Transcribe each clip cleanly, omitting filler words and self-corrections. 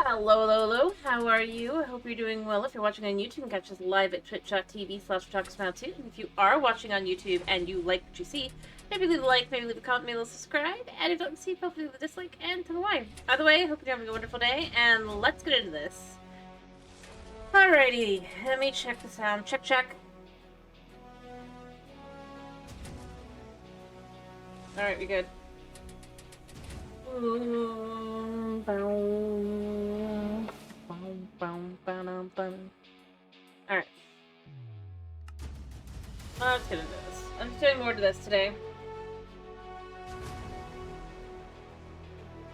Hello, hello, hello. How are you? I hope you're doing well. If you're watching on YouTube, you can catch us live at twitch.tv/TalkSmile2. And if you are watching on YouTube and you like what you see, maybe leave a like, maybe leave a comment, maybe subscribe. And if you don't see, hopefully leave a dislike and tell me why. Either way, I hope you're having a wonderful day, and let's get into this. Alrighty, let me check the sound. Check, check. Alright, we good. Alright. Let's get into this. I'm just doing more to this today.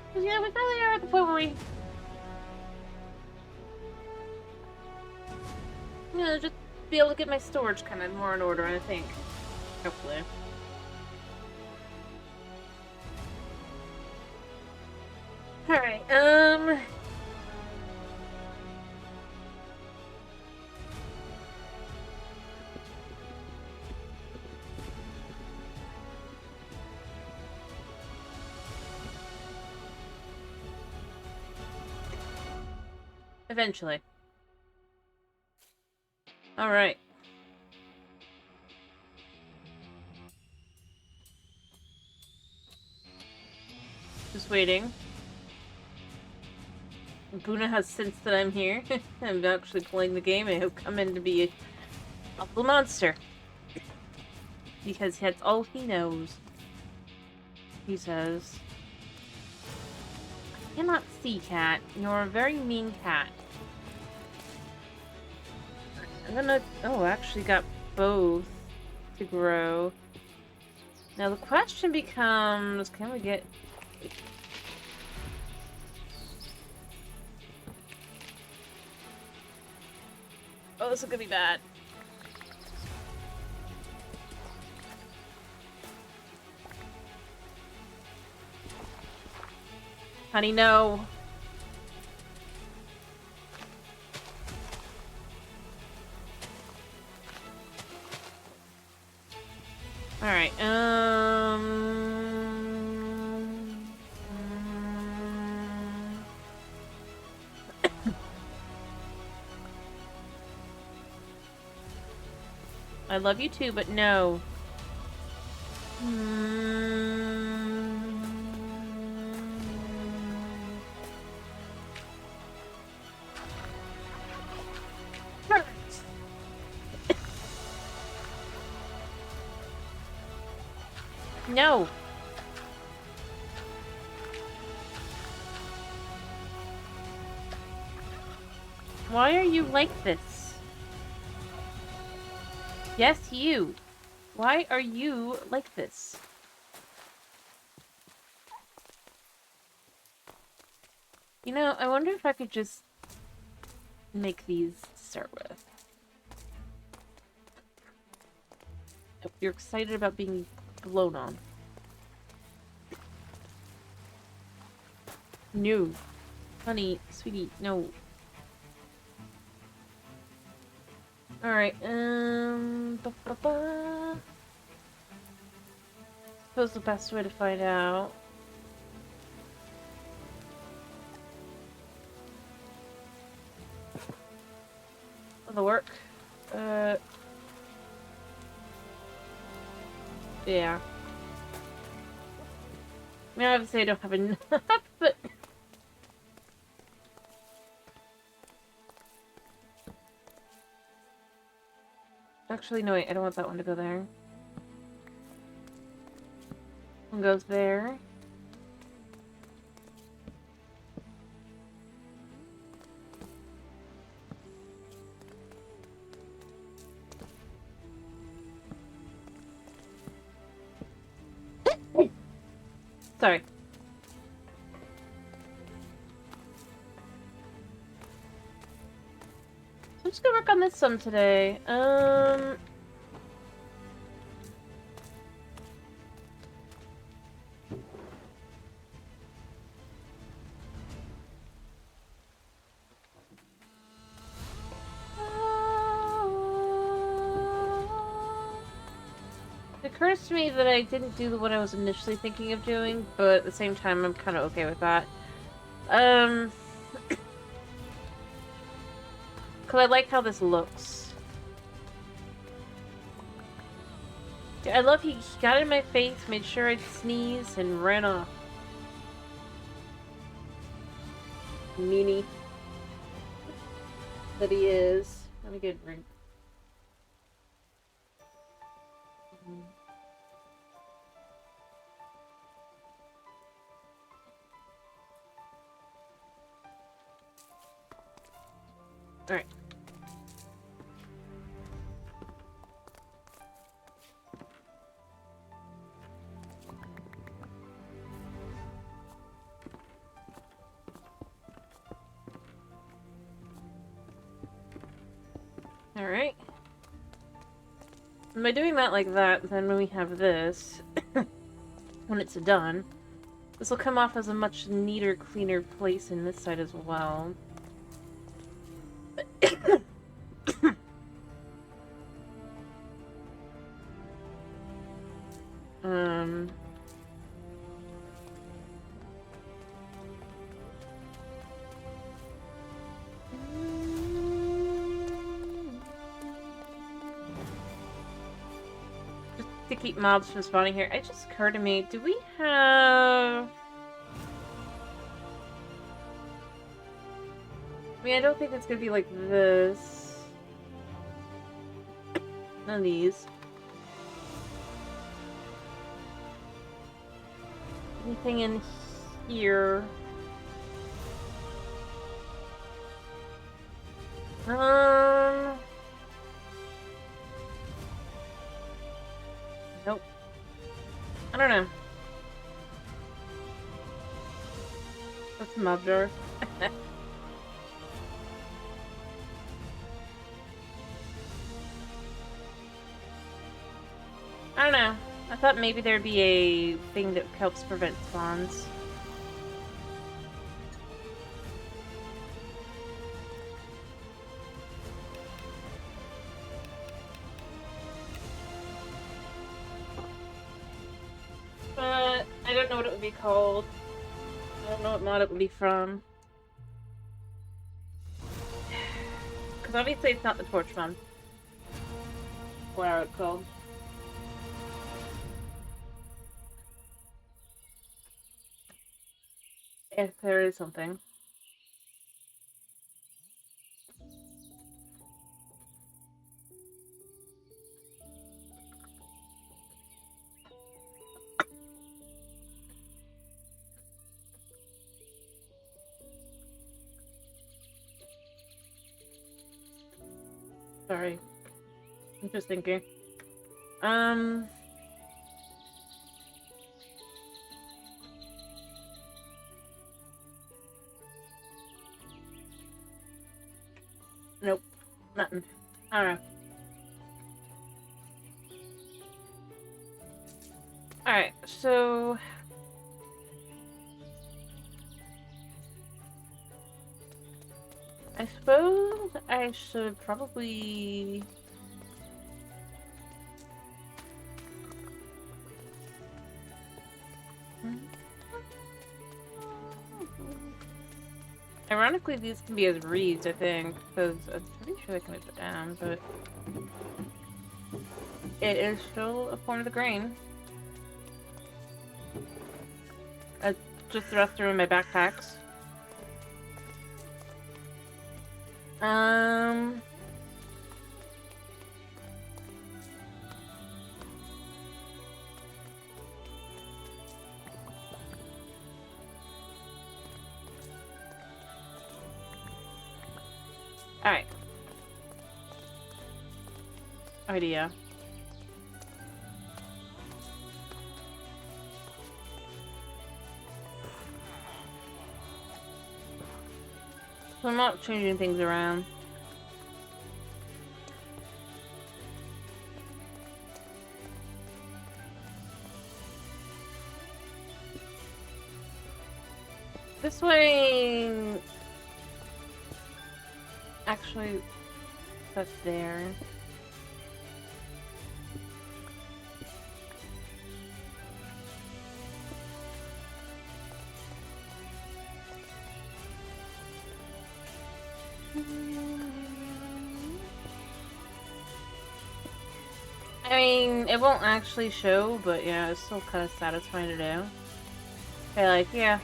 Because, yeah, we really are at the point where we... just be able to get my storage kind of more in order, I think. Hopefully. Alright, eventually. Alright. Just waiting. Buna has sensed that I'm here. I'm actually playing the game and he'll come in to be a little monster. Because that's all he knows. He says. I cannot see, cat. You're a very mean cat. I'm gonna... Oh, I actually got both to grow. Now the question becomes, can we get... Oh, this is gonna be bad. Honey, no. Alright, I love you too, but no. No. Why are you like this? Yes, you. Why are you like this? You know, I wonder if I could just make these to start with. If you're excited about being blown on. No. Honey, sweetie, no. Alright, Suppose the best way to find out. That'll work. Yeah. I mean, obviously I don't have enough, but... Actually, no, wait, I don't want that one to go there. One goes there. Sorry. I'm just gonna work on this some today. It occurs to me that I didn't do what I was initially thinking of doing, but at the same time, I'm kind of okay with that. Because I like how this looks. Yeah, I love he got in my face, made sure I'd sneeze, and ran off. Meanie. That he is. Let me get a drink. Alright. Alright. By doing that like that, then when we have this, when it's done, this will come off as a much neater, cleaner place in this side as well. Just to keep mobs from spawning here, it just occurred to me, do we have... I mean, I don't think it's gonna be like this. None of these. Anything in here? Nope. I don't know. That's a mob jar. I don't know. I thought maybe there'd be a thing that helps prevent spawns. But I don't know what it would be called. I don't know what mod it would be from. Because obviously it's not the torch mod. Whatever it's called. If there is something. Sorry. I'm just thinking. Nope. Nothing. I don't know. Alright, so... I suppose I should probably... Ironically, these can be as reeds, I think, because I'm pretty sure they can be put down, but... It is still a form of the grain. I just thrust them in my backpacks. Alright. Idea. So I'm not changing things around. This way... Actually, that's there. I mean, it won't actually show, but yeah, it's still kind of satisfying to do. Okay, like, yeah.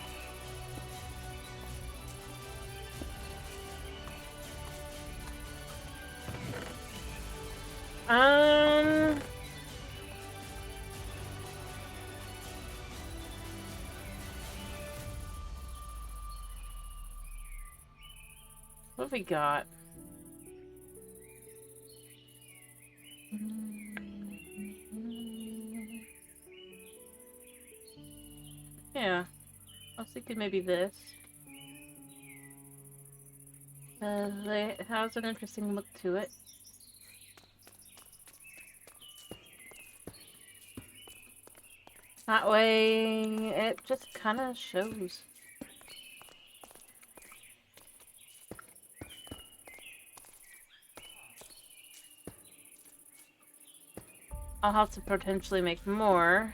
Um... What have we got? Yeah. I was thinking maybe this. It has an interesting look to it. That way, it just kind of shows. I'll have to potentially make more.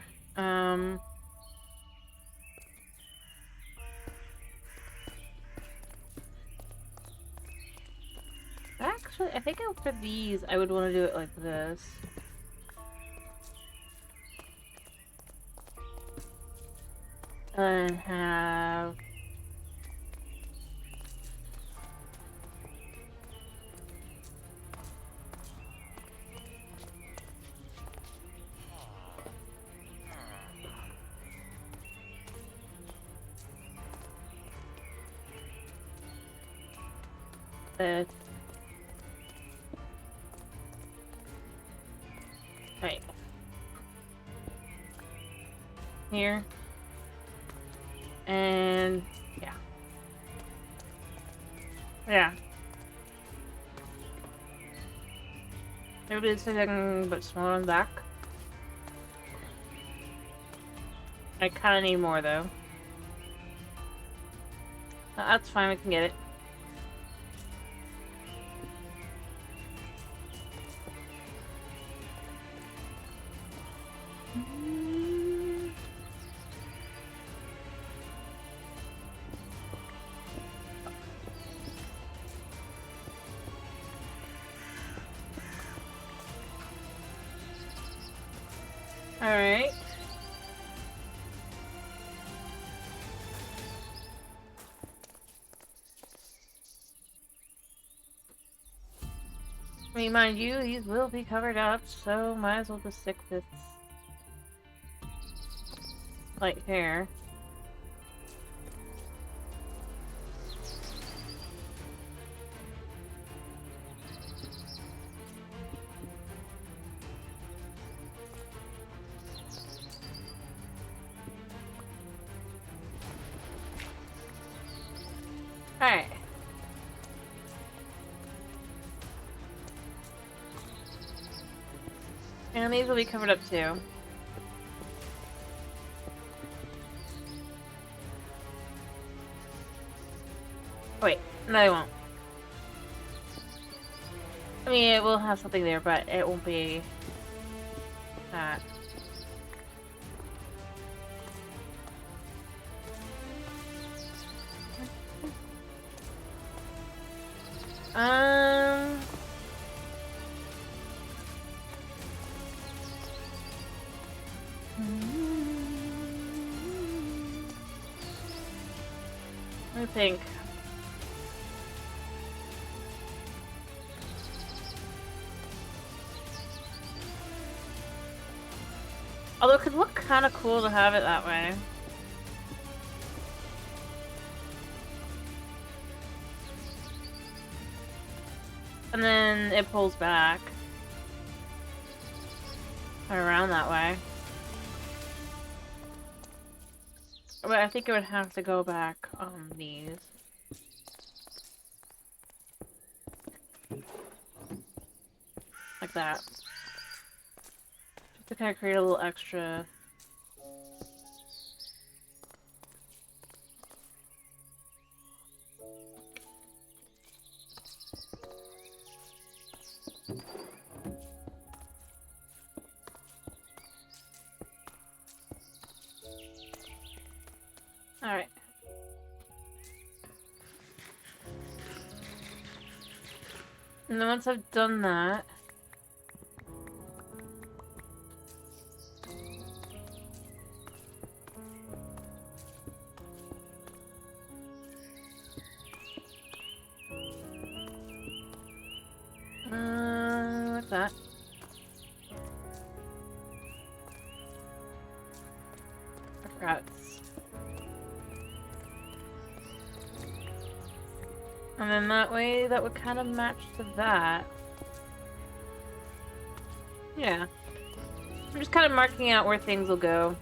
Actually, I think for these, I would want to do it like this. And have... this. Right. Here. And... yeah. Yeah. Maybe it's something but smaller on the back. I kind of need more, though. That's fine, we can get it. Alright. I mean, mind you, these will be covered up, so might as well just stick this like here. Alright. And these will be covered up too. Wait, no they won't. I mean, it will have something there, but it won't be that. Let me think. Although it could look kind of cool to have it that way. And then it pulls back. Around that way. But I think it would have to go back on these. Like that. Just to kind of create a little extra... Alright. And then once I've done that... that. I forgot. And then that way, that would kind of match to that. Yeah. I'm just kind of marking out where things will go.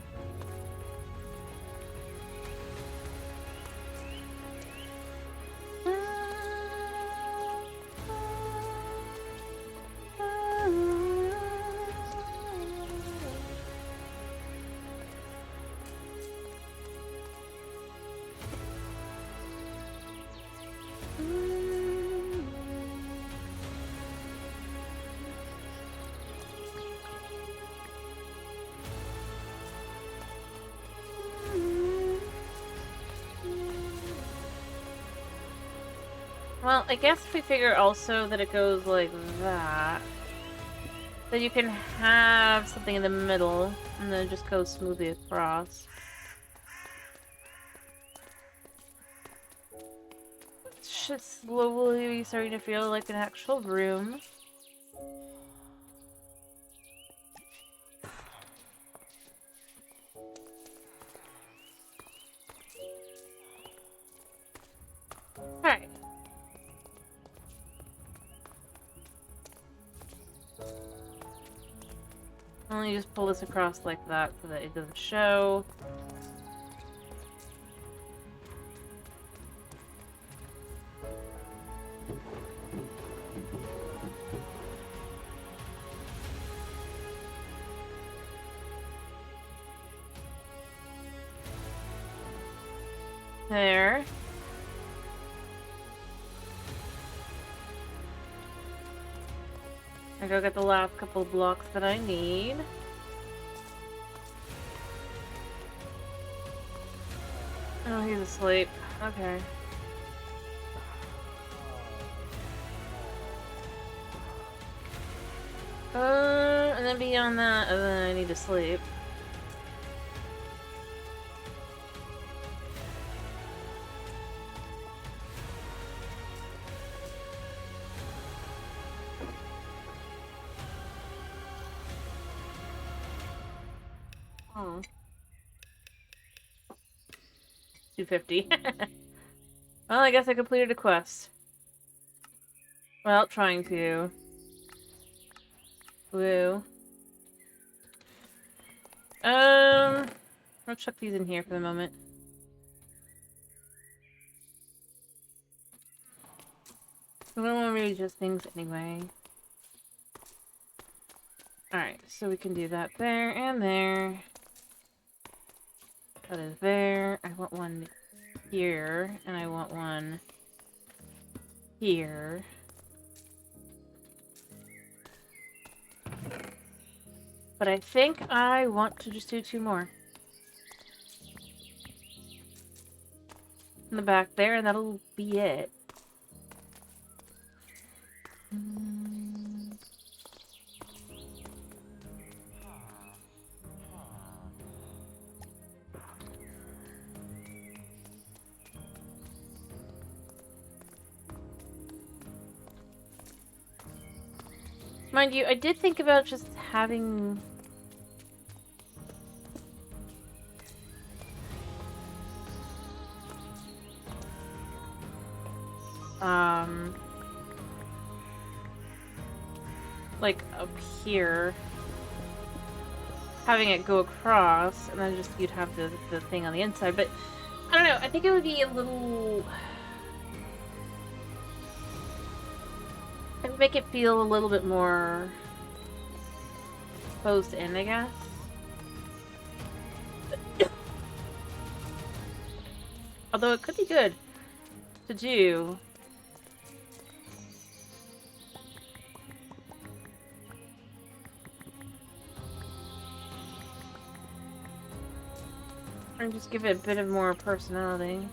Well, I guess if we figure also that it goes like that, then you can have something in the middle, and then just go smoothly across. It's just slowly starting to feel like an actual room. Alright. Only just pull this across like that so that it doesn't show. There. I go get the last couple of blocks that I need. Oh, he's asleep. Okay. And then beyond that, I need to sleep. Oh. 250. Well, I guess I completed a quest. Well, trying to. Woo. I'll chuck these in here for the moment. I don't want to read just things anyway. Alright, so we can do that there and there. That is there. I want one here, and I want one here. But I think I want to just do 2 more. In the back there, and that'll be it. Mind you, I did think about just having... like up here, having it go across, and then just you'd have the thing on the inside, but I don't know, I think it would be a little... It'd make it feel a little bit more closed in, I guess. Although it could be good to do. And just give it a bit of more personality.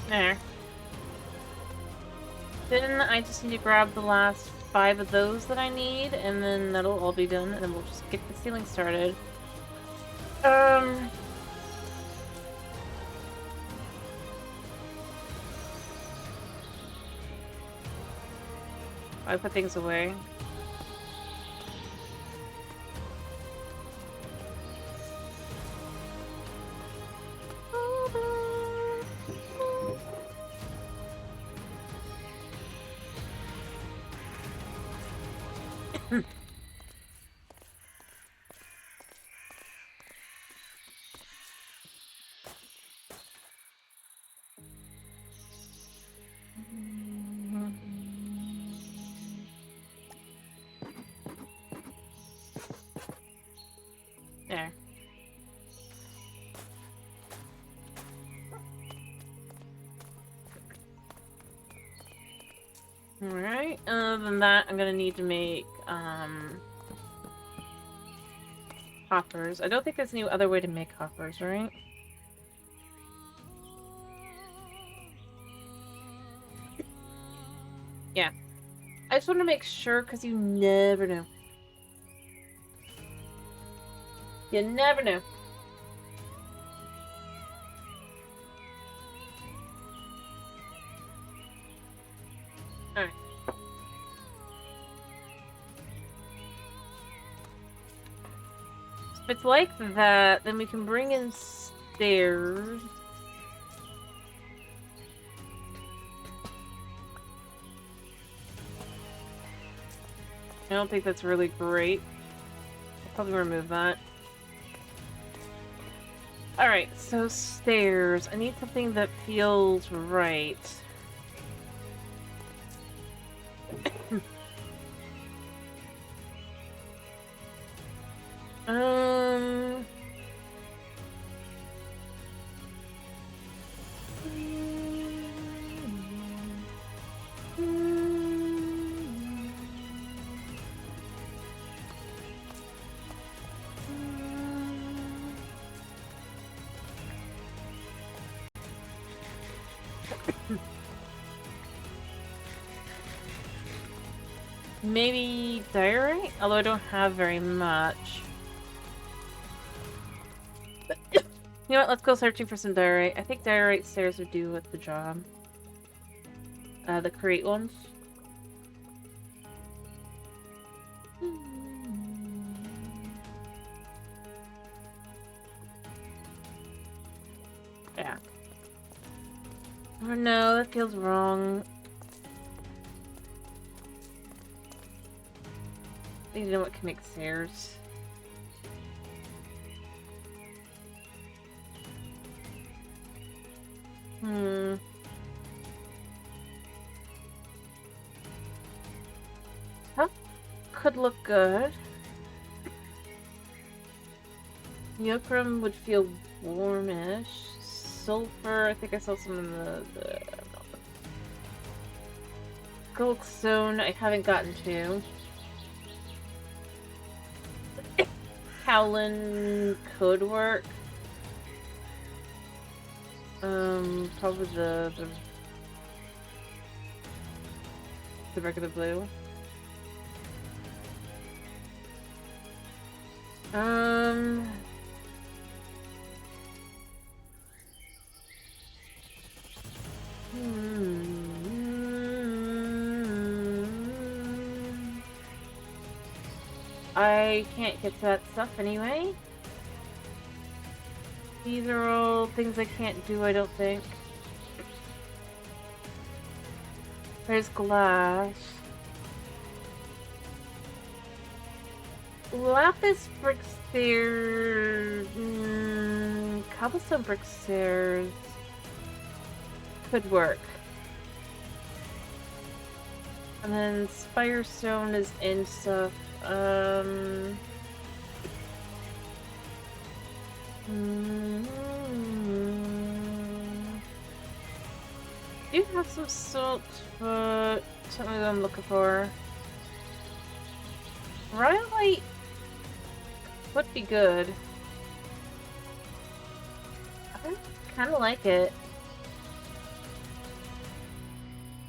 There. Then I just need to grab the last 5 of those that I need, and then that'll all be done, and then we'll just get the ceiling started. I put things away. There. Alright, other than that, I'm gonna need to make, hoppers. I don't think there's any other way to make hoppers, right? Yeah. I just want to make sure, because you never know. You never know. Alright. If it's like that, then we can bring in stairs. I don't think that's really great. I'll probably remove that. Alright, so stairs. I need something that feels right. Maybe diorite? Although I don't have very much. You know what? Let's go searching for some diorite. I think diorite stairs would do the job. The create ones. Yeah. Oh no, that feels wrong. I need to know what can make stairs. That could look good. Neoprene would feel warmish. Sulfur, I think I saw some in the Goldstone I haven't gotten to. Howlin could work. Probably the regular blue. I can't get to that stuff anyway. These are all things I can't do, I don't think. There's glass. Lapis brick stairs. Cobblestone brick stairs could work. And then Spirestone is in stuff. Do have some salt, but something that I'm looking for. Rhyolite would be good. I kind of like it.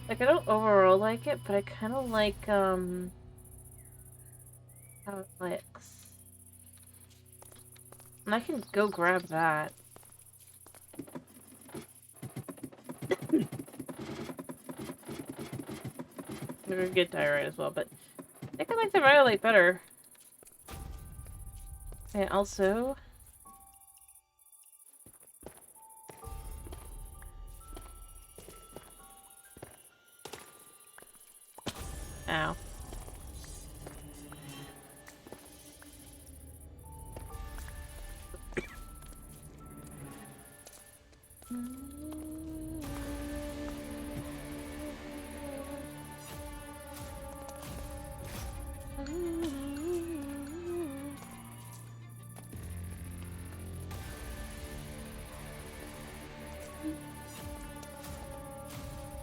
Like, I don't overall like it, but I kind of like, how it looks. And I can go grab that. I'm gonna get diarrhea as well, but I think I like the Rhyolite better. And also... Ow.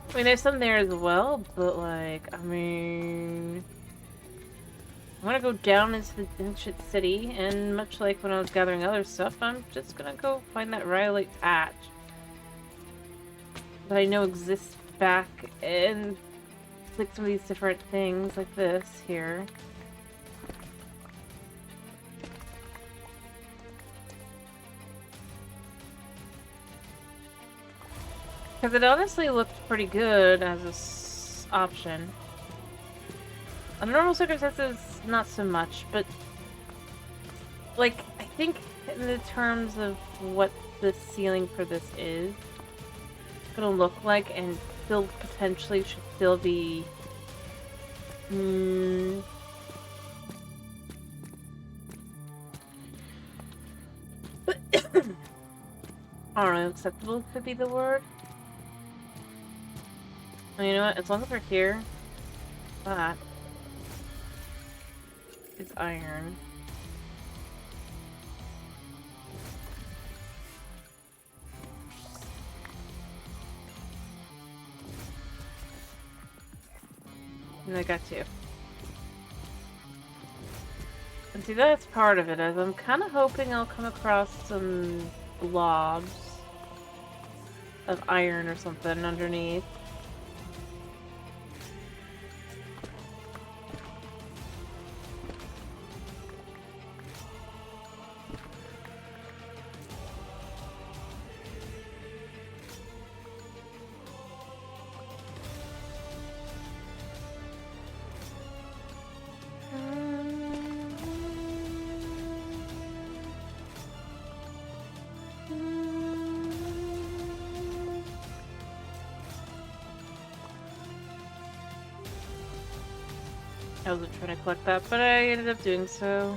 I mean, there's some there as well, but, like, I mean... I'm gonna go down into the ancient city, and much like when I was gathering other stuff, I'm just gonna go find that Rhyolite patch that I know exists back in, like, some of these different things, like this here. Because it honestly looked pretty good as an option. Under normal circumstances, not so much, but... Like, I think in the terms of what the ceiling for this is gonna look like, and still potentially should still be... I don't know, acceptable could be the word. Well, you know what, as long as we're here, that is iron. And I got two. And see, that's part of it, as I'm kind of hoping I'll come across some blobs of iron or something underneath. I wasn't trying to collect that, but I ended up doing so.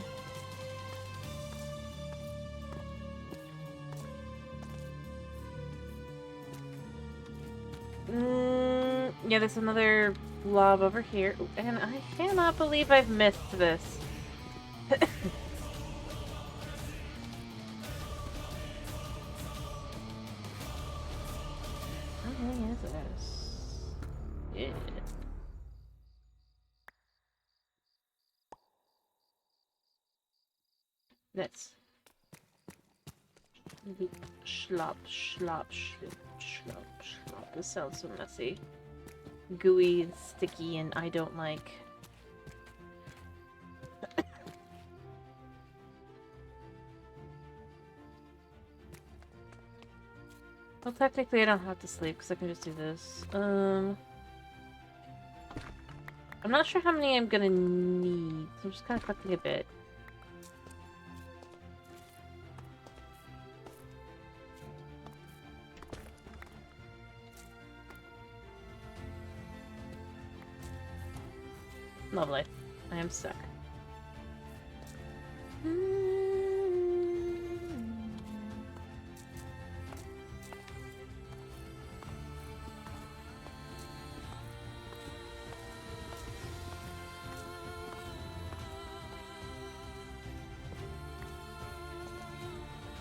Yeah, there's another blob over here. Ooh, and I cannot believe I've missed this. Oh, yes, it is. Yeah. Let's schlop, schlop, schlop, schlop, schlop. This sounds so messy. Gooey and sticky, and I don't like. Well, technically I don't have to sleep because I can just do this. I'm not sure how many I'm gonna need, so I'm just kind of collecting a bit. Lovely. I am stuck.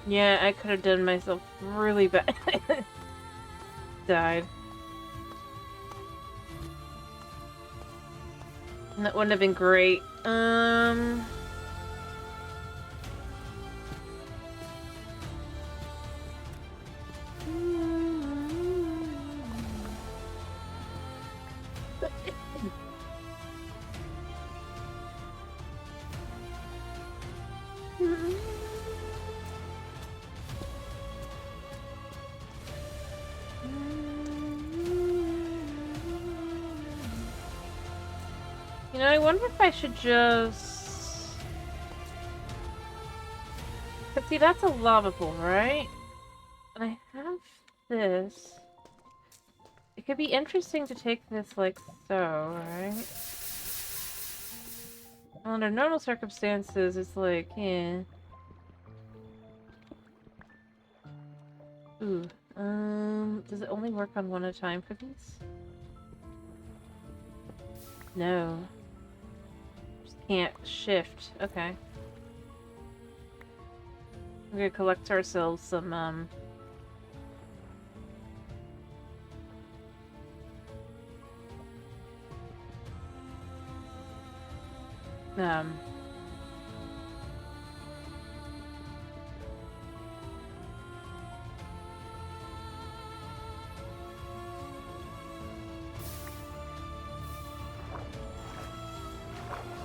Yeah, I could have done myself really bad. Died. That wouldn't have been great. You know, I wonder if I should just... But see, that's a lava pool, right? And I have this. It could be interesting to take this like so, right? Under normal circumstances, it's like, yeah. Ooh. Does it only work on one at a time for these? No. Just can't shift. Okay. We're gonna collect ourselves some,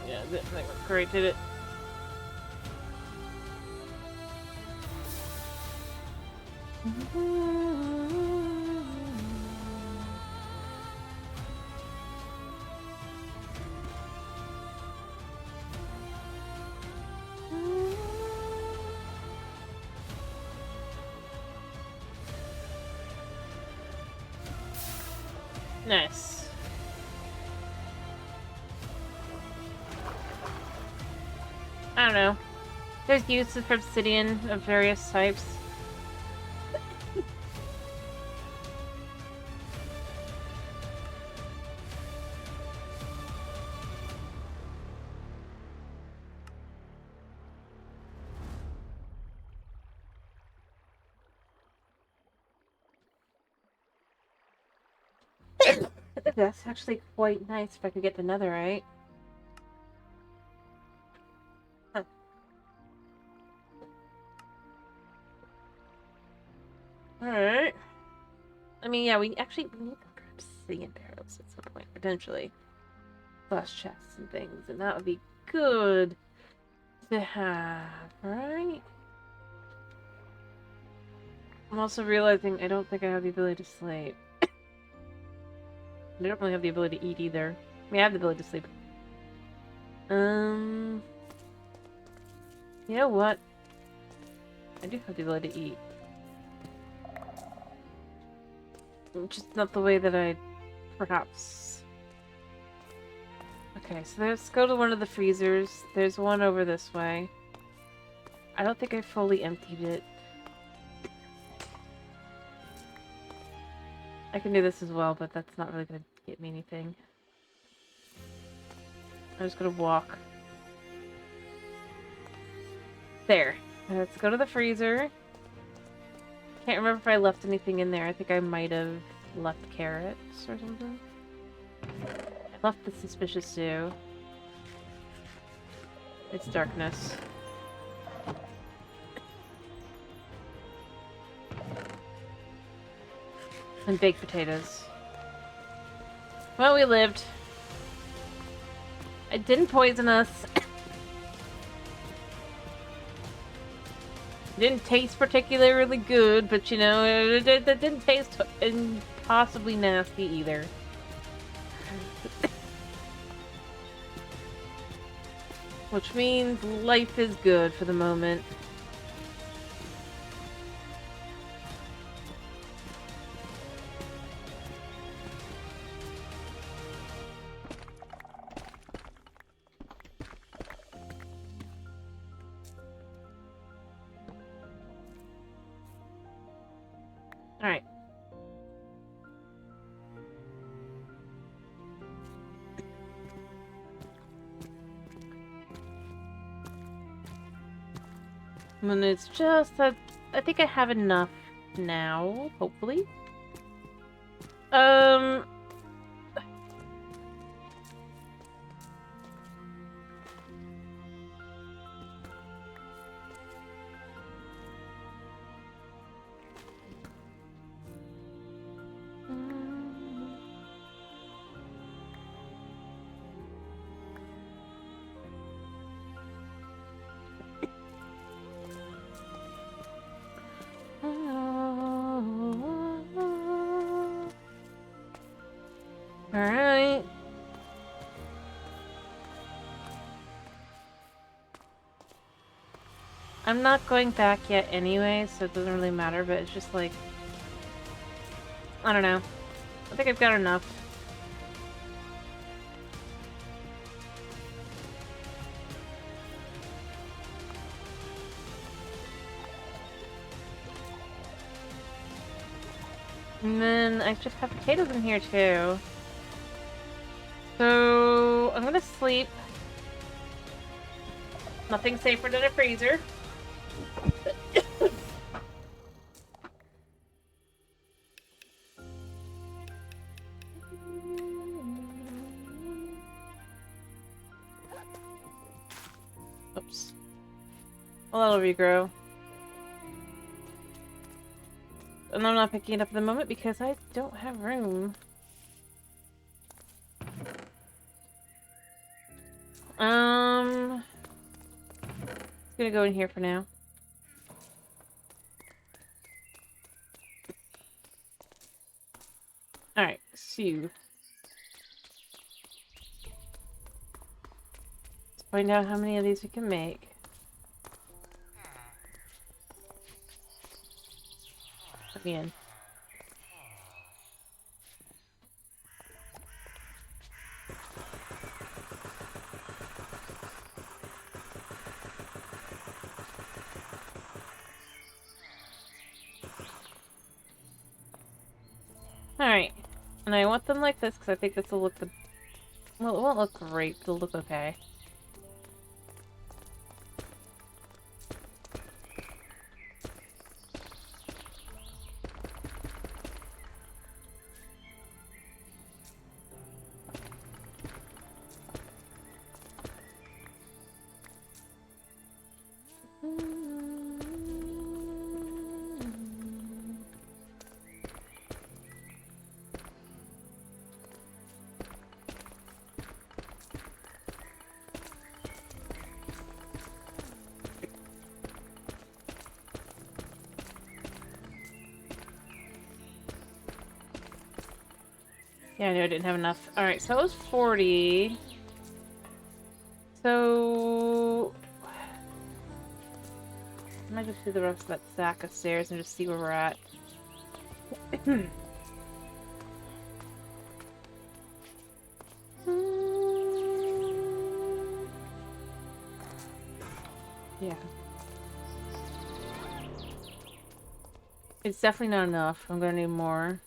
yeah, that went great, did it? Nice. I don't know. There's uses for obsidian of various types. That's actually quite nice if I could get the netherite. Huh. Alright. I mean, yeah, we need to grab obsidian barrels at some point, potentially. Plus chests and things, and that would be good to have, right? I'm also realizing I don't think I have the ability to sleep. I don't really have the ability to eat either. I mean, I have the ability to sleep. You know what? I do have the ability to eat. Just not the way that I perhaps... Okay, so let's go to one of the freezers. There's one over this way. I don't think I fully emptied it. I can do this as well, but that's not really gonna get me anything. I'm just gonna walk. There. Let's go to the freezer. Can't remember if I left anything in there. I think I might have left carrots or something. I left the suspicious stew. It's darkness. And baked potatoes. Well, we lived. It didn't poison us. It didn't taste particularly good, but you know, it didn't taste impossibly nasty either. Which means life is good for the moment. Alright. And it's just that I think I have enough now, hopefully. I'm not going back yet anyway, so it doesn't really matter, but it's just like... I don't know. I think I've got enough. And then I just have potatoes in here too. So I'm gonna sleep. Nothing safer than a freezer. Oops. Well, that'll regrow. And I'm not picking it up at the moment because I don't have room. It's gonna go in here for now. Alright, so... Let's find out how many of these we can make. Again. Alright. And I want them like this because I think this will look the... Well, it won't look great, but it'll look okay. Yeah, I knew I didn't have enough. Alright, so that was 40. So... I might just do the rest of that sack upstairs and just see where we're at. Yeah. It's definitely not enough. I'm gonna need more.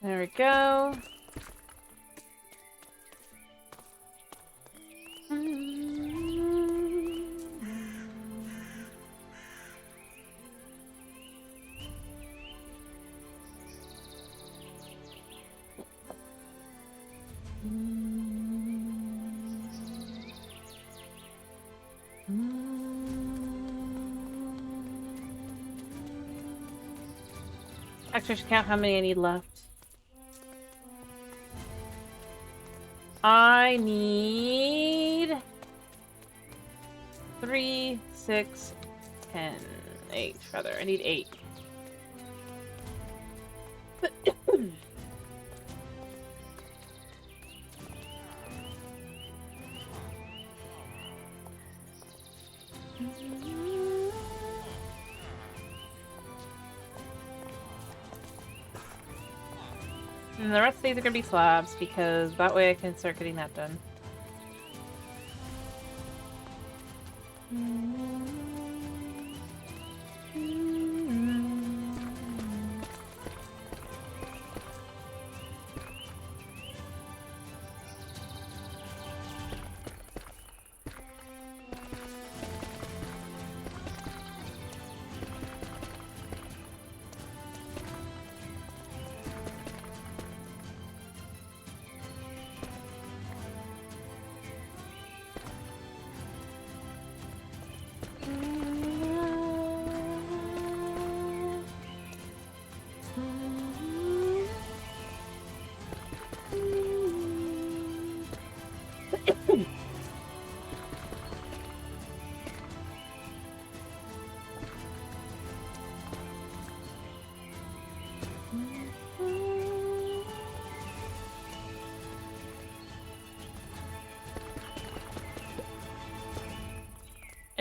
There we go. Actually, I should count how many I need left. I need 3, 6, 10, 8, rather. I need 8. And the rest of these are going to be slabs, because that way I can start getting that done.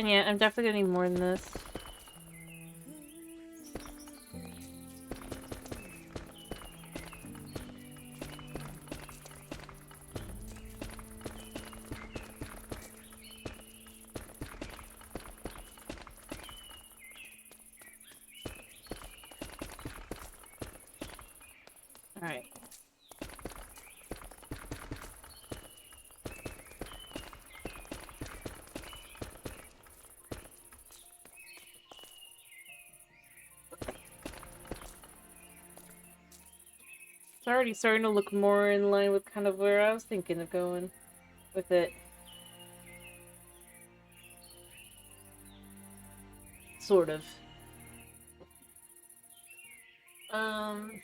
And yeah, I'm definitely gonna need more than this. Alright. It's already starting to look more in line with kind of where I was thinking of going with it. Sort of. Alright,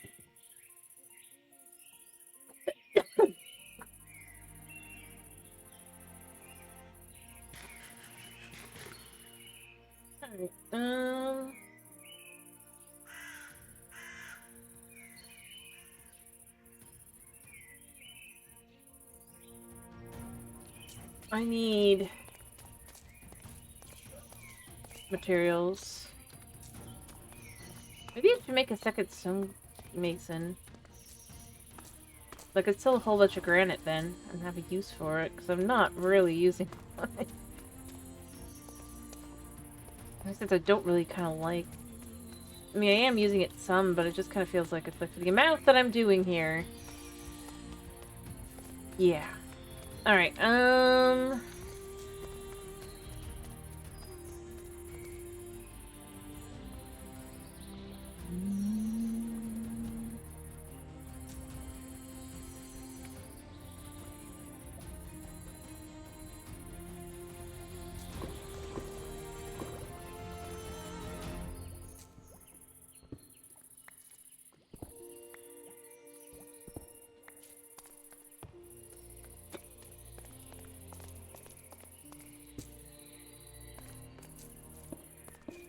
I need materials. Maybe I should make a second stonemason. Like, it's still a whole bunch of granite then, and have a use for it, because I'm not really using it. Since I don't really kind of like... I mean, I am using it some, but it just kind of feels like it's like for the amount that I'm doing here. Yeah. Alright,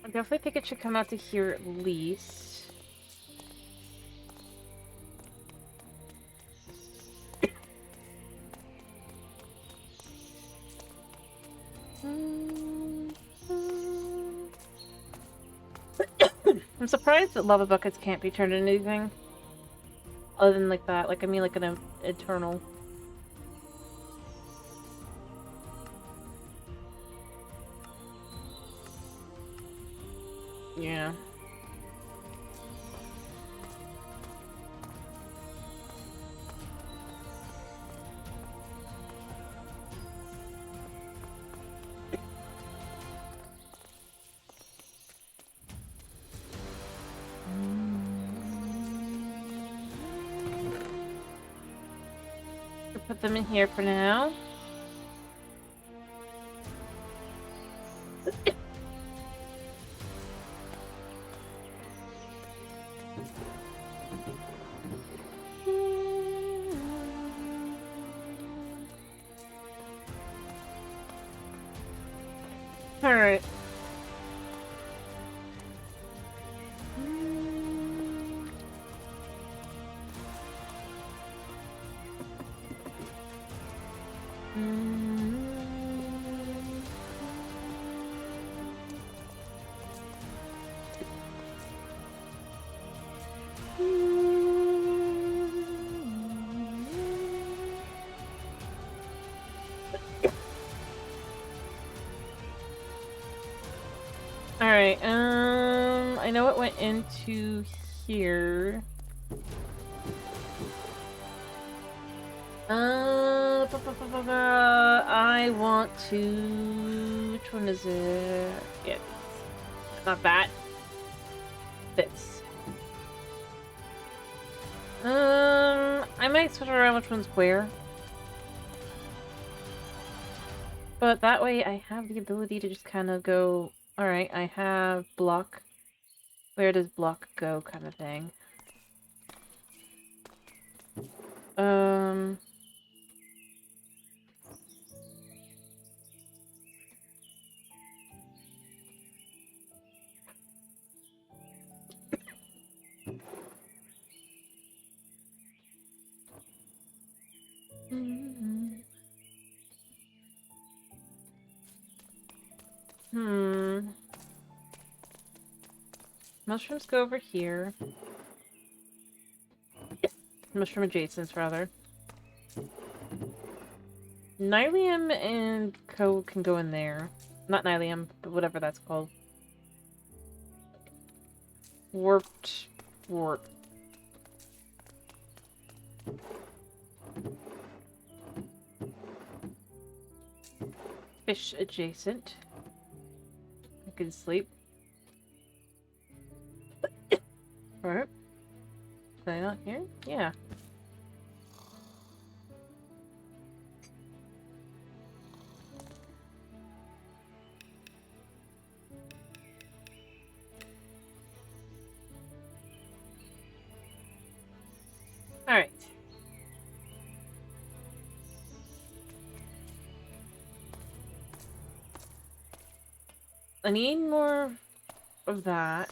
I definitely think it should come out to here at least. I'm surprised that lava buckets can't be turned into anything. Other than like that. Like, I mean like an eternal. Yeah. I'll put them in here for now. Alright. Alright, I know it went into here. I want to... Which one is it? Yeah. Not that. This. I might switch around which one's where. But that way I have the ability to just kind of go, alright, I have block. Where does block go kind of thing. Mushrooms go over here. Mushroom adjacents, rather. Nylium and co can go in there. Not nylium, but whatever that's called. Warped wart. Fish adjacent. I can sleep. Alright. Are they not here? Yeah. Alright. I need more of that.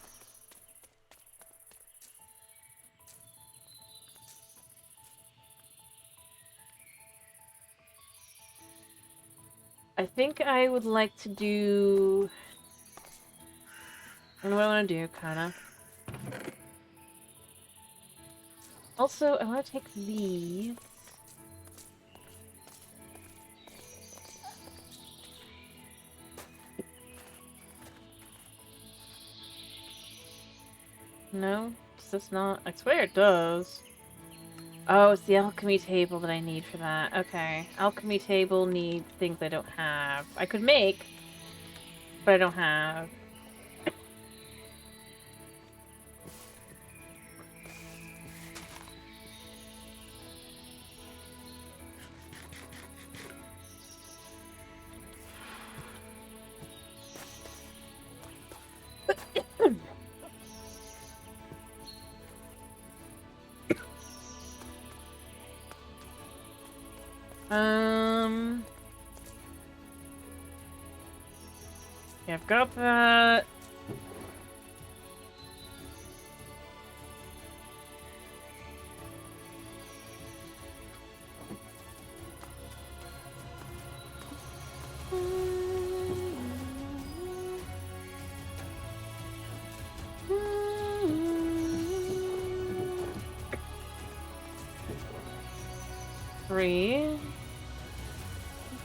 I think I would like to do... I know what I want to do, kinda. Also, I want to take these. No? Does this not? I swear it does. Oh, it's the alchemy table that I need for that. Okay. Alchemy table needs things I don't have. I could make, but I don't have. Yeah, I've got that. Three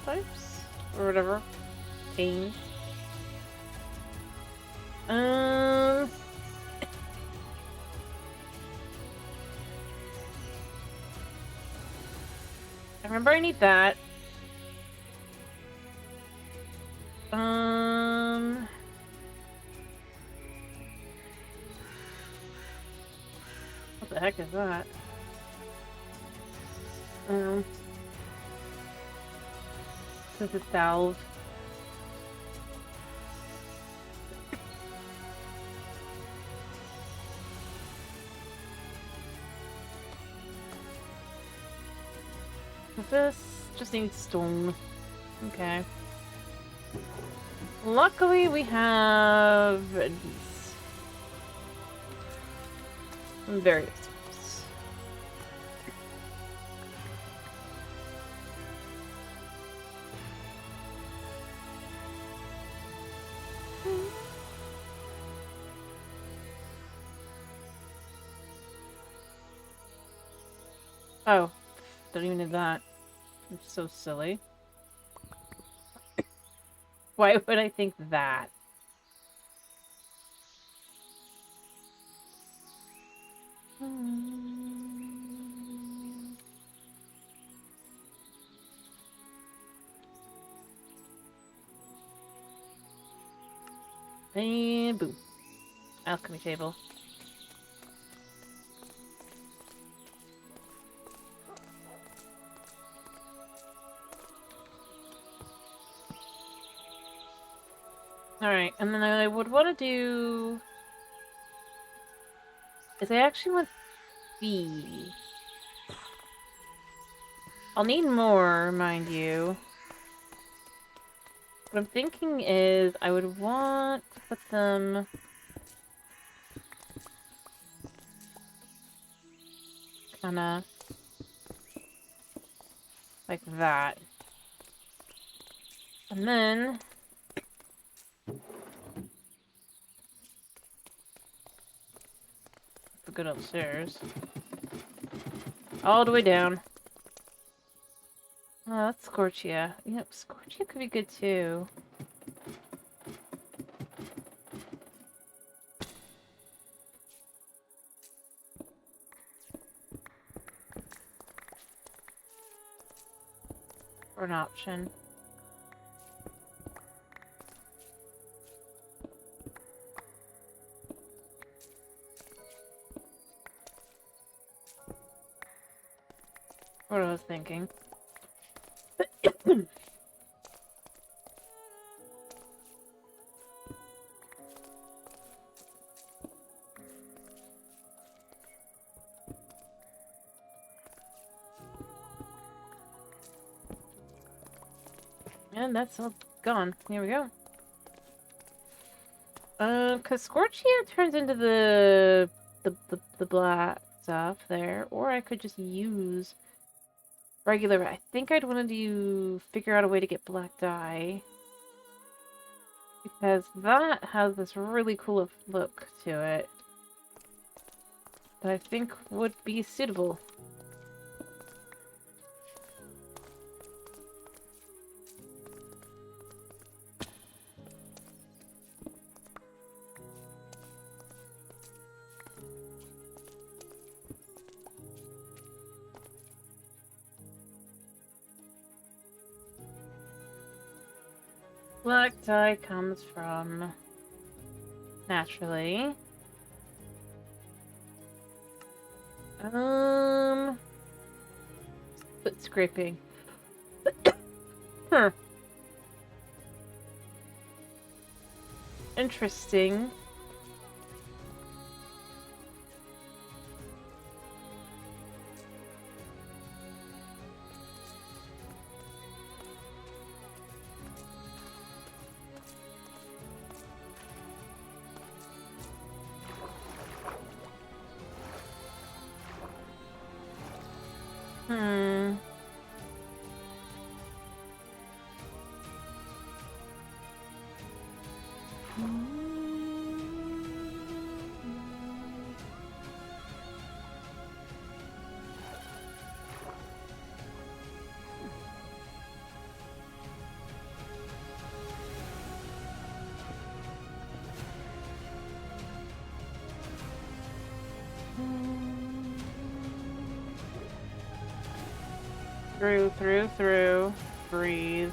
types or whatever. Pain. I remember I need that. What the heck is that? Since it's salve. This just needs stone. Okay. Luckily, we have these. Various types. Oh, don't even need that. It's so silly. Why would I think that? And boom. Alchemy table. Alright, and then I would want to do... is I actually want these. I'll need more, mind you. What I'm thinking is I would want to put them... kinda... like that. And then... to go downstairs. All the way down. Oh, that's Scorchia. Yep, Scorchia could be good too. For an option. What I was thinking. And that's all gone. Here we go. Cause Scorchia turns into the black stuff there, or I could just use regular. I think I'd want to figure out a way to get black dye, because that has this really cool look to it that I think would be suitable. Black dye comes from naturally. Foot scraping. Huh. Interesting. Through. Breathe.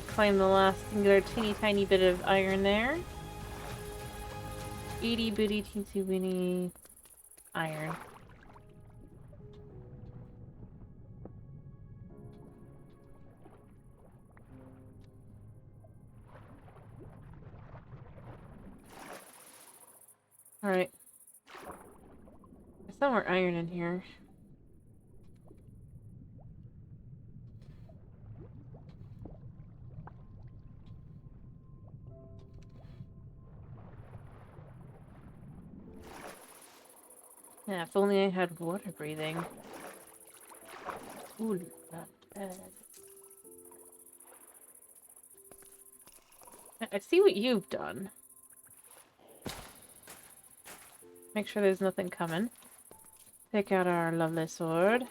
Claim the last singular teeny tiny bit of iron there. Itty bitty teensy weeny iron. Alright. There's somewhere iron in here. Yeah, if only I had water breathing. Ooh, not bad. I see what you've done. Make sure there's nothing coming. Take out our lovely sword.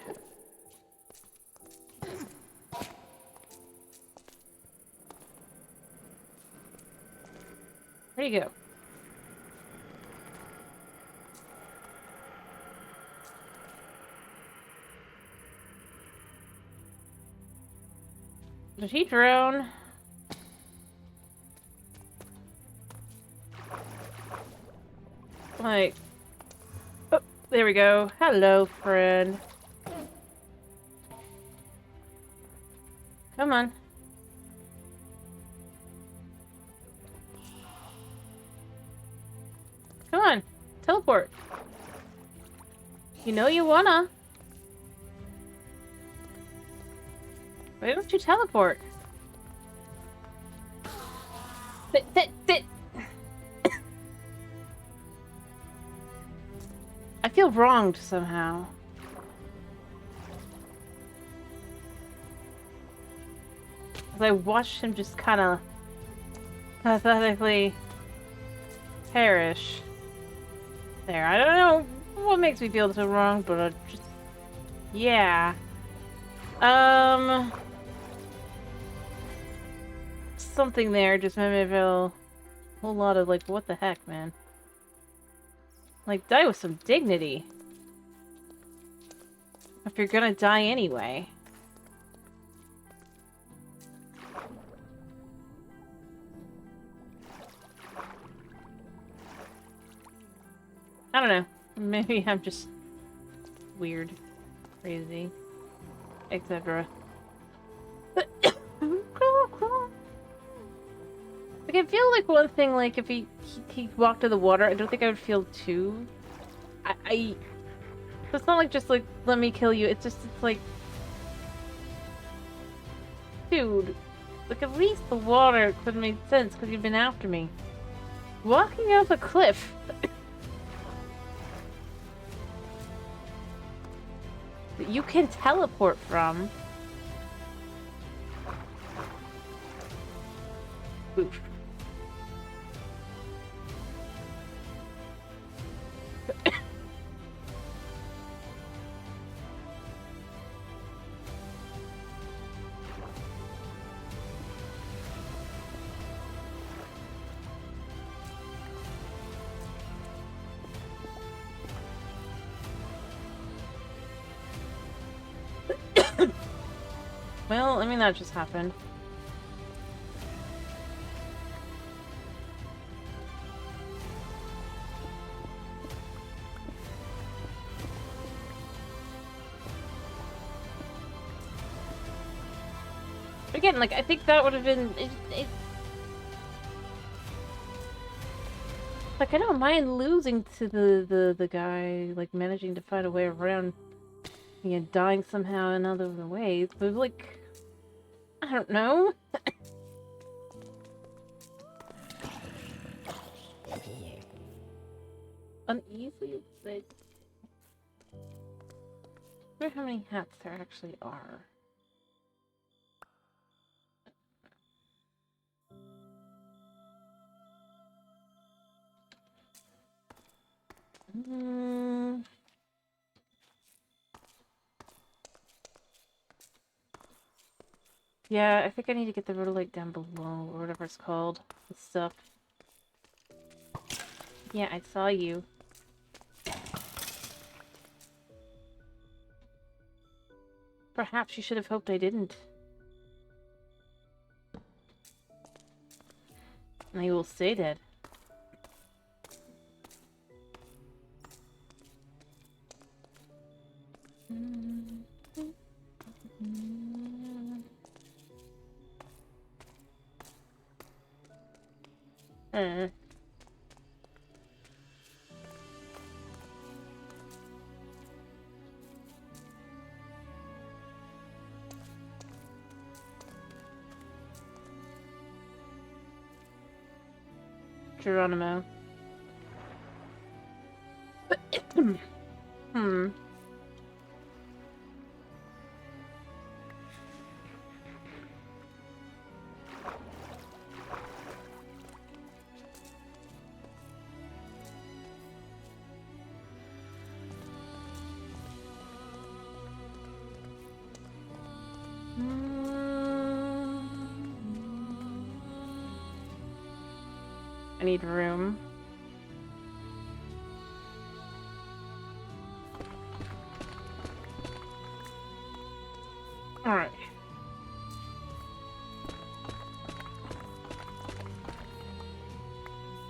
Where'd you go? Did he drown? Like... Oh, there we go. Hello, friend. Come on. Come on. Teleport. You know you wanna. Why don't you teleport? Sit. I feel wronged somehow. As I watched him just kind of pathetically perish. There, I don't know what makes me feel so wrong, but just... yeah. Something there just made me feel a whole lot of, like, what the heck, man? Like, die with some dignity. If you're gonna die anyway. I don't know. Maybe I'm just weird, crazy, etc. Like, I feel like one thing, like, if he walked to the water, I don't think I would feel too... It's not like just, like, let me kill you. It's like... dude. Like, at least the water could make sense, because you've been after me. Walking off a cliff. That you can teleport from. Oof. Well, I mean, that just happened. Again, like, I think that would have been... like, I don't mind losing to the guy, like, managing to find a way around, you know, dying somehow in other ways, but, like... I don't know. Uneasy, but... I wonder how many hats there actually are. Yeah, I think I need to get the rotolite down below, or whatever it's called. The stuff. Yeah, I saw you. Perhaps you should have hoped I didn't. Now you will stay dead. Geronimo. I need room. Alright.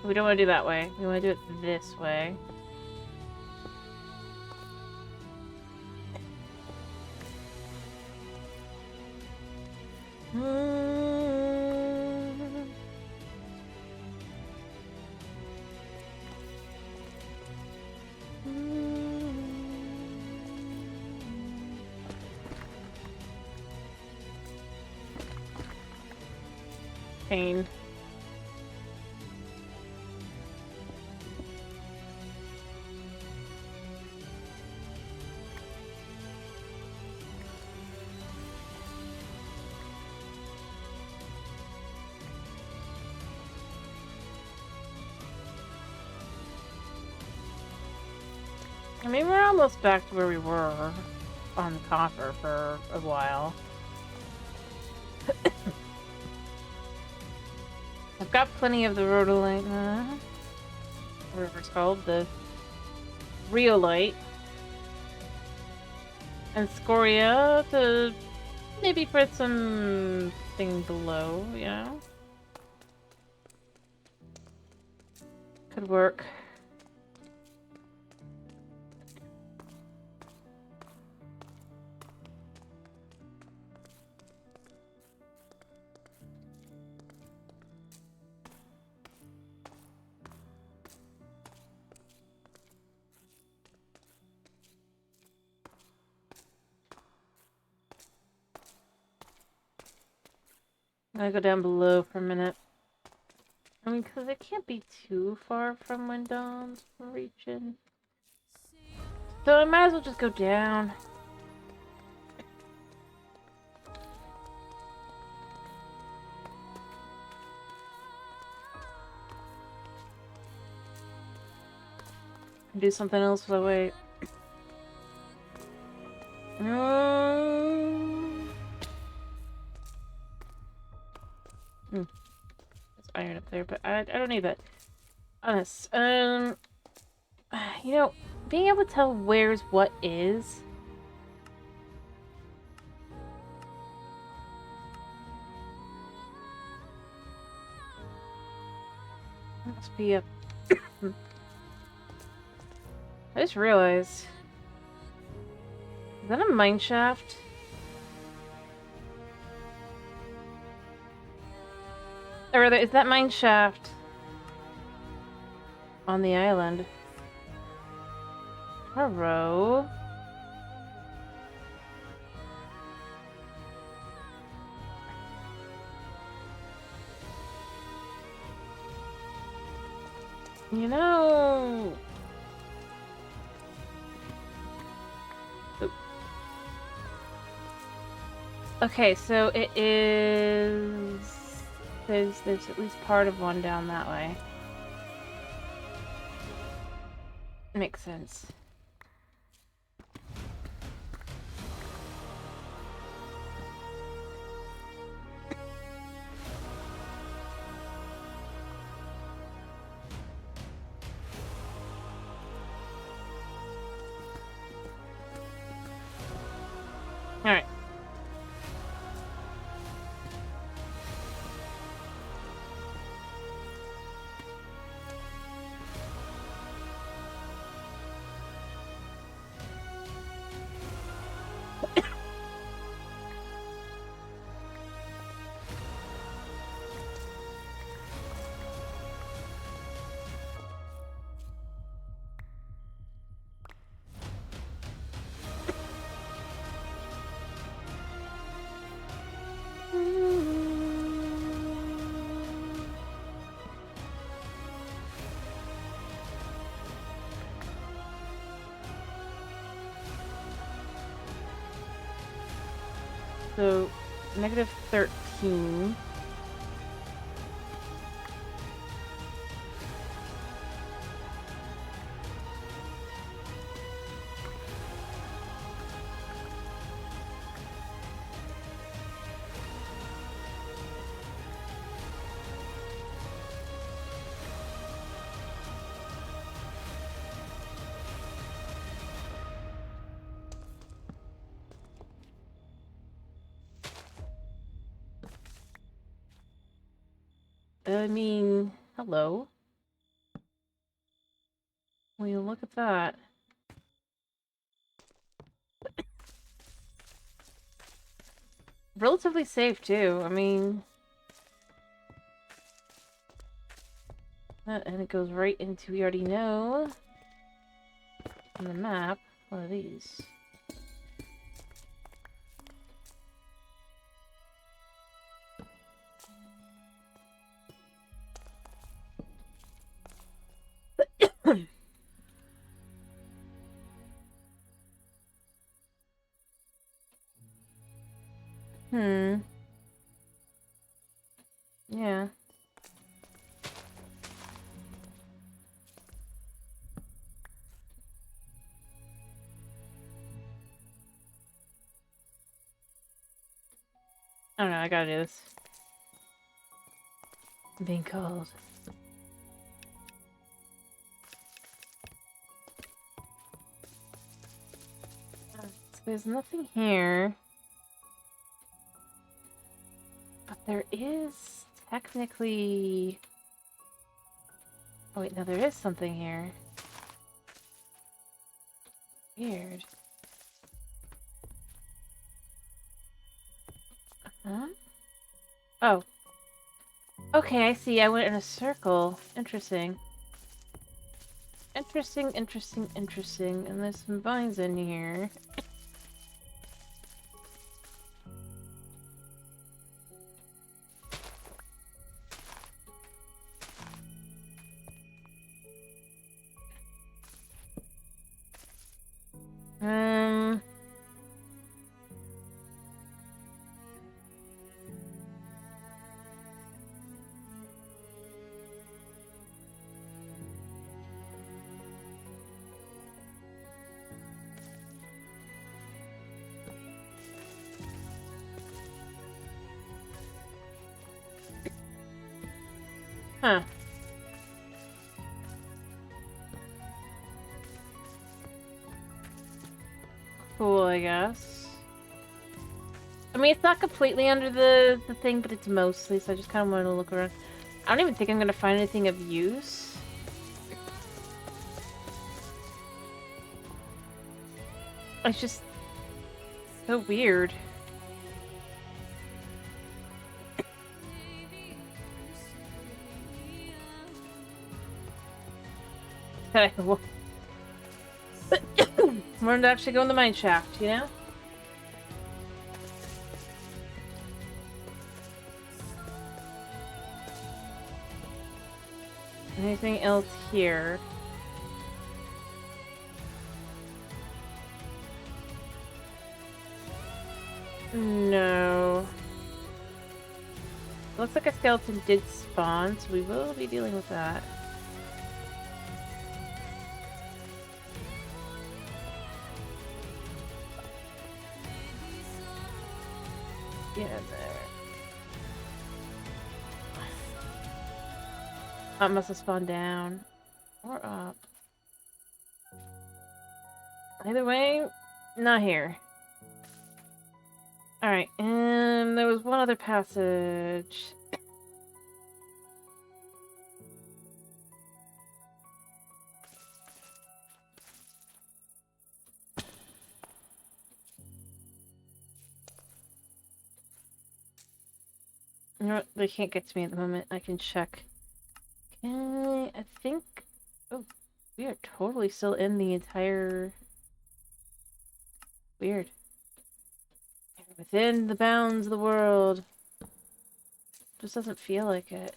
We don't want to do that way. We want to do it this way. pain. I mean, we're almost back to where we were on copper for a while. I've got plenty of the rhodolite, whatever it's called, the rhyolite, and scoria to maybe put some thing below, you know? Could work. I'm gonna go down below for a minute. I mean, because it can't be too far from when dawn's reaching. So I might as well just go down. Do something else while I wait. There's iron up there, but I don't need that. Honest. You know, being able to tell where's what is. Must be a. I just realized. Is that a mine shaft? Or rather, is that mine shaft on the island? Hello. You know. Okay, so it is. There's at least part of one down that way. Makes sense. All right. So, -13. I mean, hello. Will you look at that? Relatively safe, too. I mean... and it goes right into, we already know, on the map, one of these. Mm-hmm. Yeah. I don't know, I gotta do this. I'm being called. So there's nothing here. But there is technically... Oh wait, no, there is something here. Weird. Huh? Oh. Okay, I see. I went in a circle. Interesting. Interesting. And there's some vines in here. Huh. Cool, I guess. I mean, it's not completely under the thing, but it's mostly, so I just kind of want to look around. I don't even think I'm going to find anything of use. It's just so weird. We're to actually go in the mine shaft, you know? Anything else here? No. Looks like a skeleton did spawn, so we will be dealing with that. Get in there. That must have spawned down. Or up. Either way, not here. Alright, and there was one other passage. You know what? They can't get to me at the moment. I can check. Okay, I think... Oh, we are totally still in the entire... Weird. Within the bounds of the world. Just doesn't feel like it.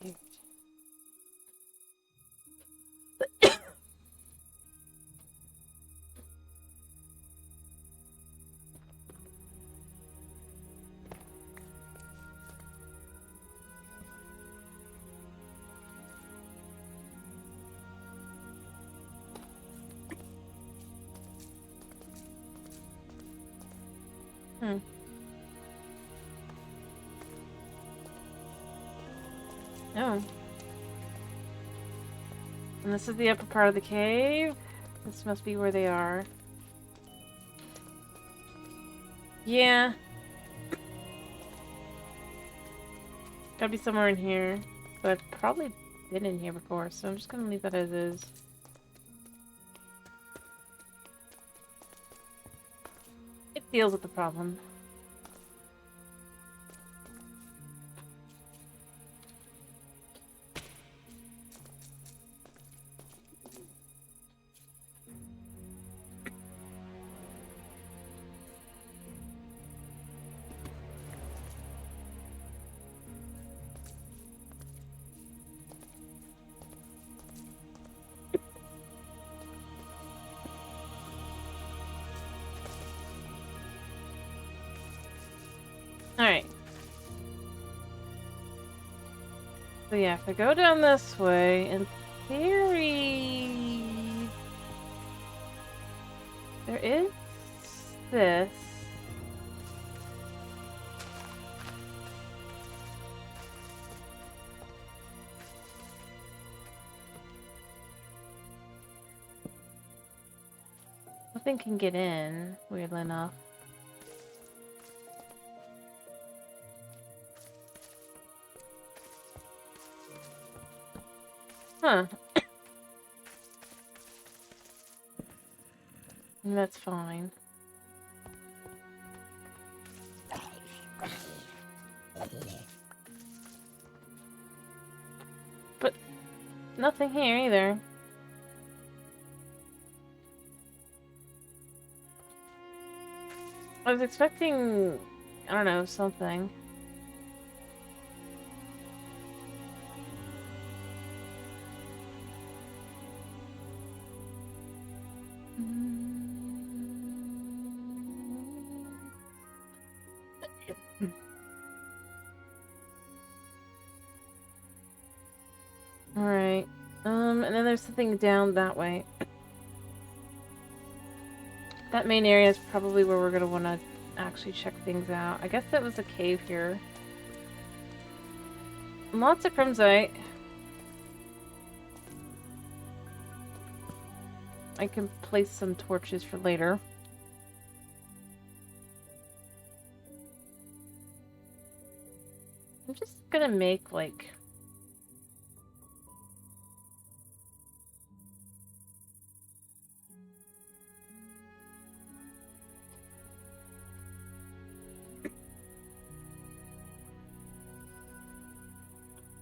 Weird. Hmm. Oh. And this is the upper part of the cave. This must be where they are. Yeah. Gotta be somewhere in here. But I've probably been in here before, so I'm just gonna leave that as is. It deals with the problem. Alright. So yeah, if I go down this way, in theory... There is this. Nothing can get in, weirdly enough. Huh. And that's fine. But nothing here either. I was expecting, I don't know, something. Alright. And then there's something down that way. That main area is probably where we're gonna want to actually check things out. I guess that was a cave here. Lots of crimsite. I can place some torches for later. I'm just gonna make, like...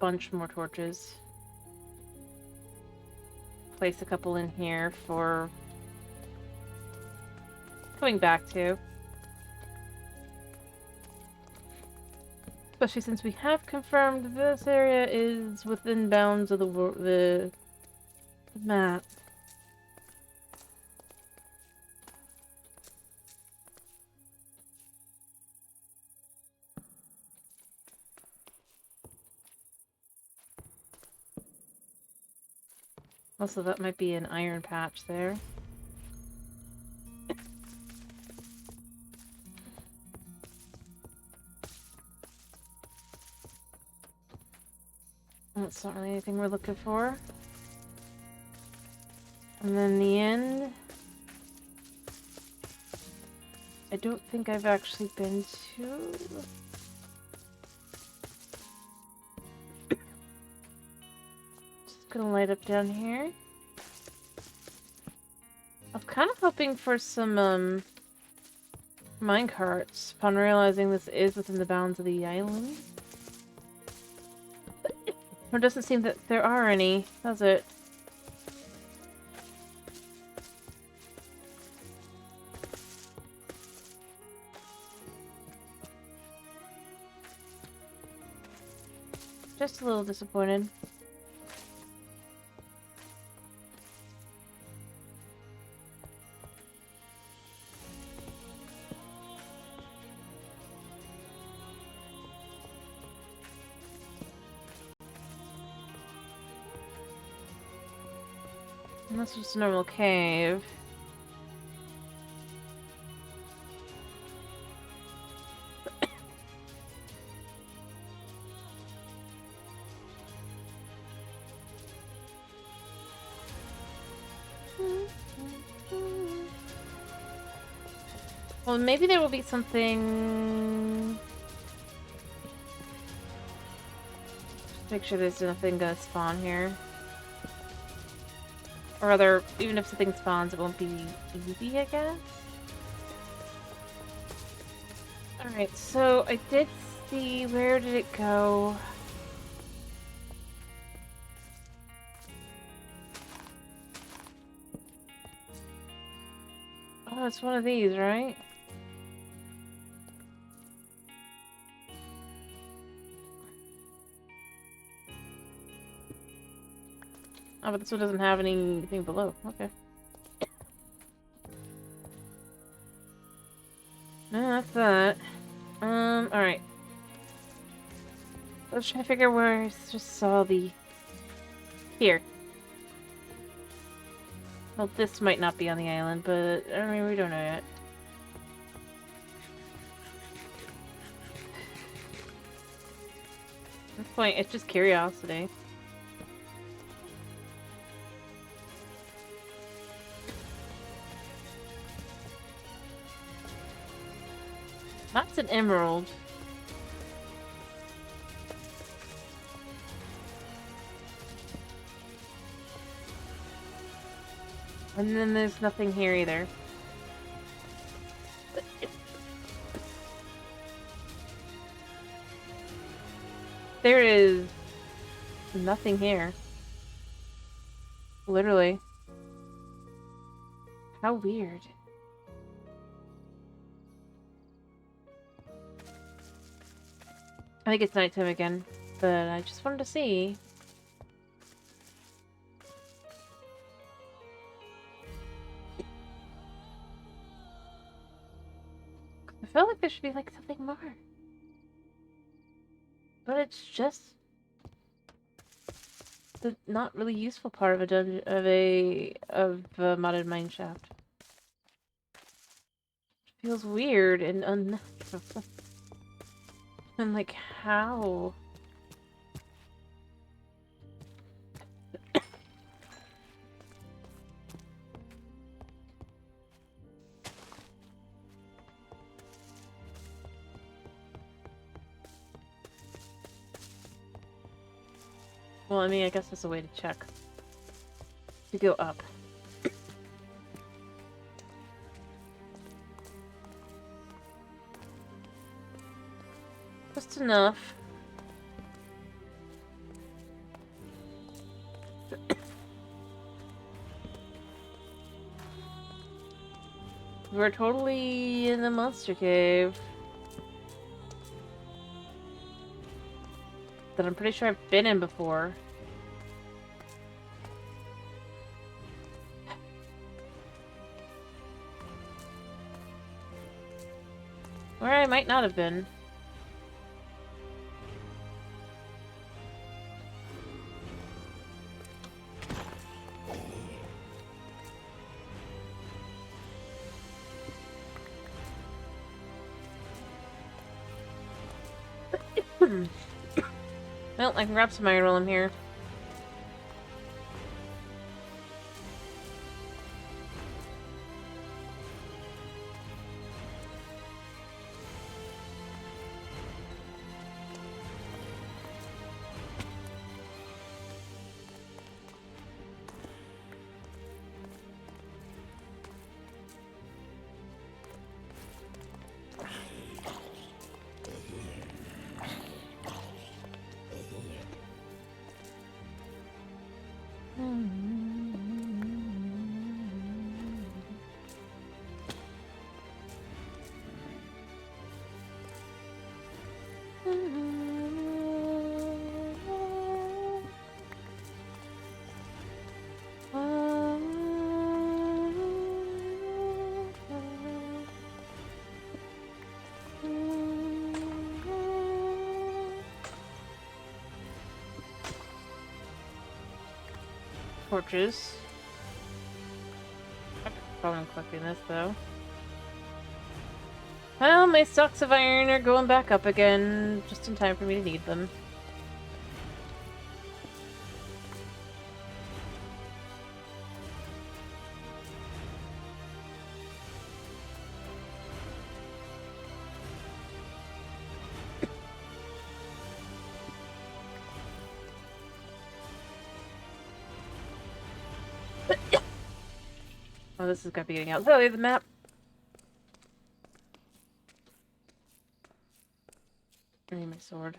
bunch more torches. Place a couple in here for coming back to. Especially since we have confirmed this area is within bounds of the map. Also, that might be an iron patch there. That's not really anything we're looking for. And then the end. I don't think I've actually been to... Just gonna light up down here. I'm kind of hoping for some, minecarts, upon realizing this is within the bounds of the island. It doesn't seem that there are any, does it? Just a little disappointed. And that's just a normal cave. Well, maybe there will be something... Just make sure there's nothing gonna spawn here. Or rather, even if something spawns, it won't be easy, I guess? Alright, so I did see... Where did it go? Oh, it's one of these, right? Oh, but this one doesn't have anything below. Okay. No, that's that. Alright. was trying to figure where I just saw the... Here. Well, this might not be on the island, but, I mean, we don't know yet. At this point, it's just curiosity. That's an emerald. And then there's nothing here either. There is nothing here. Literally. How weird. I think it's nighttime again, but I just wanted to see. I feel like there should be like something more. But it's just the not really useful part of a dungeon of a modded mine shaft. It feels weird and unnatural. And like how? Well, I mean, I guess that's a way to check. To go up. Just enough. We're totally in the monster cave. That I'm pretty sure I've been in before. Or I might not have been. Well, I can grab some iron while I'm here. Torches. I have no problem collecting this though. Well, my stocks of iron are going back up again, just in time for me to need them. Oh, this is gonna be getting out. Zoe, the map. I need my sword.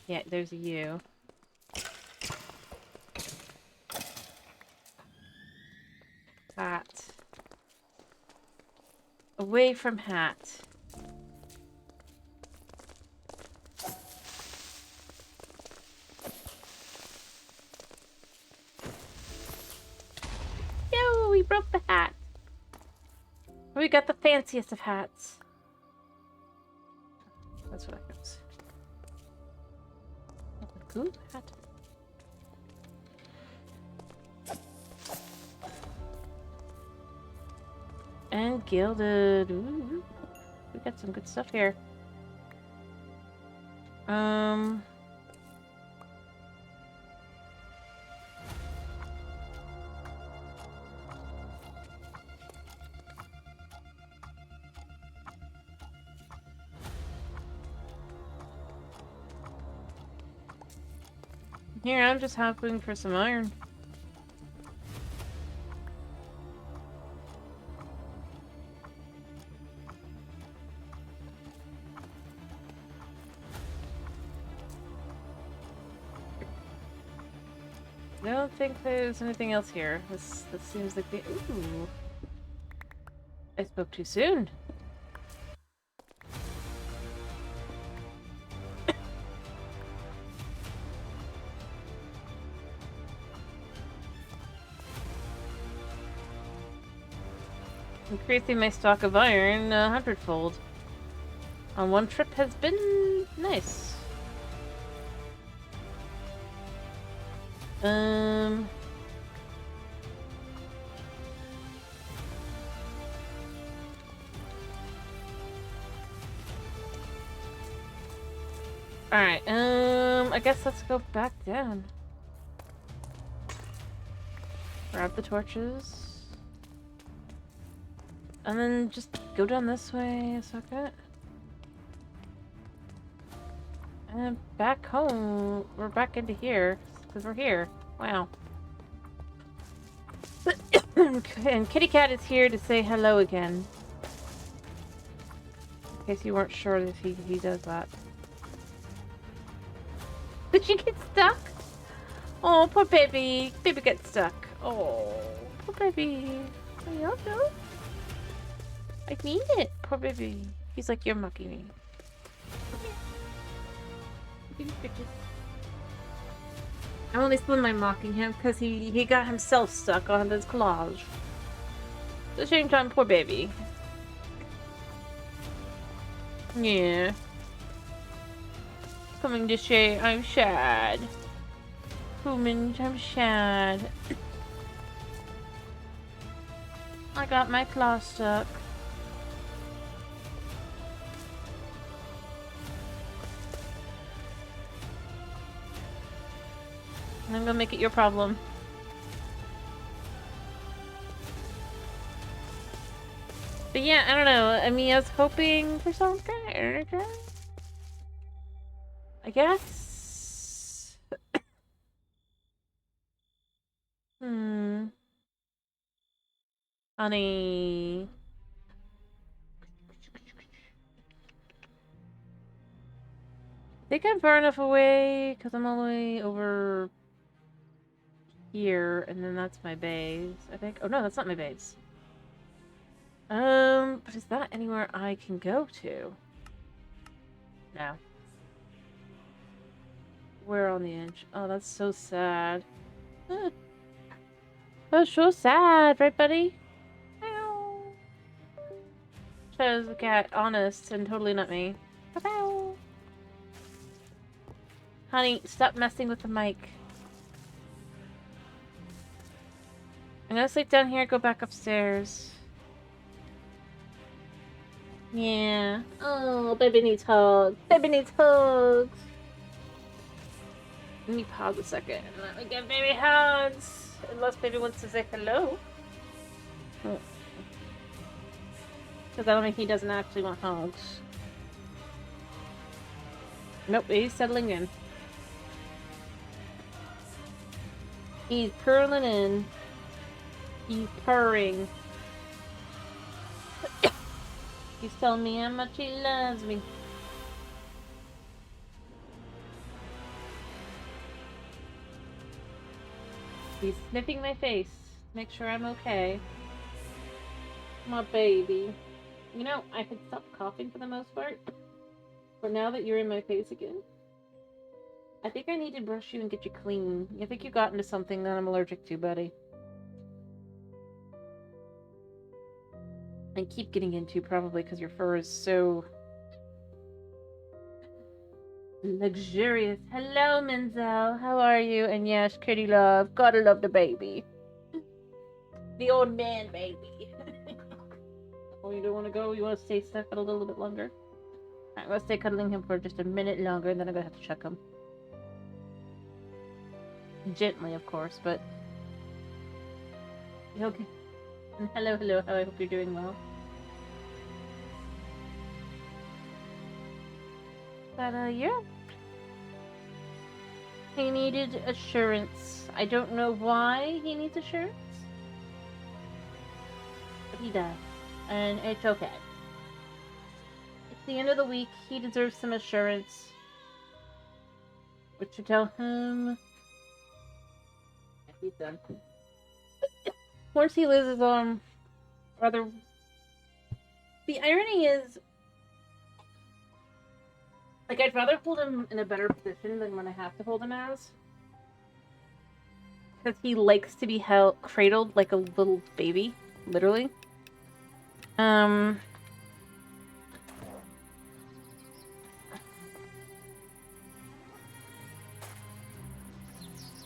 Yeah, there's a U. Hat. Away from hat. Yo, we broke the hat. We got the fanciest of hats. That's what I goes. Ooh, hat. And gilded. Ooh, we got some good stuff here. Here, I'm just hoping for some iron. I don't think there's anything else here. This seems like the... Ooh. I spoke too soon. Increasing my stock of iron 100-fold on one trip has been nice. Alright, I guess let's go back down. Grab the torches. And then just go down this way a second. And back home. We're back into here. Because we're here. Wow. And Kitty Cat is here to say hello again. In case you weren't sure if he does that. Did she get stuck? Oh, poor baby. Baby gets stuck. Oh, poor baby. I don't know. I mean it. Poor baby. He's like, you're mocking me. I'm only still mocking him because he got himself stuck on his claws. At the same time, poor baby. Yeah. Coming to say I'm sad. Human, I'm sad. I got my claw stuck. I'm gonna make it your problem. But yeah, I don't know. I mean, I was hoping for something. I guess. Honey. I think I'm far enough away because I'm all the way over here, and then that's my base, I think. Oh no, that's not my base. But is that anywhere I can go to? No. We're on the edge. Oh, that's so sad. That's so sad, right, buddy? Ow. Shows the cat honest and totally not me. Ow. Honey, stop messing with the mic. I'm gonna sleep down here, go back upstairs. Yeah. Oh, baby needs hugs. Baby needs hugs. Let me pause a second and let me give baby hugs. Unless baby wants to say hello. Because I don't think he doesn't actually want hugs. Nope, he's settling in. He's purring in. He's purring. He's telling me how much he loves me. He's sniffing my face to make sure I'm okay. My baby. You know, I could stop coughing for the most part. But now that you're in my face again, I think I need to brush you and get you clean. I think you got into something that I'm allergic to, buddy. And keep getting into, probably, because your fur is so Luxurious. Hello, Menzel. How are you? And yes, kitty love. Gotta love the baby. The old man baby. Oh, you don't want to go? You want to stay stuck a little bit longer? Alright, I'm gonna stay cuddling him for just a minute longer, and then I'm gonna have to check him. Gently, of course, but... Okay. Hello, hello. How I hope you're doing well. But, yeah. He needed assurance. I don't know why he needs assurance. But he does. And it's okay. It's the end of the week. He deserves some assurance. What to tell him? Yeah, he's done. Once he loses, rather... The irony is... Like, I'd rather hold him in a better position than when I have to hold him as. Because he likes to be cradled like a little baby. Literally. I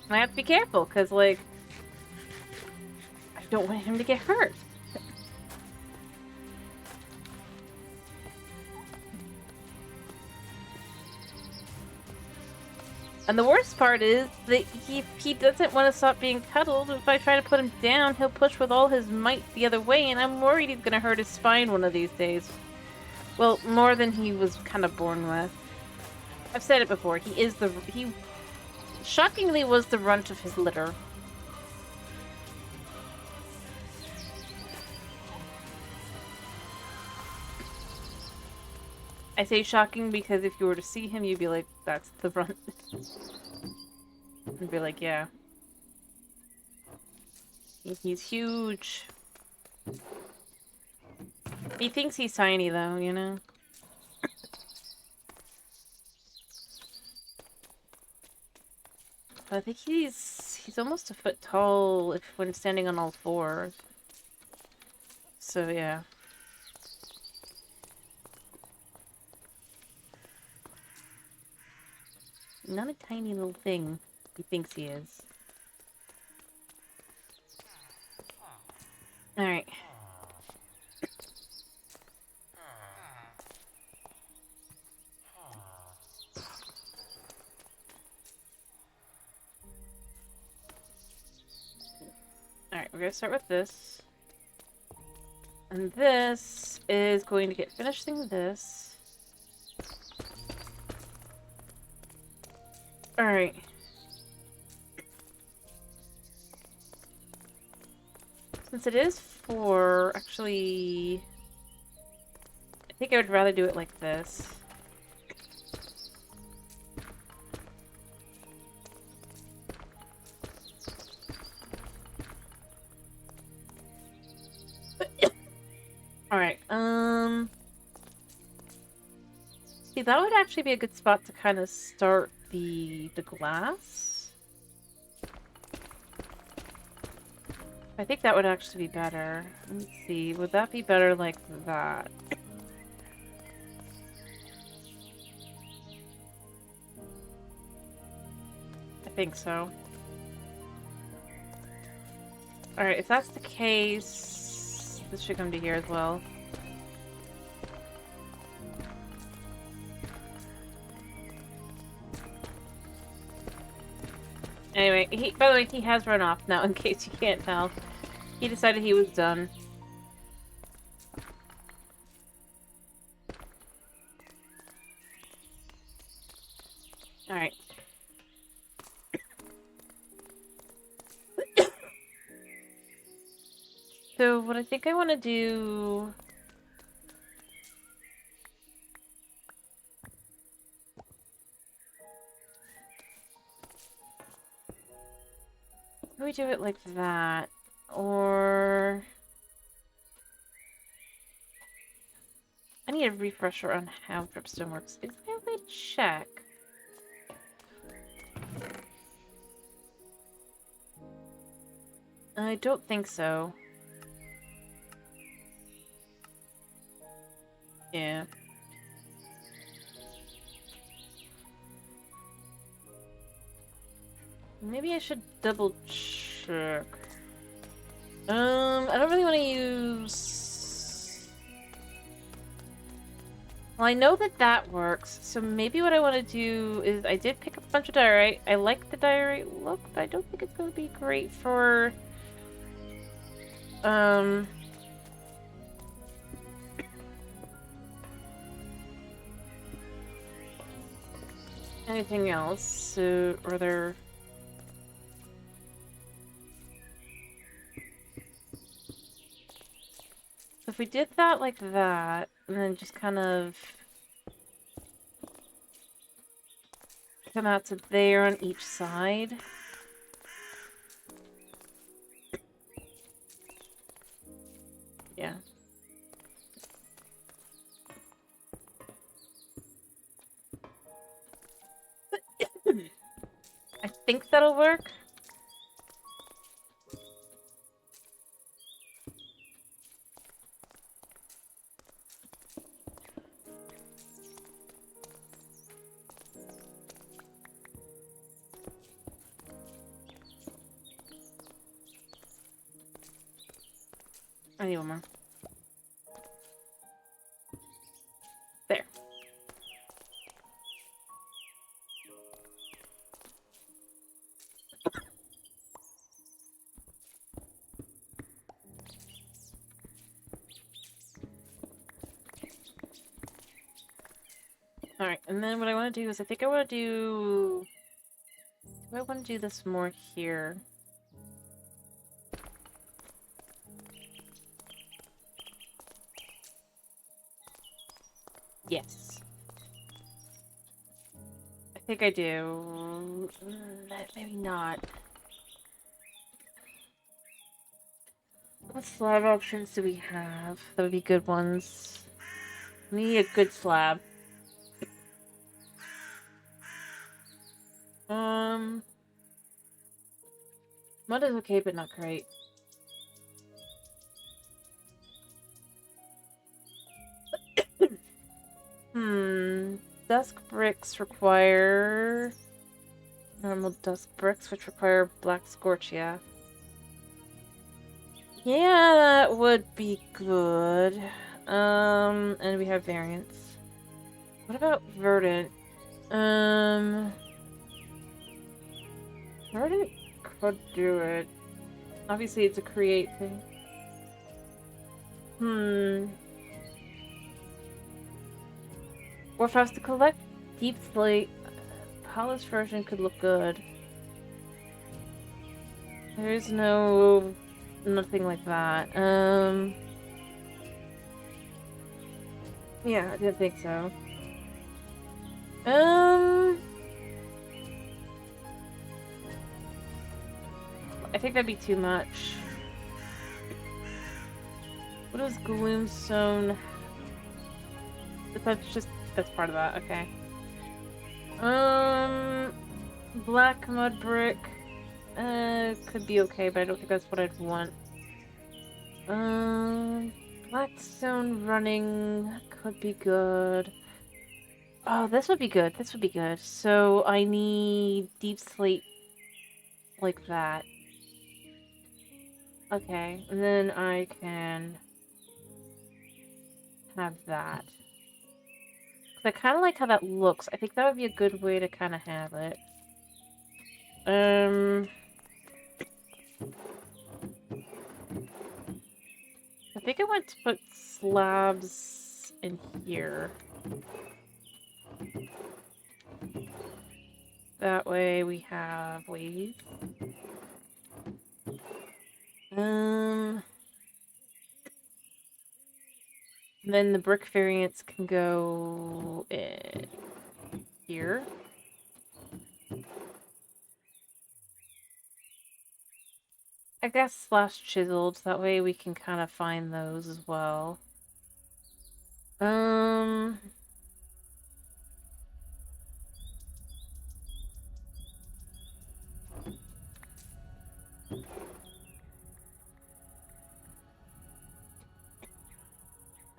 have to be careful, because, like, I don't want him to get hurt. And the worst part is that he doesn't want to stop being cuddled. If I try to put him down, he'll push with all his might the other way, and I'm worried he's gonna hurt his spine one of these days. Well, more than he was kind of born with. I've said it before, he shockingly was the runt of his litter. I say shocking because if you were to see him, you'd be like, that's the runt. You'd be like, yeah. He's huge. He thinks he's tiny, though, you know? I think he's almost a foot tall when standing on all fours. So, yeah. Not a tiny little thing he thinks he is. Alright. Alright, we're gonna start with this. And this is going to get finishing this. Alright. Since it is 4, actually... I think I would rather do it like this. Alright, see, that would actually be a good spot to kind of start the glass. I think that would actually be better. Let me see, would that be better like that? I think so. Alright, if that's the case, this should come to here as well. Anyway, by the way, he has run off now, in case you can't tell. He decided he was done. Alright. So, what I think I want to do... Can we do it like that? Or... I need a refresher on how dripstone works. Is there a way to check? I don't think so. Yeah. Maybe I should double check. I don't really want to use... Well, I know that that works, so maybe what I want to do is... I did pick up a bunch of diorite. I like the diorite look, but I don't think it's going to be great for... anything else. So, are there... So if we did that like that, and then just kind of come out to there on each side. Yeah. I think that'll work. I need one more. There. Alright, and then what I want to do is I think I want to do... Do I want to do this more here? Yes. I think I do. Maybe not. What slab options do we have? That would be good ones. We need a good slab. Mud is okay, but not great. Dusk bricks require... normal dusk bricks, which require black scorch, yeah. Yeah, that would be good. And we have variants. What about verdant? Verdant could do it. Obviously, it's a create thing. Or if I was to collect deep slate, polished version could look good. There is nothing like that. Yeah, I didn't think so. I think that'd be too much. What is gloomstone? That's part of that, okay. Black mud brick. Could be okay, but I don't think that's what I'd want. Blackstone running could be good. Oh, this would be good. This would be good. So I need deep slate like that. Okay, and then I can have that. I kind of like how that looks. I think that would be a good way to kind of have it. I think I want to put slabs in here. That way we have ways. Then the brick variants can go in here. I guess / chiseled. That way we can kind of find those as well.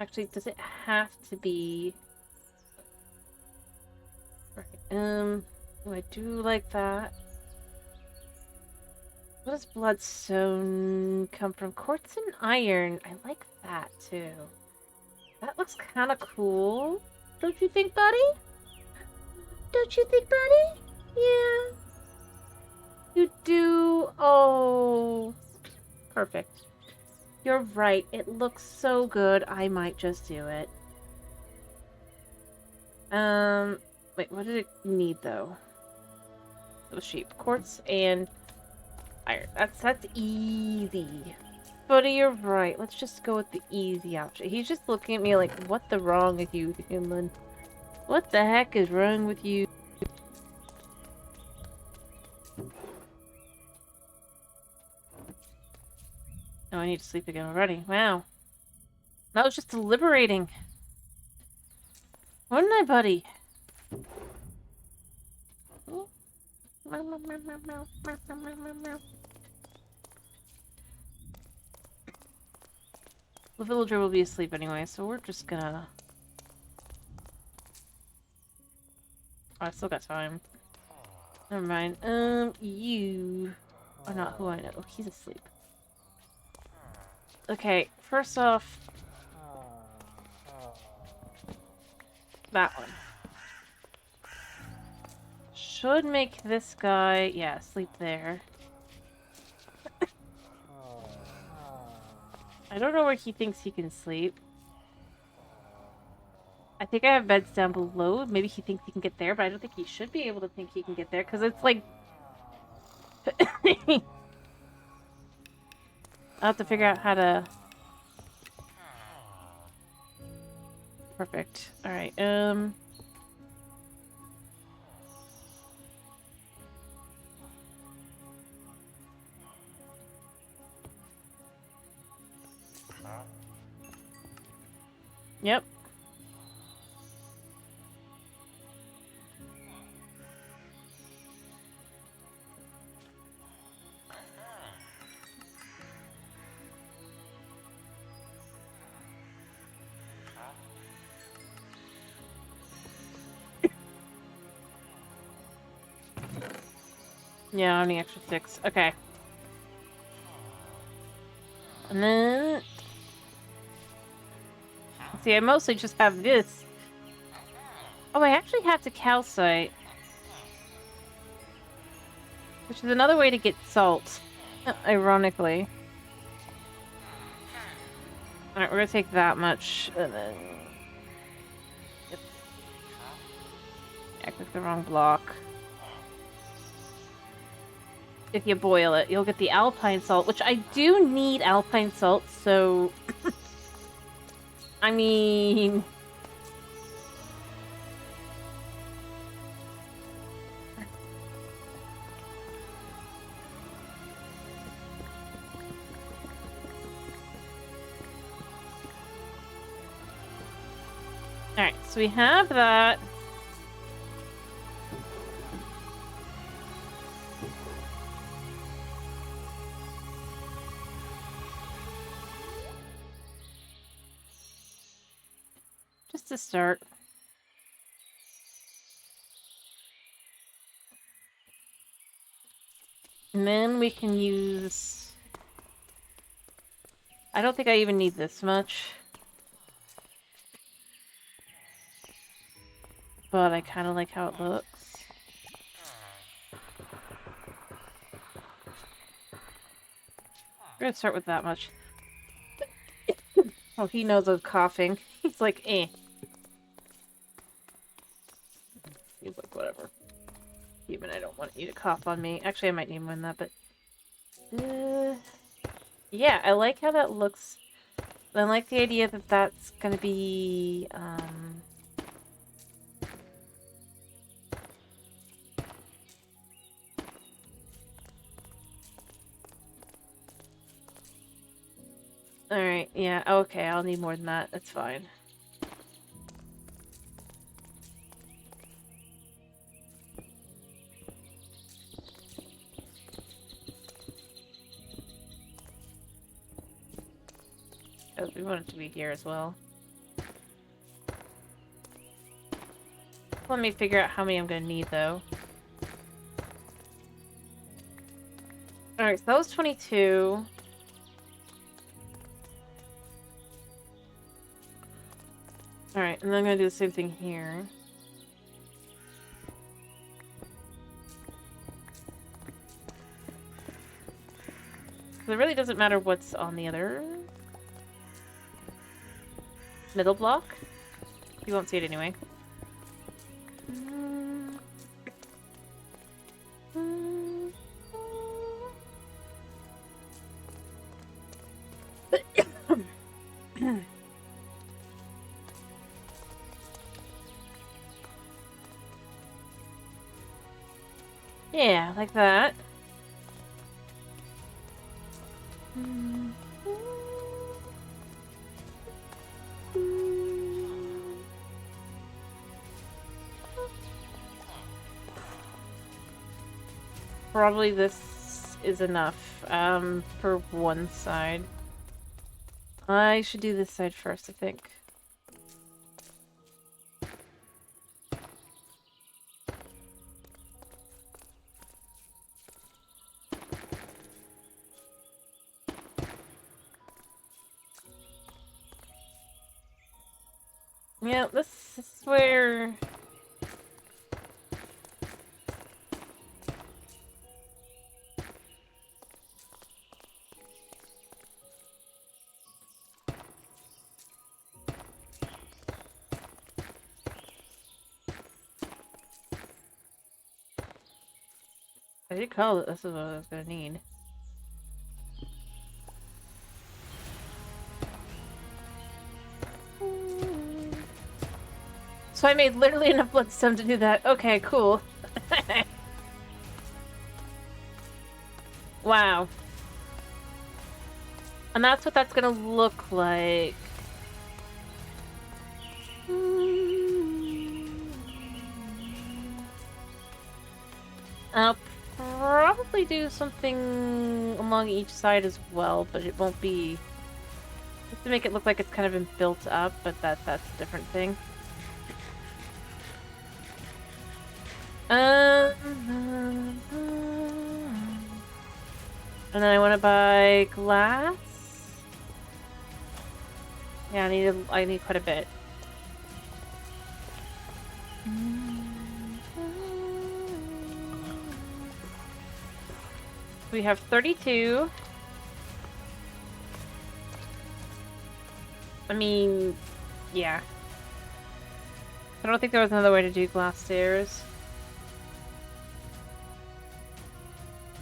Actually, does it have to be... Right, oh, I do like that. What does bloodstone come from? Quartz and iron. I like that, too. That looks kind of cool. Don't you think, buddy? Don't you think, buddy? Yeah. You do. Oh. Perfect. You're right. It looks so good. I might just do it. Wait, what did it need, though? Those sheep. Quartz and iron. That's easy. Buddy, you're right. Let's just go with the easy option. He's just looking at me like, what the wrong with you, human? What the heck is wrong with you? Oh, I need to sleep again already. Wow. That was just deliberating. Wasn't I, buddy? The villager will be asleep anyway, so we're just gonna... Oh, I still got time. Never mind. You are not who I know. Oh, he's asleep. Okay, first off... That one. Should make this guy... Yeah, sleep there. I don't know where he thinks he can sleep. I think I have beds down below. Maybe he thinks he can get there, but I don't think he should be able to think he can get there, because it's like... I'll have to figure out how to... Perfect. Alright, Yep. Yeah, only extra 6. Okay. And then... See, I mostly just have this. Oh, I actually have to calcite. Which is another way to get salt. Ironically. Alright, we're gonna take that much, and then... Yep. I clicked the wrong block. If you boil it, you'll get the alpine salt, which I do need alpine salt, so... I mean... Alright, so we have that. Just to start. And then we can use... I don't think I even need this much. But I kind of like how it looks. We're gonna start with that much. Oh, he knows I'm coughing. He's like, eh. He's like, whatever. Even I don't want you to cough on me. Actually, I might need more than that, but... yeah, I like how that looks. I like the idea that that's gonna be, Alright, yeah, okay, I'll need more than that. That's fine. Oh, we want it to be here as well. Let me figure out how many I'm gonna need, though. Alright, so that was 22. Alright, and then I'm gonna do the same thing here. So it really doesn't matter what's on the other middle block. You won't see it anyway. Yeah, like that. Probably this is enough for one side. I should do this side first, I think. Yeah, this is where... I did call it. This is what I was gonna need. So I made literally enough bloodstone to do that. Okay, cool. Wow. And that's what that's gonna look like. I'll probably do something along each side as well, but it won't be... Just to make it look like it's kind of been built up, but that's a different thing. And then I want to buy glass. Yeah, I need quite a bit. We have 32. I mean, yeah. I don't think there was another way to do glass stairs.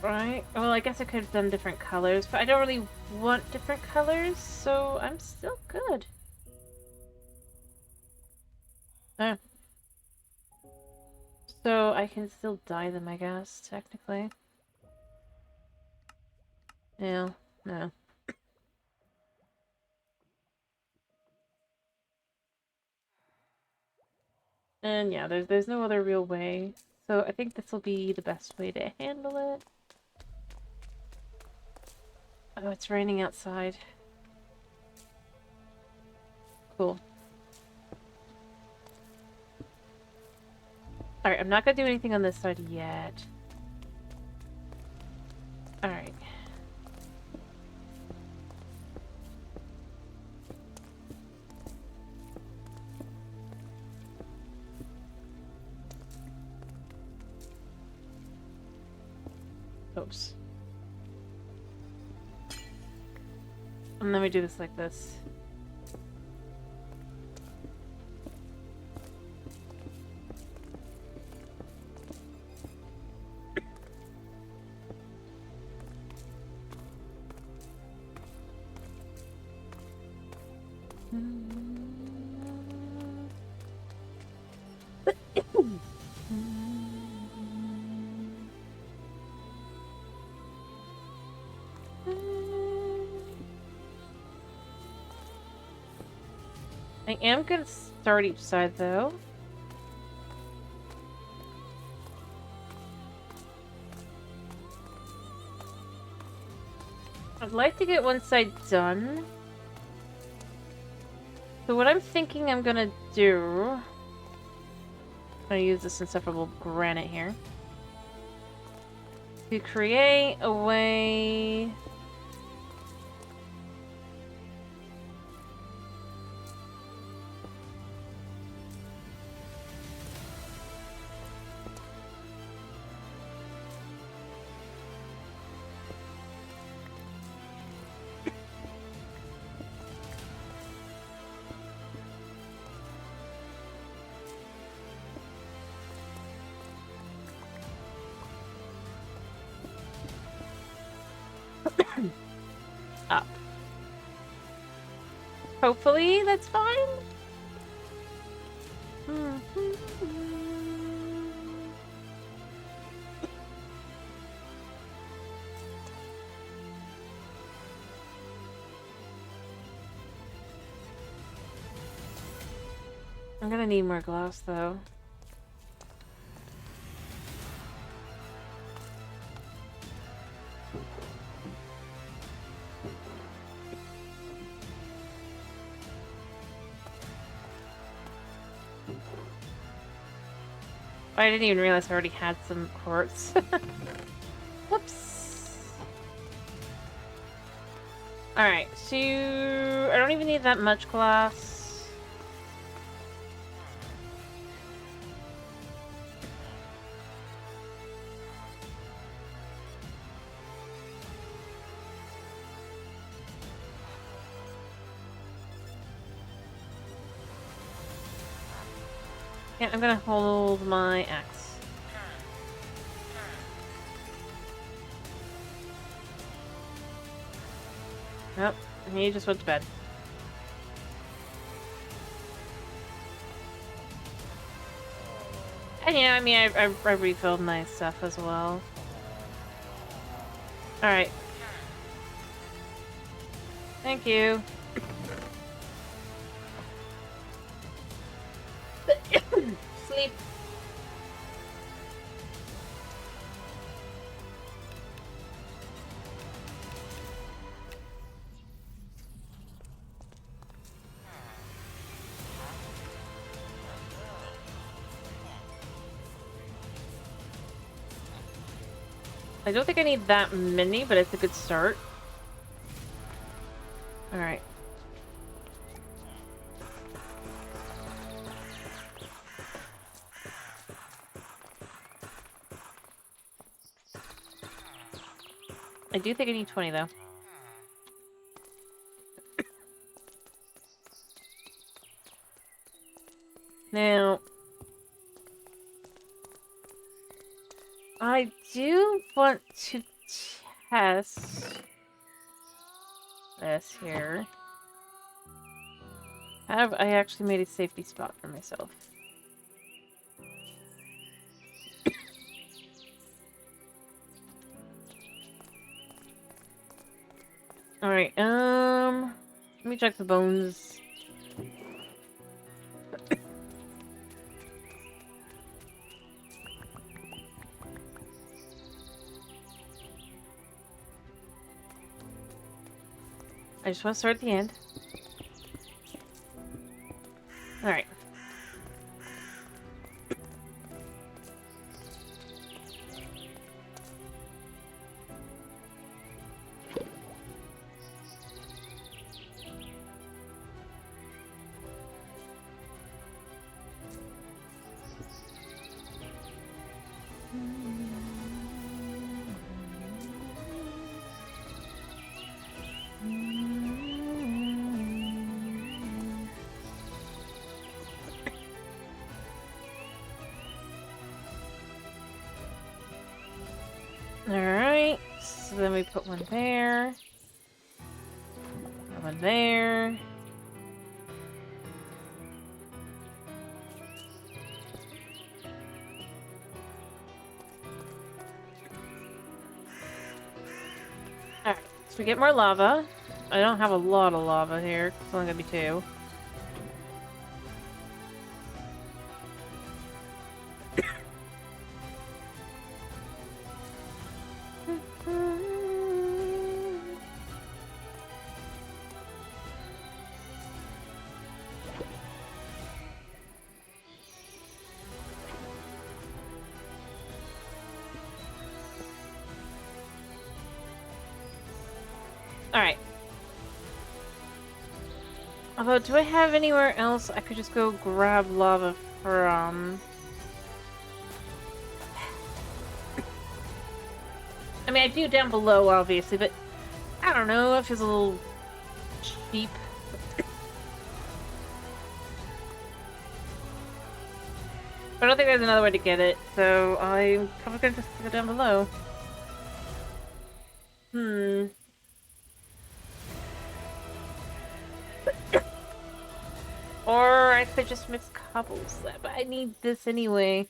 Right? Well, I guess I could have done different colors, but I don't really want different colors, so I'm still good. Oh. So I can still dye them, I guess, technically. Yeah, no. And yeah, there's no other real way. So I think this will be the best way to handle it. Oh, it's raining outside. Cool. Alright, I'm not gonna do anything on this side yet. Alright. Oops. And then we do this like this. I am gonna start each side though. I'd like to get one side done. So what I'm thinking I'm gonna do... I'm gonna use this insufferable granite here. To create a way... up. Hopefully that's fine. I'm gonna need more glass though. I didn't even realize I already had some quartz. Whoops. Alright, so I don't even need that much glass. Yeah, I'm gonna hold my axe. Nope, he just went to bed. And yeah, I mean, I refilled my stuff as well. Alright. Thank you. Sleep. I don't think I need that many, but it's a good start. Alright. I do think I need 20 though. Now, I do want to test this here. Have I actually made a safety spot for myself? Alright, let me check the bones. I just want to start at the end. Alright. Alright, so then we put one there. One there. Alright, so we get more lava. I don't have a lot of lava here. It's only gonna be 2. Alright. Although, do I have anywhere else I could just go grab lava from? I mean, I do down below, obviously, but I don't know, it feels a little cheap. But I don't think there's another way to get it, so I'm probably gonna just go down below. Or I could just mix cobbles, but I need this anyway.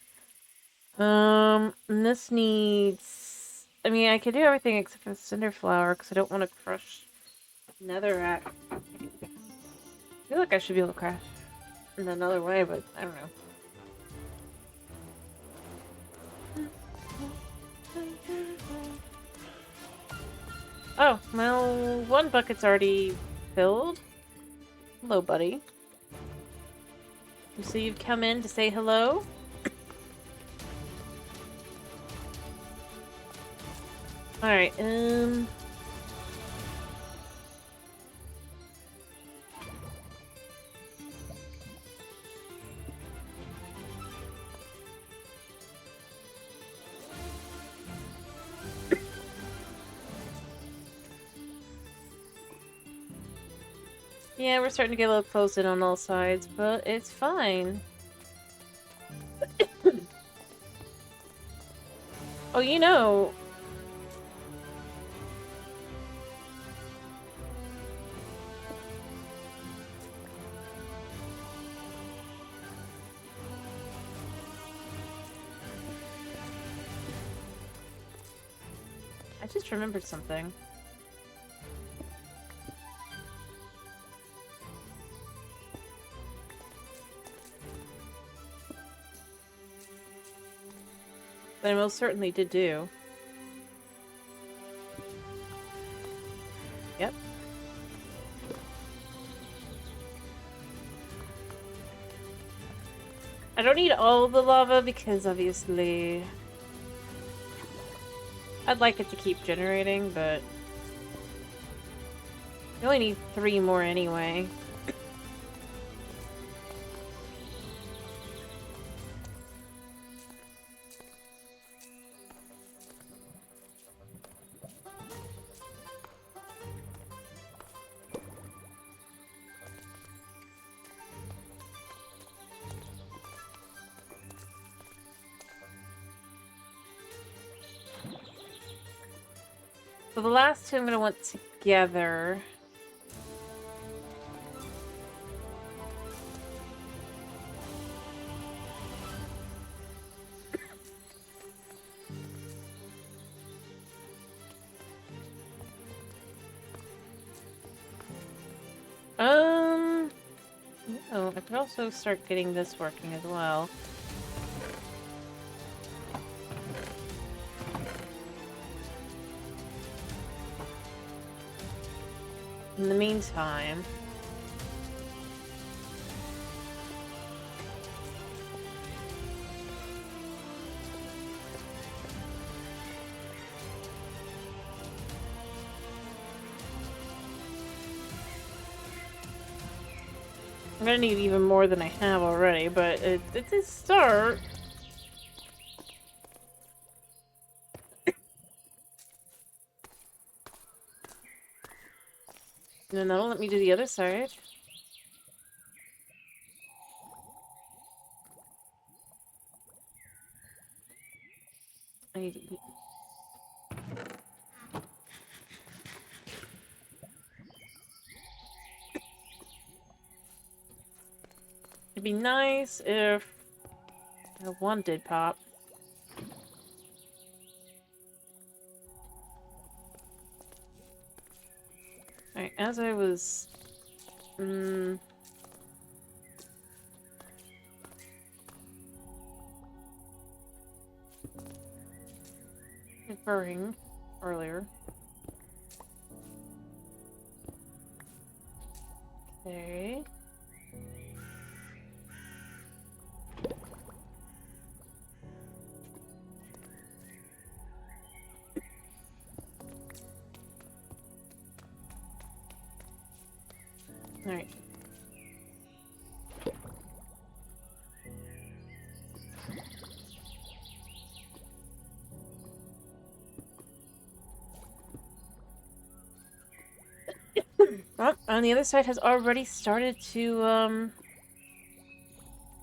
And this needs... I mean, I could do everything except for the cinder flower, because I don't want to crush netherrack. I feel like I should be able to crash in another way, but I don't know. Oh, well, one bucket's already filled. Hello, buddy. So you've come in to say hello? Alright, yeah, we're starting to get a little close in on all sides, but it's fine. Oh, you know... I just remembered something. That I most certainly did do. Yep. I don't need all of the lava because obviously I'd like it to keep generating, but you only need 3 more anyway. So the last 2 I'm gonna want together. Oh, I could also start getting this working as well. In the meantime... I'm gonna need even more than I have already, but it's a start. And then that'll let me do the other side. I need to eat. It'd be nice if one did pop. Alright, as I was... inferring earlier. Okay. Alright. Well, on the other side has already started to,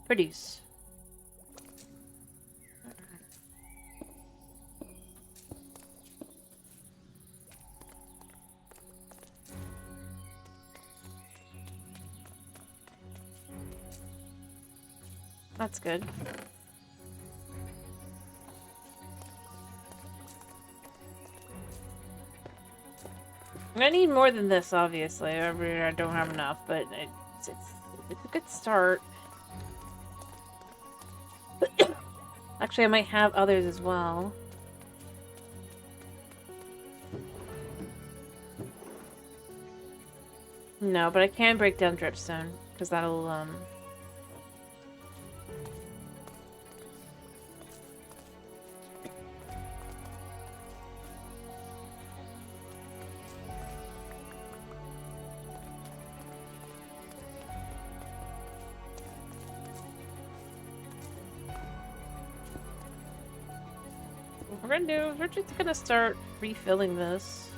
produce. That's good. I need more than this, obviously. I don't have enough, but it's a good start. Actually, I might have others as well. No, but I can break down dripstone, because that'll, what we're gonna do is we're just gonna start refilling this.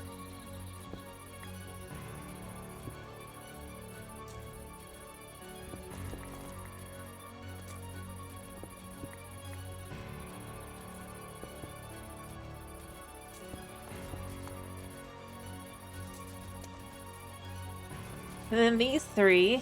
And then these three.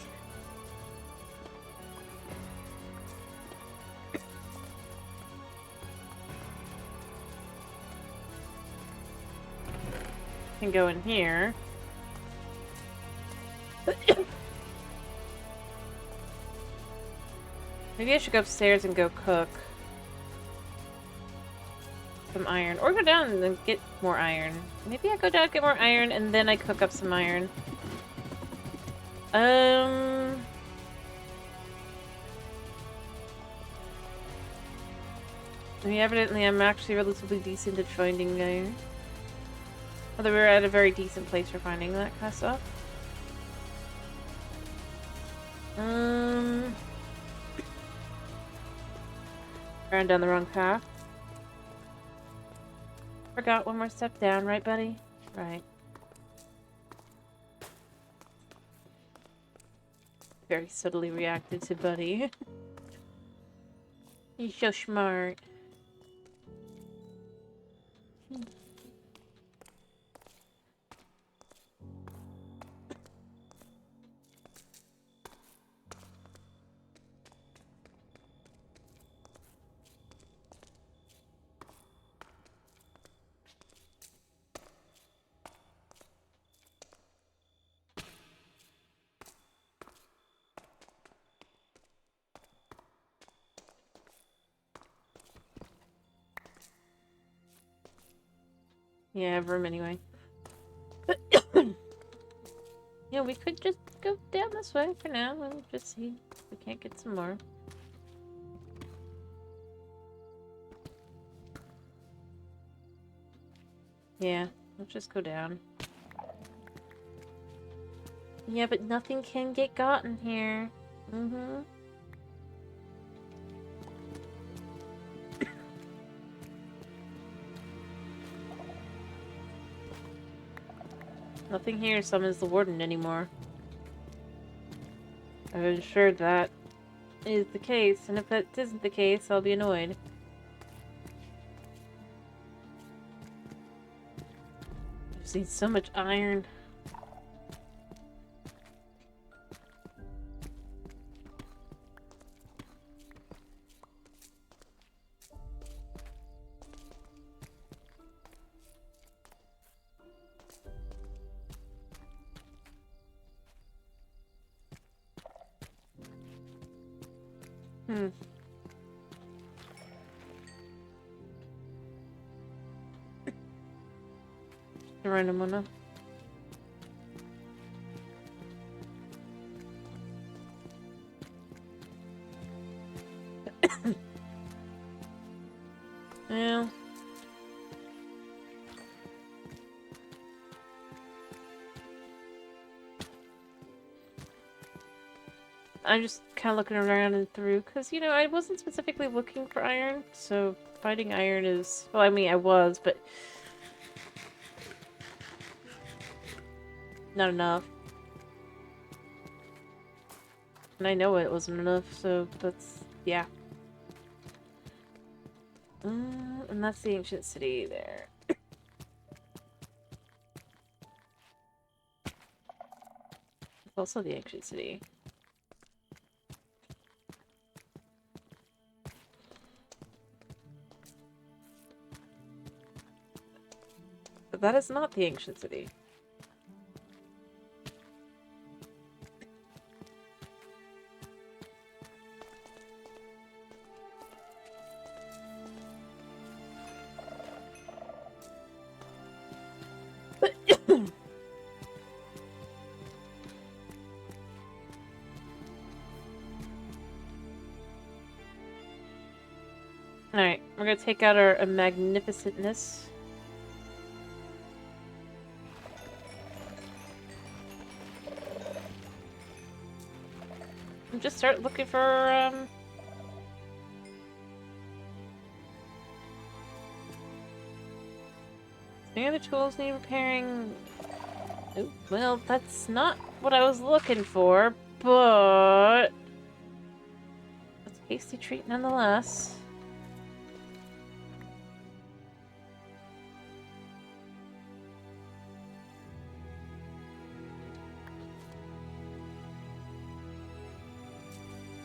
Can go in here. Maybe I should go upstairs and go cook some iron. Or go down and then get more iron. Maybe I go down, get more iron, and then I cook up some iron. I mean, evidently I'm actually relatively decent at finding iron. Although we're at a very decent place for finding that kind of stuff. Ran down the wrong path. Forgot one more step down, right, buddy? Right. Very subtly reacted to buddy. He's so smart. Yeah, I have room anyway. Yeah, we could just go down this way for now and just see if we can't get some more. Yeah, let's just go down. Yeah, but nothing can get gotten here. Mm-hmm. Nothing here summons the warden anymore. I'm assured that is the case, and if that isn't the case, I'll be annoyed. I've seen so much iron. A random one now. Yeah. I'm just kind of looking around and through, because, you know, I wasn't specifically looking for iron, so finding iron is... Well, I mean, I was, but... not enough. And I know it wasn't enough, so that's... yeah. And that's the ancient city there. It's also the ancient city. But that is not the ancient city. Alright, we're gonna take out our magnificentness. And just start looking for, any other tools need repairing? Oh, well, that's not what I was looking for, but... it's a tasty treat nonetheless.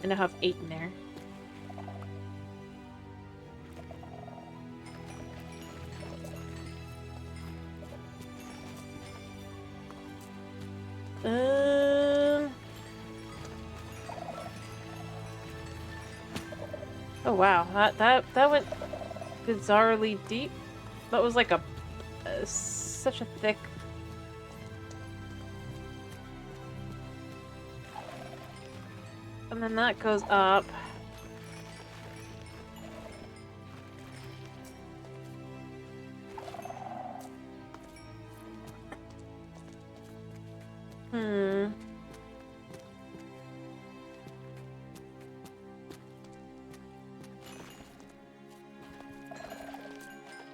And I have 8 in there. Oh wow, that went bizarrely deep. That was like such a thick... and then that goes up.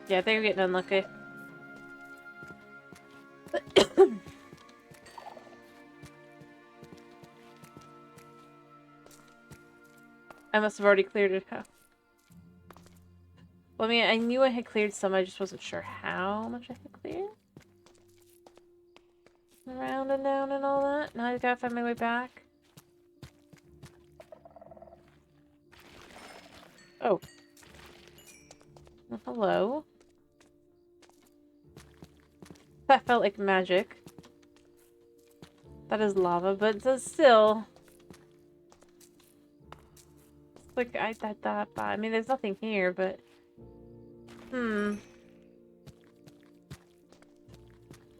Yeah, I think we're getting unlucky. I must have already cleared it. Huh? Well, I mean, I knew I had cleared some, I just wasn't sure how much I had cleared. Around and down and all that. Now I gotta find my way back. Oh. Well, hello. That felt like magic. That is lava, but it's still... it's like, I mean, there's nothing here, but...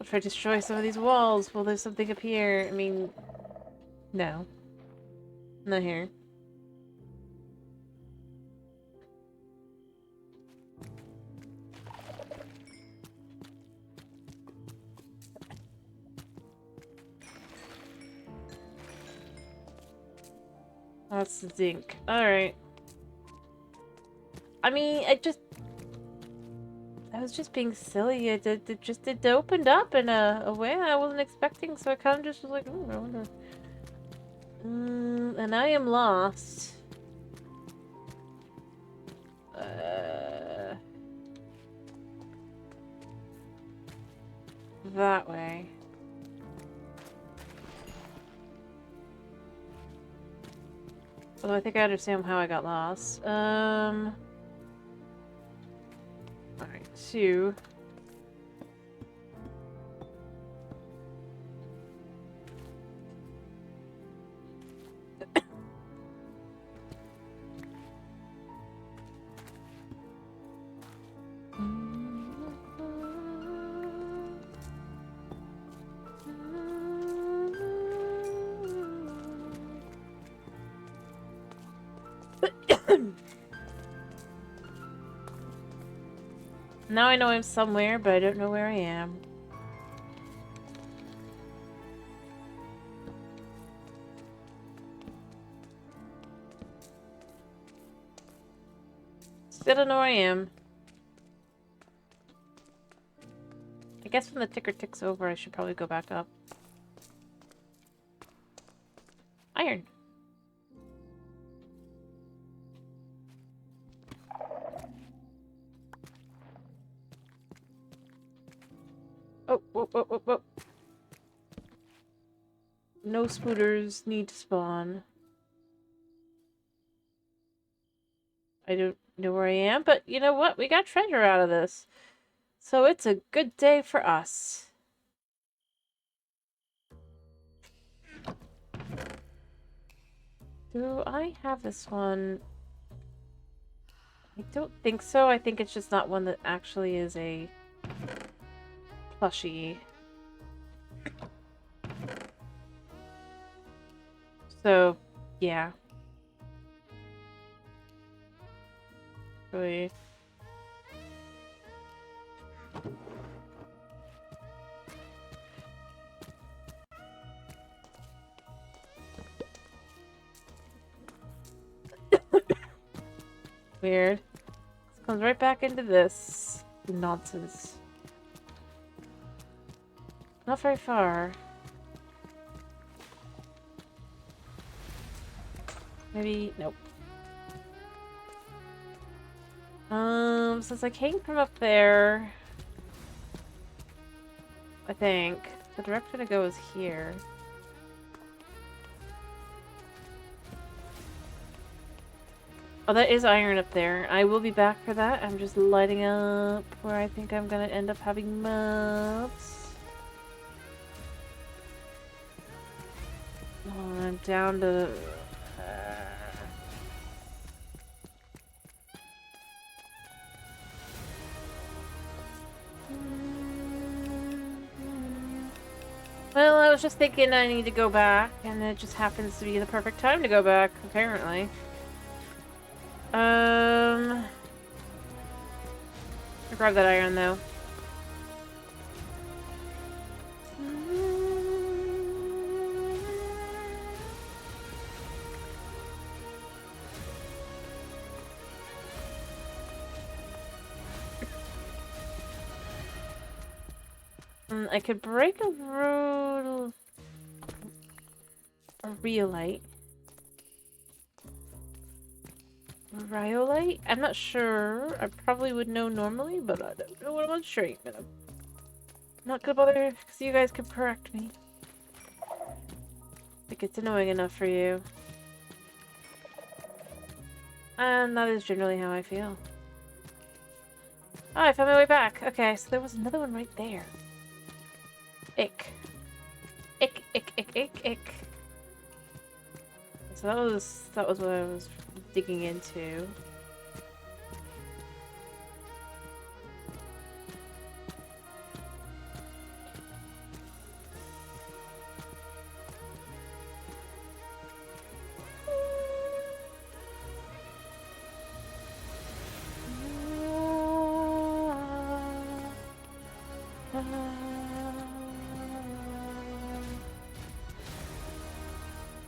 If I destroy some of these walls, will there something appear? I mean... no. Not here. That's the zinc. Alright. I mean, I was just being silly. It opened up in a way I wasn't expecting, so I kind of just was like, ooh, I wonder. And I am lost. That way. Although I think I understand how I got lost. Alright, 2. Now I know I'm somewhere, but I don't know where I am. Still don't know where I am. I guess when the ticker ticks over, I should probably go back up. Iron. Oh, whoa, whoa, whoa, whoa. No spooters need to spawn. I don't know where I am, but you know what? We got treasure out of this. So it's a good day for us. Do I have this one? I don't think so. I think it's just not one that actually is a plushie. So, yeah. Really. Weird. This comes right back into this nonsense. Not very far. Maybe, nope. Since I came from up there, I think the direction to go is here. Oh, that is iron up there. I will be back for that. I'm just lighting up where I think I'm gonna end up having mobs. Oh, I'm down to... Well, I was just thinking I need to go back, and it just happens to be the perfect time to go back, apparently. I'll grab that iron, though. I could break a road... a rhyolite. Rhyolite? I'm not sure. I probably would know normally, but I don't know what I'm on stream. And I'm not gonna bother because you guys can correct me. I think it's annoying enough for you. And that is generally how I feel. Oh, I found my way back. Okay, so there was another one right there. Ick. Ick, ick, ick, ick, ick. So that was what I was digging into.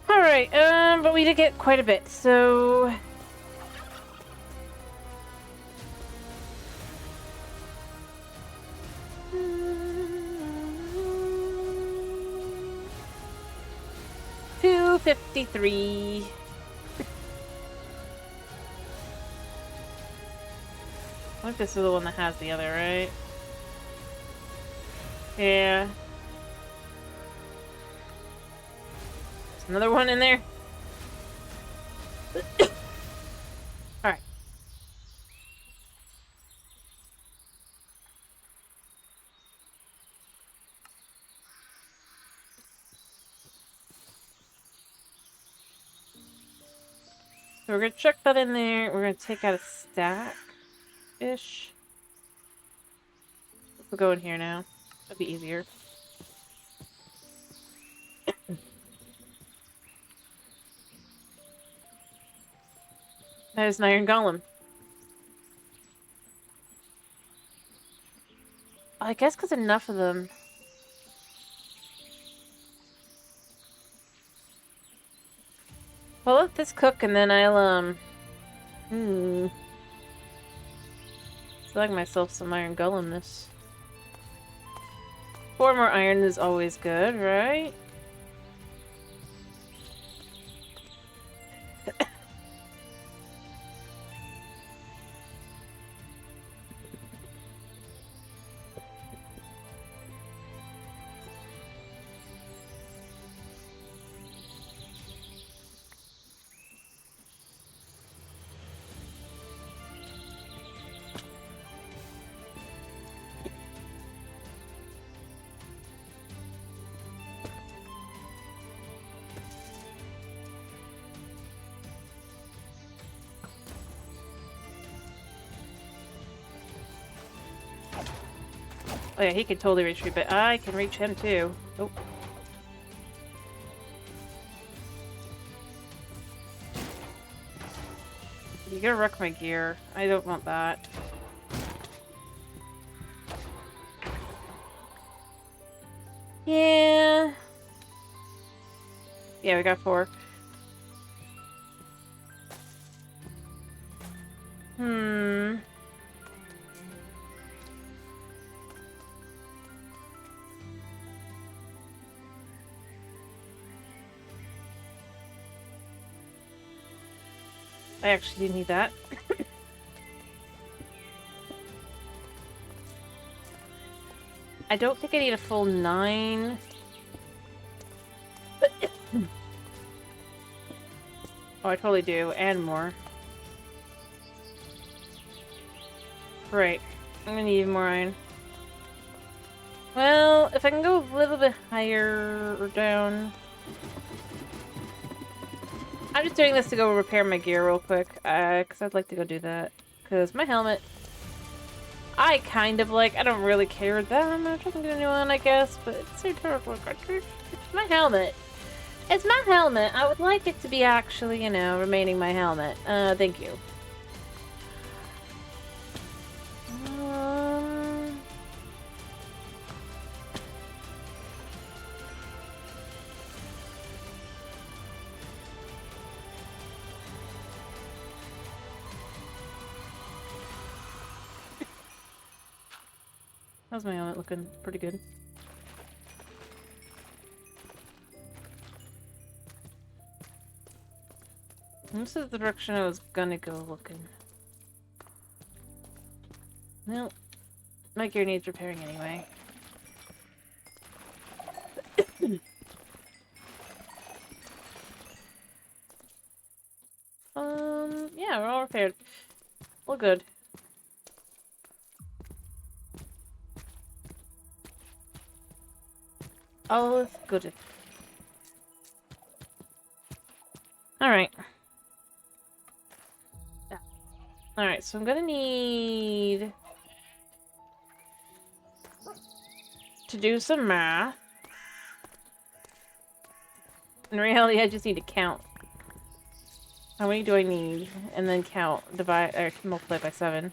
Alright, but we did get quite a bit, so... $253. I think this is the one that has the other, right? Yeah. There's another one in there. Alright. So we're gonna chuck that in there. We're gonna take out a stack-ish. We'll go in here now. That'd be easier. That is an iron golem. I guess because enough of them. Well, let this cook and then I'll, Buying myself some iron golem this. 4 more iron is always good, right? Oh yeah, he can totally reach me, but I can reach him too. Oh. You're gonna wreck my gear. I don't want that. Yeah. Yeah, we got 4. I actually do need that. I don't think I need a full 9. Oh, I totally do, and more. Right. I'm gonna need more iron. Well, if I can go a little bit higher or down... I'm just doing this to go repair my gear real quick, because I'd like to go do that. Because my helmet... I kind of like... I don't really care that much. I can get a new one, I guess, but it's my helmet. It's my helmet. I would like it to be actually, you know, remaining my helmet. Thank you. How's my helmet looking? Pretty good. This is the direction I was gonna go looking. Well, my gear needs repairing anyway. Yeah, we're all repaired. All good. All is good. Alright. Alright, so I'm gonna need to do some math. In reality, I just need to count. How many do I need? And then count, divide, or multiply by 7.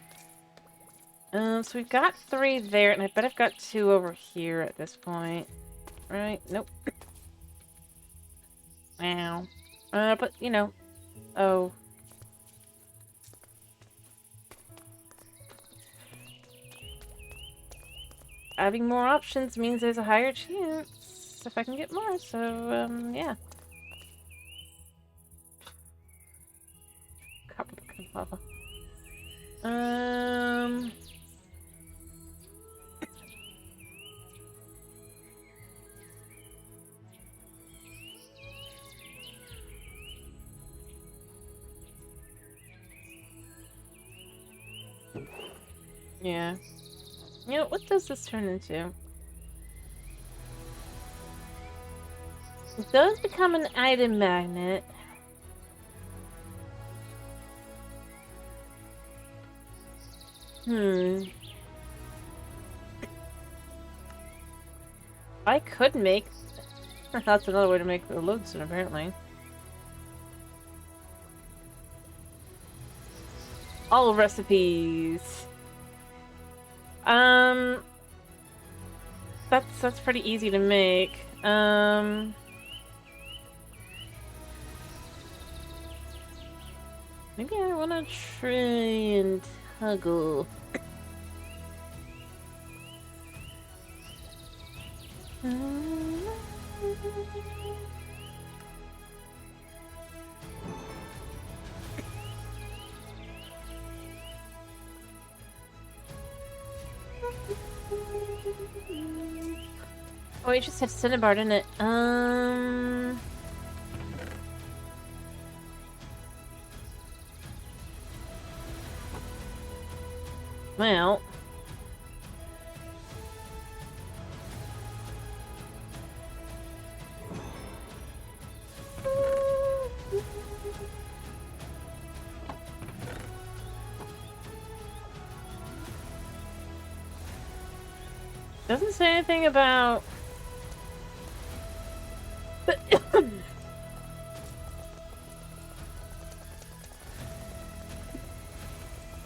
So we've got 3 there, and I bet I've got 2 over here at this point. Right? Nope. Ow. But, you know. Oh. Having more options means there's a higher chance if I can get more, so, yeah. Copper lava. Yeah. You know, what does this turn into? It does become an item magnet. I could make... That's another way to make the lodestone, apparently. All recipes. That's pretty easy to make. Maybe I wanna try and toggle. Oh, you just had Cinnabar, didn't it? Well. Doesn't say anything about...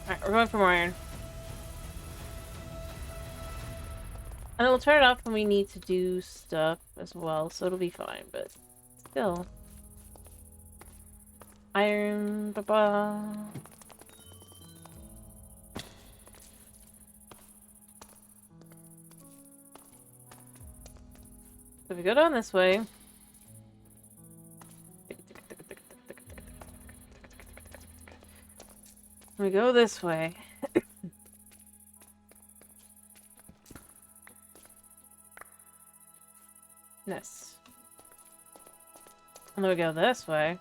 Alright, we're going for more iron. And it'll turn it off when we need to do stuff as well, so it'll be fine, but still. Iron, ba-ba. So if we go down this way... We go this way. This. And then we go this way.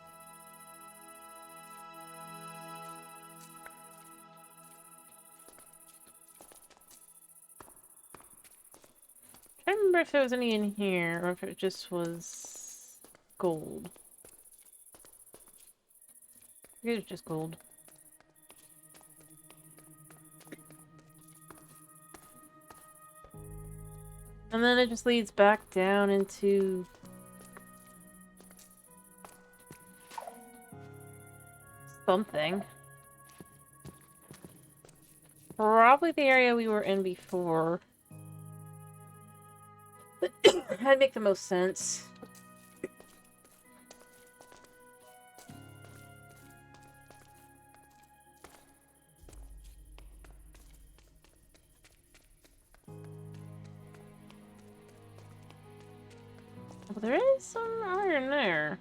I don't remember if there was any in here or if it just was gold. I think it was just gold. And then it just leads back down into... something. Probably the area we were in before. That'd make the most sense. Well, there is some iron there.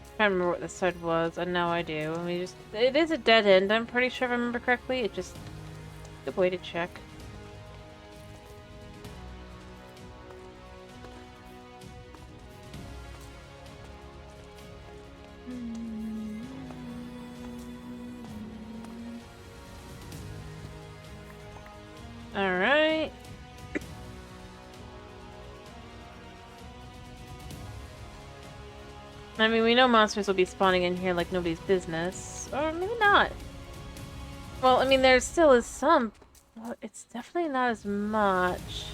I can't remember what this side was, and now I do. I mean, it is a dead end, I'm pretty sure if I remember correctly. It just... good way to check. Alright. I mean, we know monsters will be spawning in here like nobody's business. Or maybe not. Well, I mean, there still is some. Well, it's definitely not as much.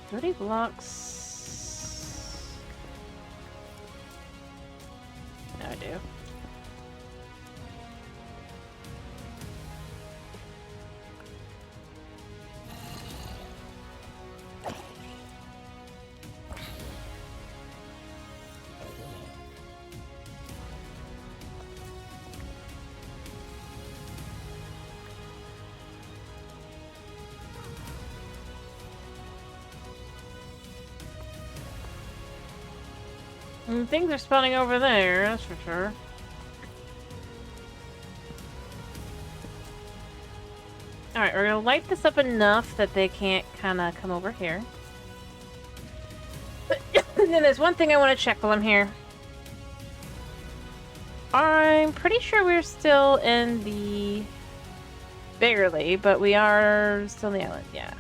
Dirty blocks. No, I do. And things are spawning over there, that's for sure. Alright, we're gonna light this up enough that they can't kinda come over here. And then there's one thing I want to check while I'm here. I'm pretty sure we're still in the barely, but we are still on the island, yeah.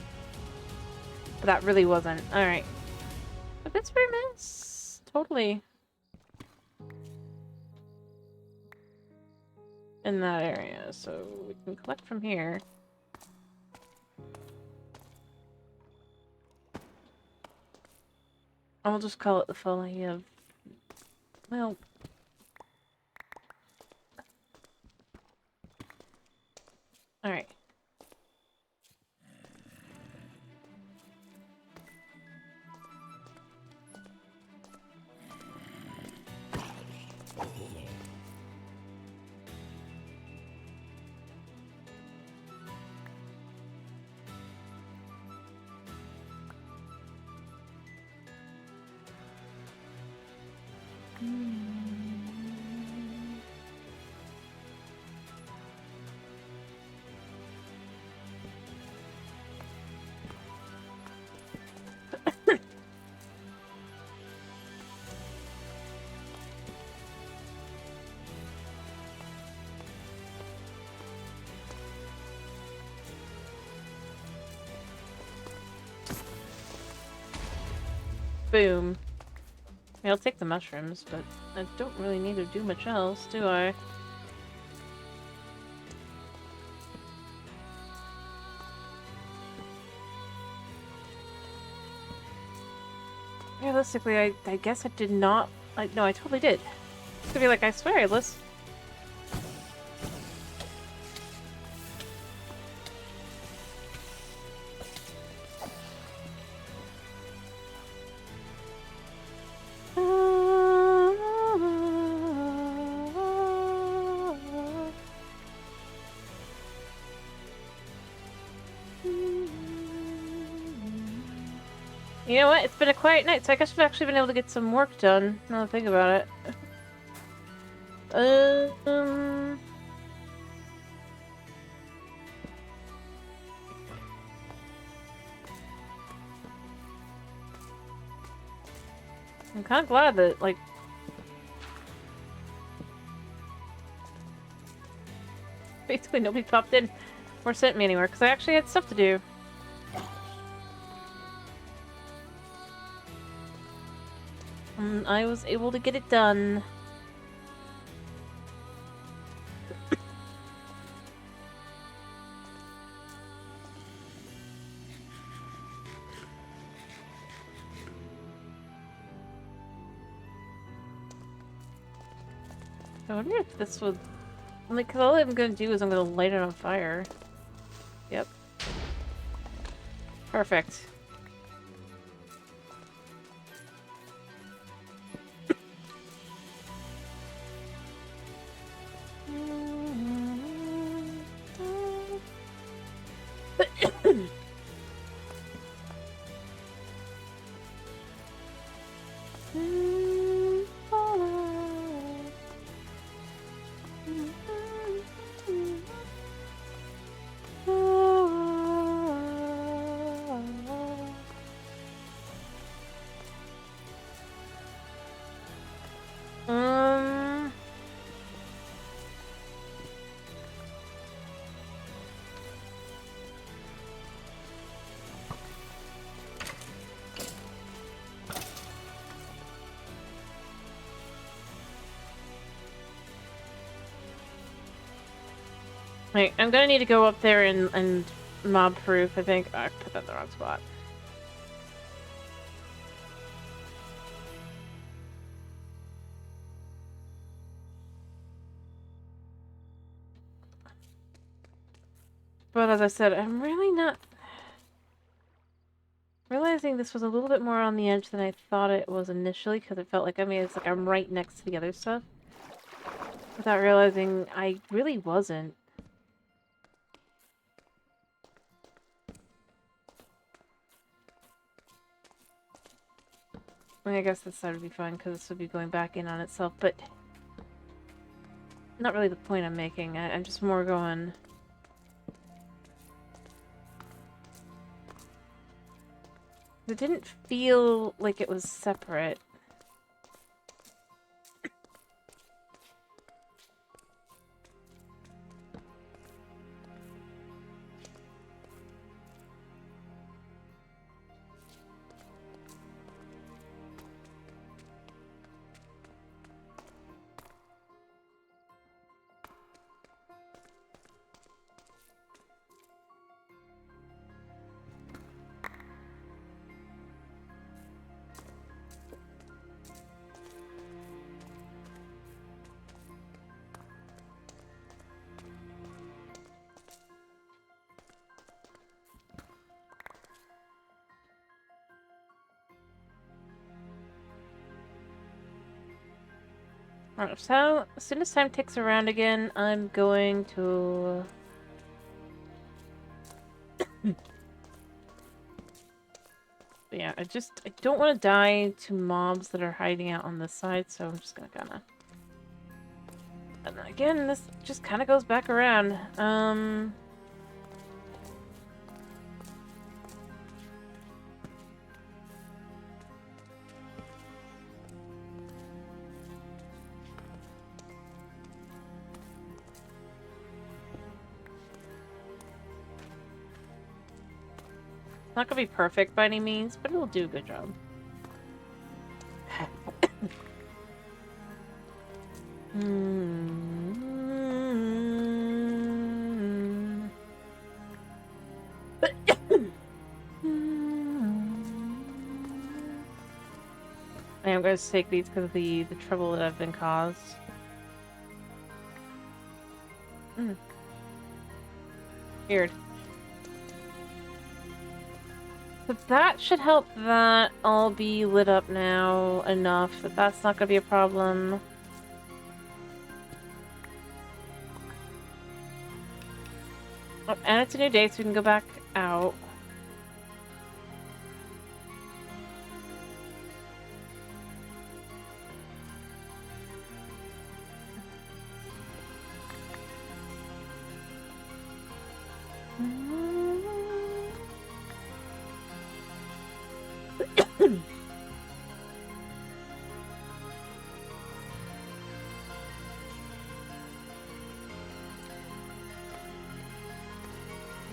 But that really wasn't. Alright. But that's very nice. Totally. In that area, so we can collect from here. I'll just call it the folly of... Well... Alright. Boom. I'll take the mushrooms, but I don't really need to do much else, do I? Realistically, I guess I did not... no, I totally did. It's gonna be like, I swear I list... You know what? It's been a quiet night, so I guess we've actually been able to get some work done. Now that I think about it. I'm kind of glad that, like... Basically nobody popped in or sent me anywhere, because I actually had stuff to do. And I was able to get it done. I wonder if this would... Like, cause all I'm gonna do is I'm gonna light it on fire. Yep. Perfect. Wait, I'm gonna need to go up there and mob proof, I think. Oh, I put that in the wrong spot. But as I said, I'm really not... Realizing this was a little bit more on the edge than I thought it was initially, because it felt like, I mean, it's like I'm right next to the other stuff. Without realizing I really wasn't. I mean, I guess this side would be fine, because this would be going back in on itself, but... Not really the point I'm making. I'm just more going... It didn't feel like it was separate. Alright, so as soon as time ticks around again, I'm going to... yeah, I don't want to die to mobs that are hiding out on this side, so I'm just gonna kinda... and again, this just kinda goes back around. It's not gonna be perfect by any means, but it'll do a good job. I am going to take these because of the trouble that I've been caused. Weird. But that should help that all be lit up now enough that that's not going to be a problem. Oh, and it's a new day, so we can go back out.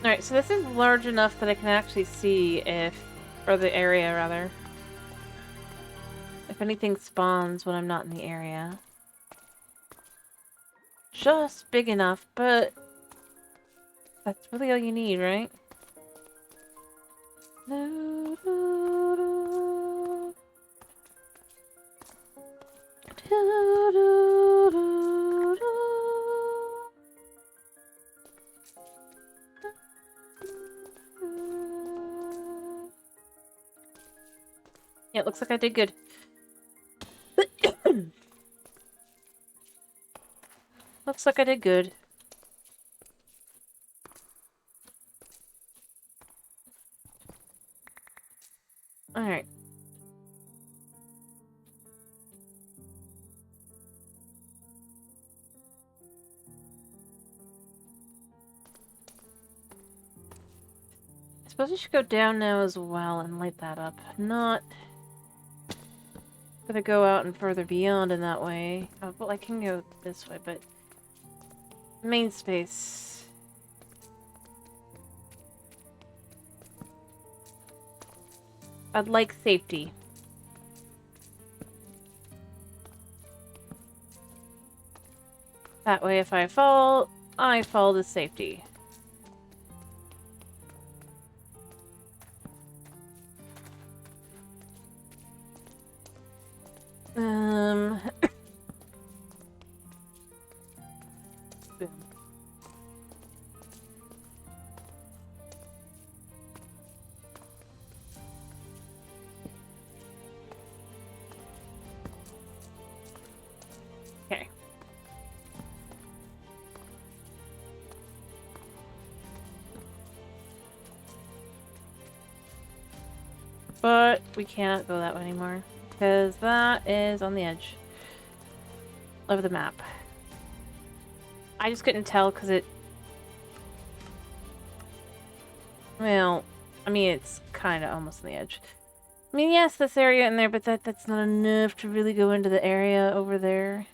Alright, so this is large enough that I can actually see or the area rather. If anything spawns when I'm not in the area. Just big enough, but that's really all you need, right? Yeah, it looks like I did good. Looks like I did good. Alright. I suppose I should go down now as well and light that up. Not gonna go out and further beyond in that way. Oh, well, I can go this way, but... main space. I'd like safety. That way, if I fall to safety. Boom. Okay. But we cannot go that way anymore. Because that is on the edge of the map. I just couldn't tell because it... well, I mean, it's kind of almost on the edge. I mean, yes, this area in there, but that's not enough to really go into the area over there.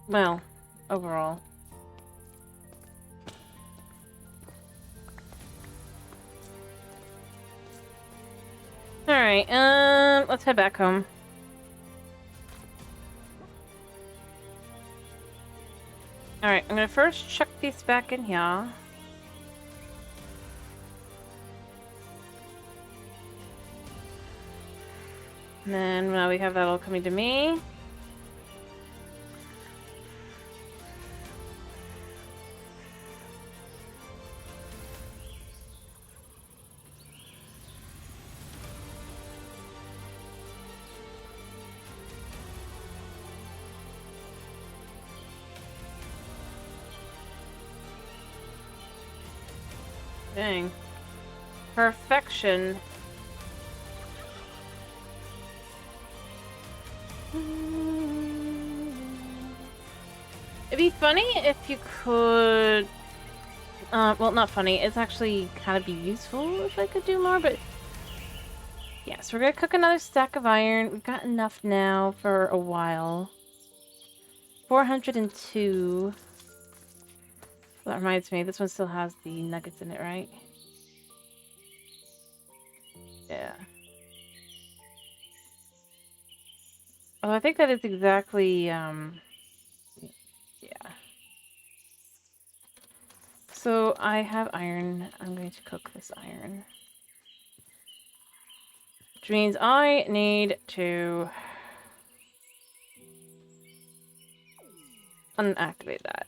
Well, overall. Alright, let's head back home. Alright, I'm gonna first chuck these back in here. And then now we have that all coming to me. Dang. Perfection. It'd be funny if you could... well, not funny. It's actually kind of be useful if I could do more, but... Yeah, so we're gonna cook another stack of iron. We've got enough now for a while. 402. Well, that reminds me, this one still has the nuggets in it, right? Yeah. Oh, I think that is exactly, yeah. So I have iron. I'm going to cook this iron. Which means I need to unactivate that.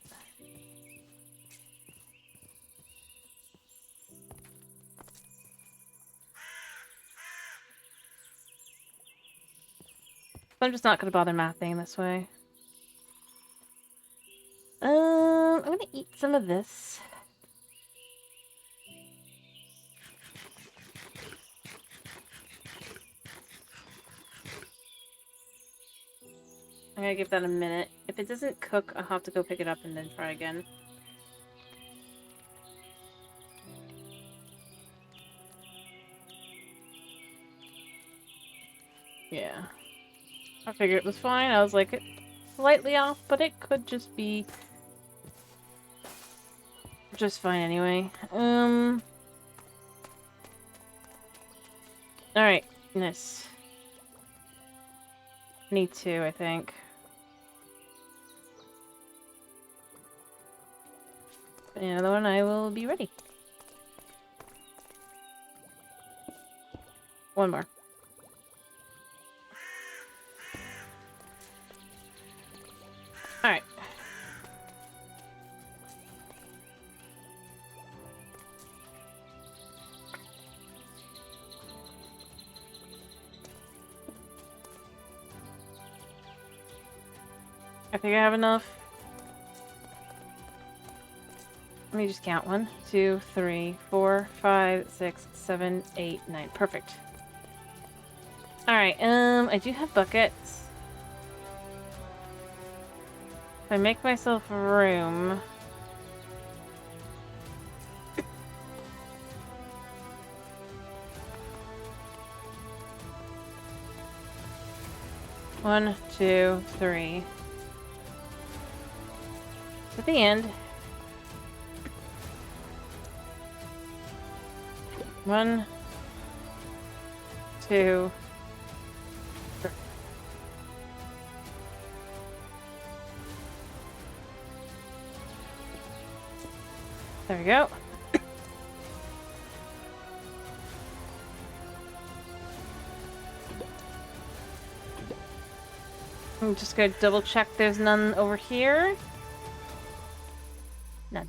I'm just not going to bother mathing this way. I'm going to eat some of this. I'm going to give that a minute. If it doesn't cook, I'll have to go pick it up and then try again. Yeah. I figured it was fine. I was like, it's slightly off, but it could just be just fine anyway. Alright, nice. Need to, I think. Another one, I will be ready. One more. Alright. I think I have enough. Let me just count. 1, 2, 3, 4, 5, 6, 7, 8, 9. Perfect. Alright, I do have buckets. If I make myself room... One, two, three. At the end. 1, 2, 3. There we go. I'm just gonna double check there's none over here. None.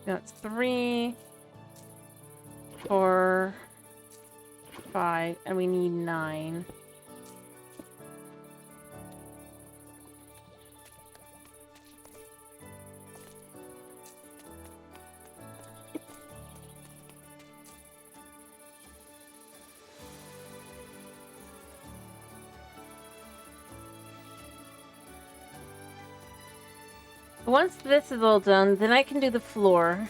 That's 3, 4, 5, and we need 9. Once this is all done, then I can do the floor.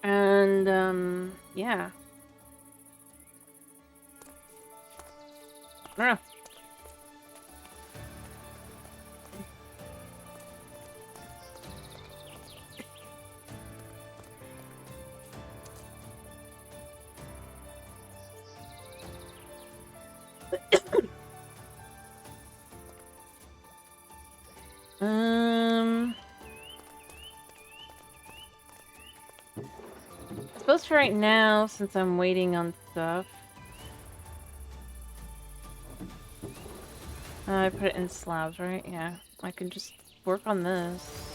And, yeah. I don't know. I suppose for right now, since I'm waiting on stuff, I put it in slabs, right? Yeah, I can just work on this.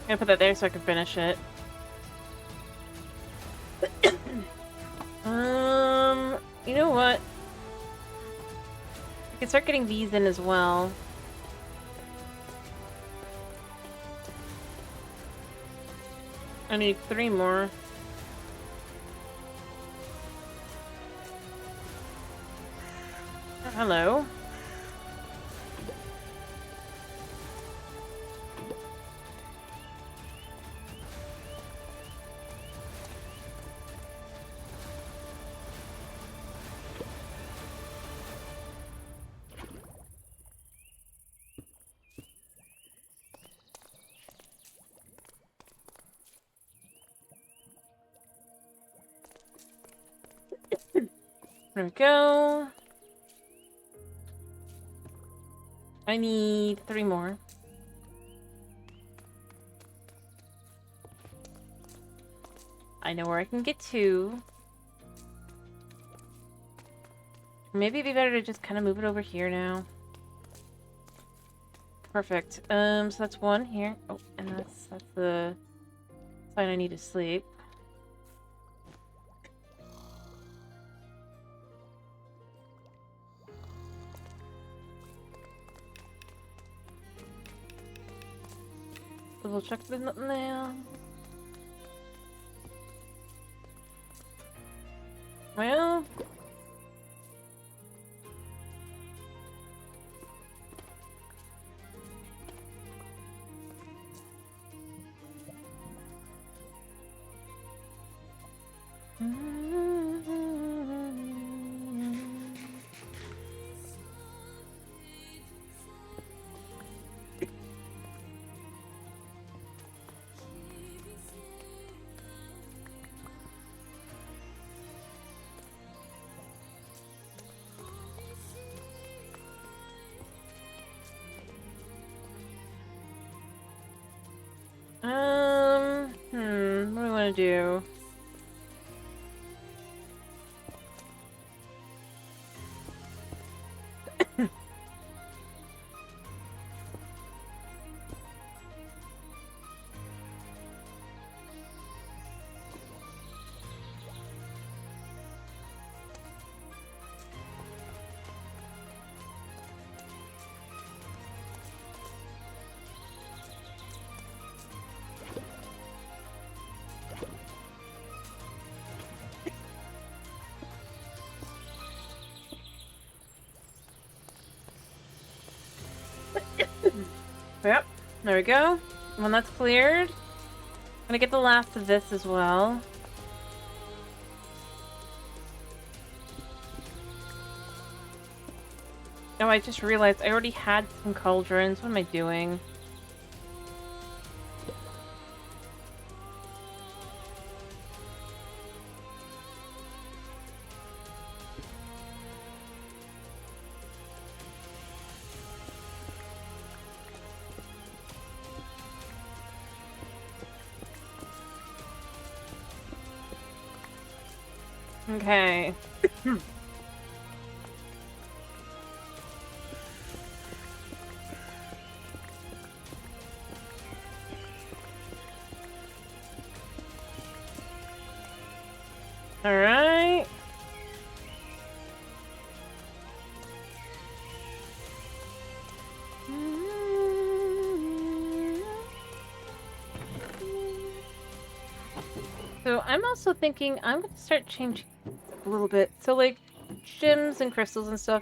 I'm gonna put that there so I can finish it. You know what? I can start getting these in as well. I need 3 more. Oh, hello. There we go. I need 3 more. I know where I can get to. Maybe it'd be better to just kind of move it over here now. Perfect. So that's 1 here. Oh, and that's the sign I need to sleep. Double check there's nothing there. Well, what do I want to do? Yep, there we go. When that's cleared, I'm gonna get the last of this as well. Oh, I just realized I already had some cauldrons. What am I doing? Okay. All right. So I'm also thinking I'm gonna start changing a little bit. So like gems and crystals and stuff.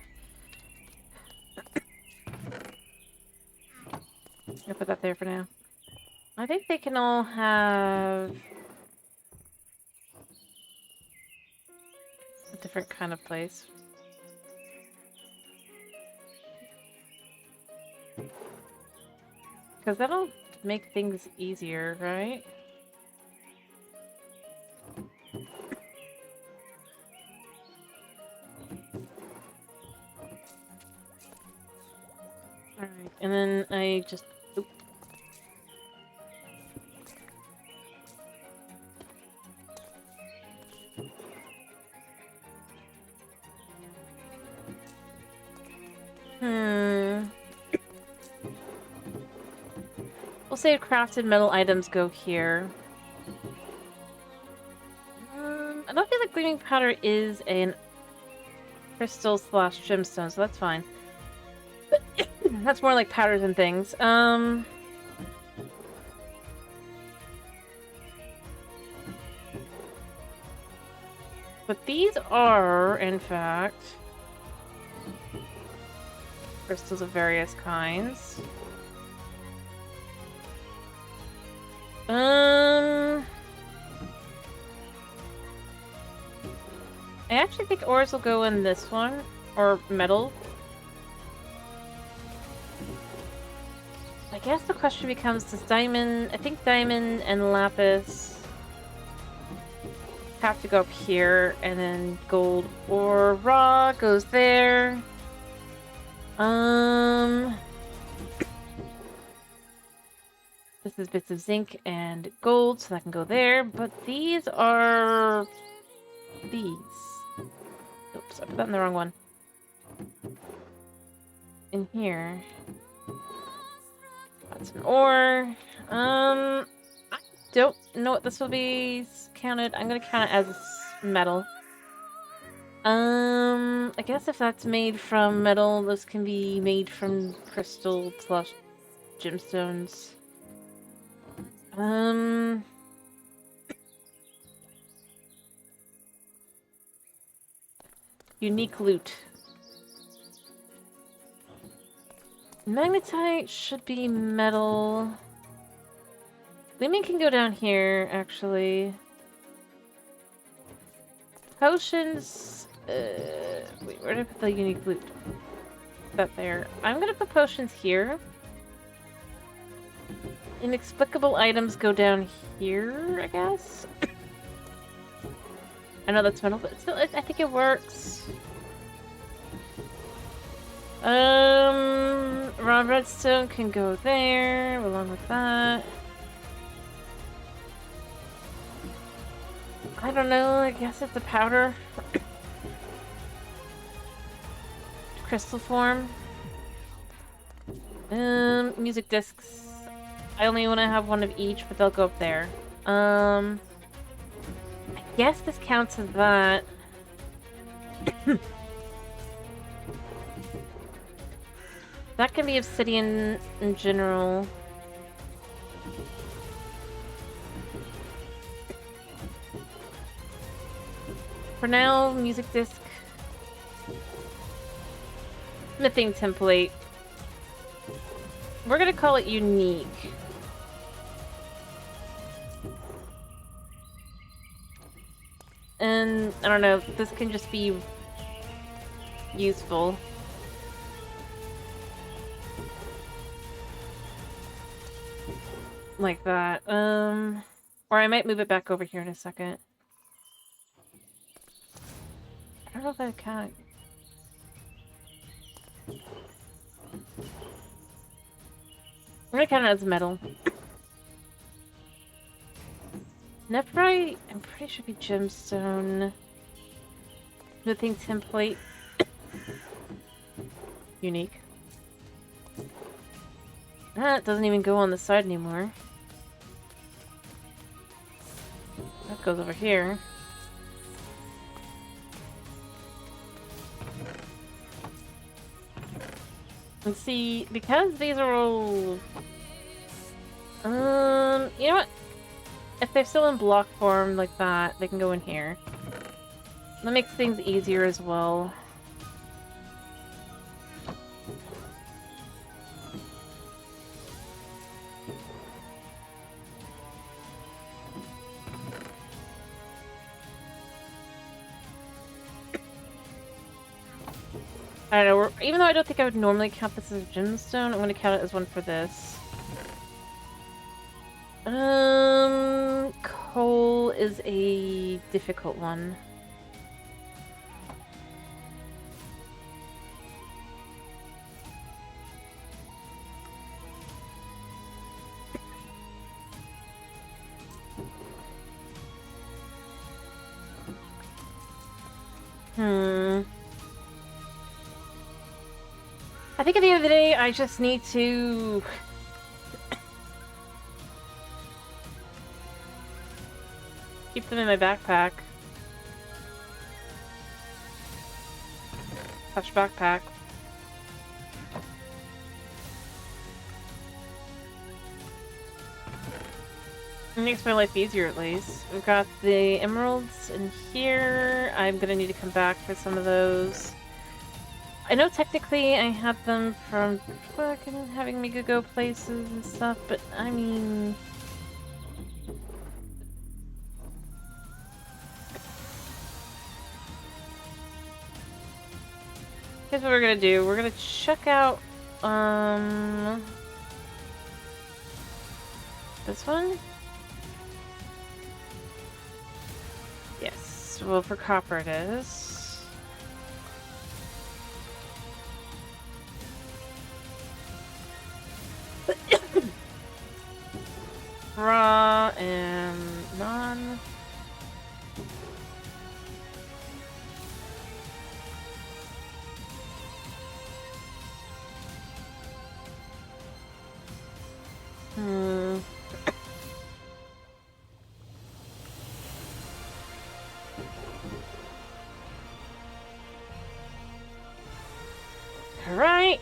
I'll put that there for now. I think they can all have a different kind of place. Because that'll make things easier, right? Alright, and then I just... Oop. We'll say crafted metal items go here. I don't feel like gleaming powder is an crystal slash gemstone, so that's fine. That's more like powders and things. But these are, in fact, crystals of various kinds. I actually think ores will go in this one, or metal. I guess the question becomes, does diamond... I think diamond and lapis have to go up here, and then gold or raw goes there. This is bits of zinc and gold, so that can go there, but these are... these. Oops, I put that in the wrong one. In here. That's an ore. I don't know what this will be counted. I'm gonna count it as metal. I guess if that's made from metal, this can be made from crystal plus gemstones. Unique loot. Magnetite should be metal. Gleaming can go down here, actually. Potions... wait, where did I put the unique loot? That there. I'm gonna put potions here. Inexplicable items go down here, I guess? I know that's metal, but still, I think it works. Raw redstone can go there, along with that. I don't know, I guess it's a powder. Crystal form. Music discs. I only want to have one of each, but they'll go up there. I guess this counts as that. That can be obsidian in general. For now, music disc. Smithing template. We're gonna call it unique. And, I don't know, this can just be useful. Like that. Or I might move it back over here in a second. I don't know if I can. I'm gonna count it as metal. Nephrite, I'm pretty sure it'd be gemstone. Smithing template. Unique. That doesn't even go on the side anymore. That goes over here. And see, because these are all... you know what? If they're still in block form like that, they can go in here. That makes things easier as well. I don't know, even though I don't think I would normally count this as a gemstone, I'm going to count it as one for this. Coal is a difficult one. I think at the end of the day, I just need to... keep them in my backpack. Touch backpack. It makes my life easier, at least. We've got the emeralds in here. I'm gonna need to come back for some of those. I know technically I had them from fucking having me go places and stuff, but I mean... Here's what we're gonna do. We're gonna check out, this one? Yes. Well, for copper it is. Raw and non. All right.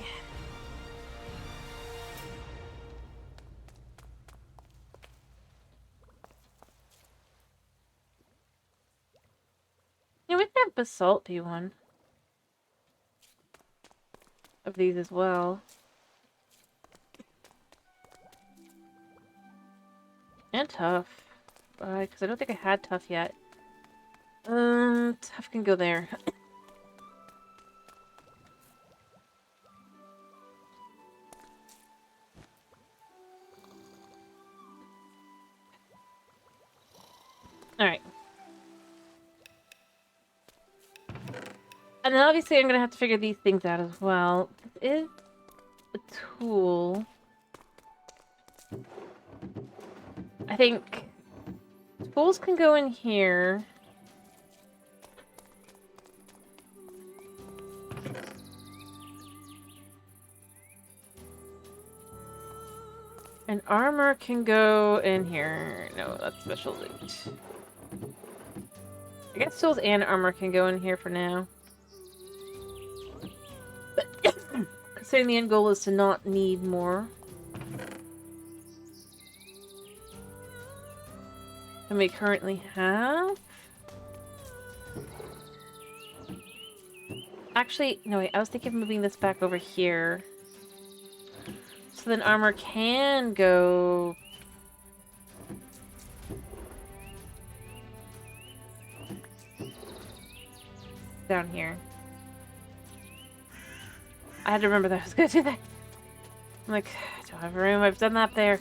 Yeah, we can have basalt be one of these as well. And tough. Because I don't think I had tough yet. Tough can go there. Alright. And then obviously I'm gonna have to figure these things out as well. This is a tool. I think tools can go in here. And armor can go in here. No, that's special loot. I guess tools and armor can go in here for now. Considering the end goal is to not need more than we currently have. Actually, no wait, I was thinking of moving this back over here. So then armor can go... down here. I had to remember that I was gonna do that. I'm like, I don't have room, I've done that there.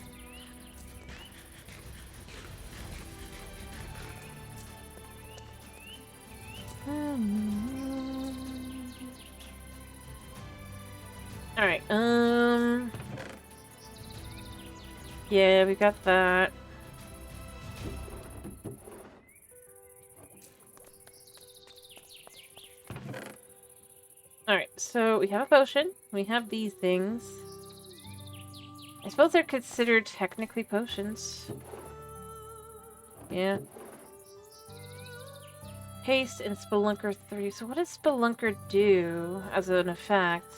Alright, yeah, we got that. Alright, so we have a potion. We have these things. I suppose they're considered technically potions. Yeah. Haste and Spelunker 3. So what does Spelunker do as an effect?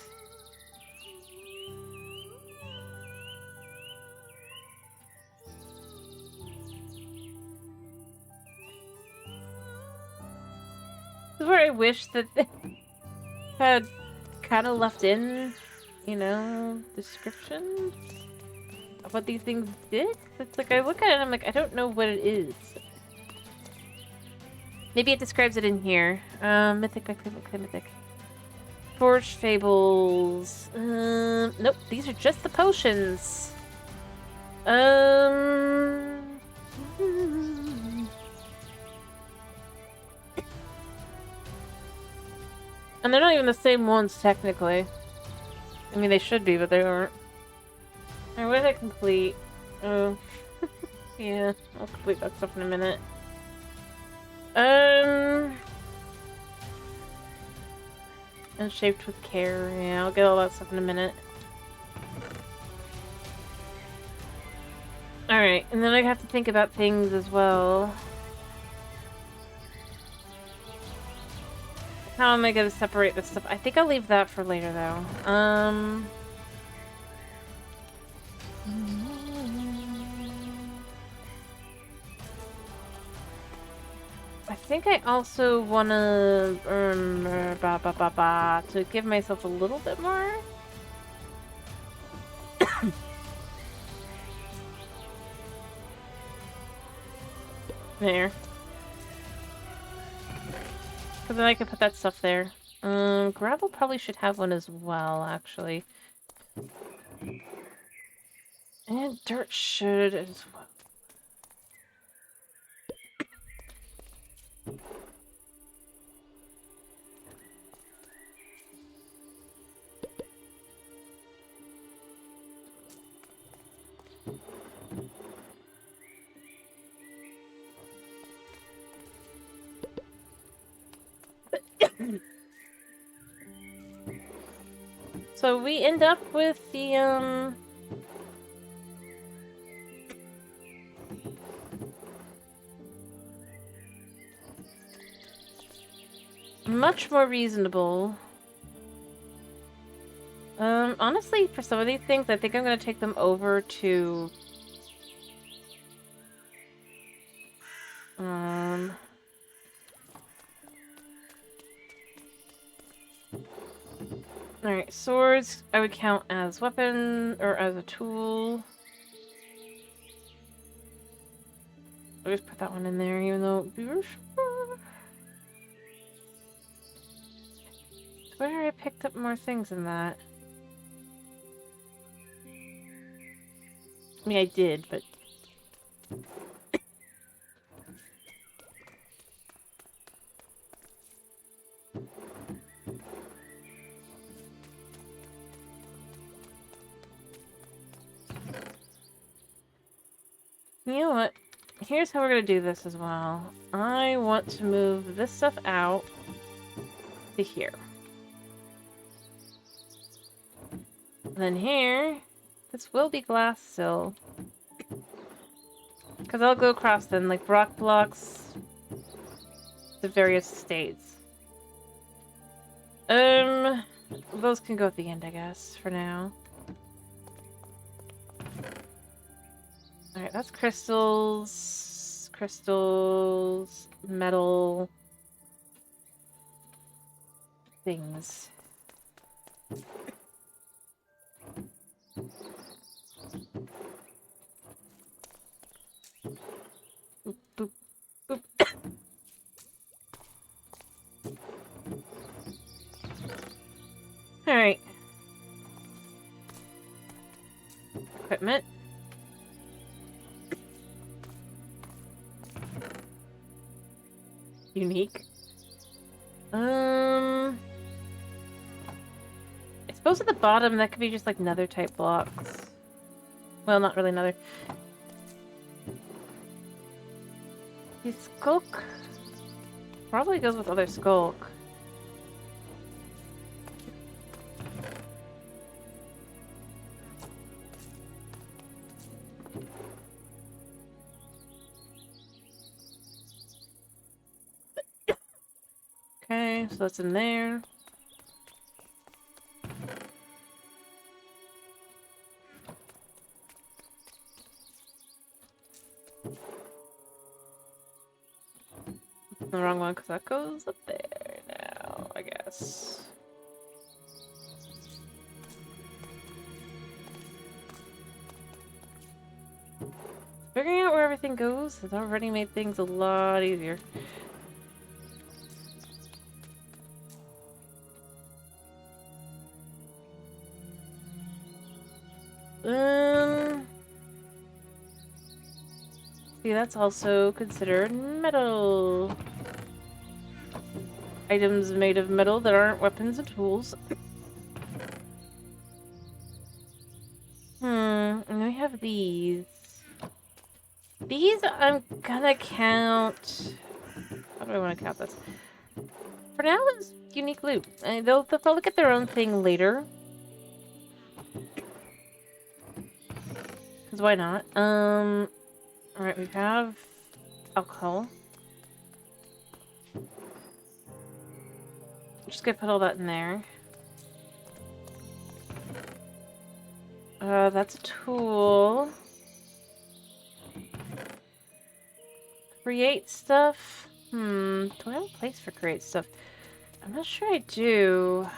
This is where I wish that they had kind of left in, you know, descriptions of what these things did. It's like, I look at it and I'm like, I don't know what it is. Maybe it describes it in here. Mythic. Forged Fables. Nope, these are just the potions. Um... And they're not even the same ones, technically. I mean, they should be, but they aren't. Alright, what did I complete? Oh. Yeah, I'll complete that stuff in a minute. And shaped with care. Yeah, I'll get all that stuff in a minute. Alright, and then I have to think about things as well. How am I gonna separate this stuff? I think I'll leave that for later, though. I think I also wanna, to give myself a little bit more. There. Because then I can put that stuff there. Gravel probably should have one as well, actually. And dirt should as well. So we end up with the, much more reasonable. Honestly, for some of these things, I think I'm gonna take them over to... Alright, swords I would count as weapon, or as a tool. I'll just put that one in there, even though... Swear I picked up more things than that. I mean, I did, but... You know what? Here's how we're gonna do this as well. I want to move this stuff out to here. Then here, this will be glass still. Because I'll go across them, like rock blocks to various states. Those can go at the end, I guess, for now. Alright, that's crystals, metal, things. Boop, boop, boop. Alright. Equipment. Unique. I suppose at the bottom that could be just like nether type blocks. Well, not really nether. The skulk probably goes with other skulk. Okay, so that's in there. The wrong one, because that goes up there now, I guess. Figuring out where everything goes has already made things a lot easier. See, that's also considered metal. Items made of metal that aren't weapons and tools. And then we have these. These I'm gonna count... How do I want to count this? For now, it's unique loot. They'll probably get their own thing later. Because why not? Alright, we have alcohol. I'm just gonna put all that in there. That's a tool. Create stuff? Do I have a place for create stuff? I'm not sure I do.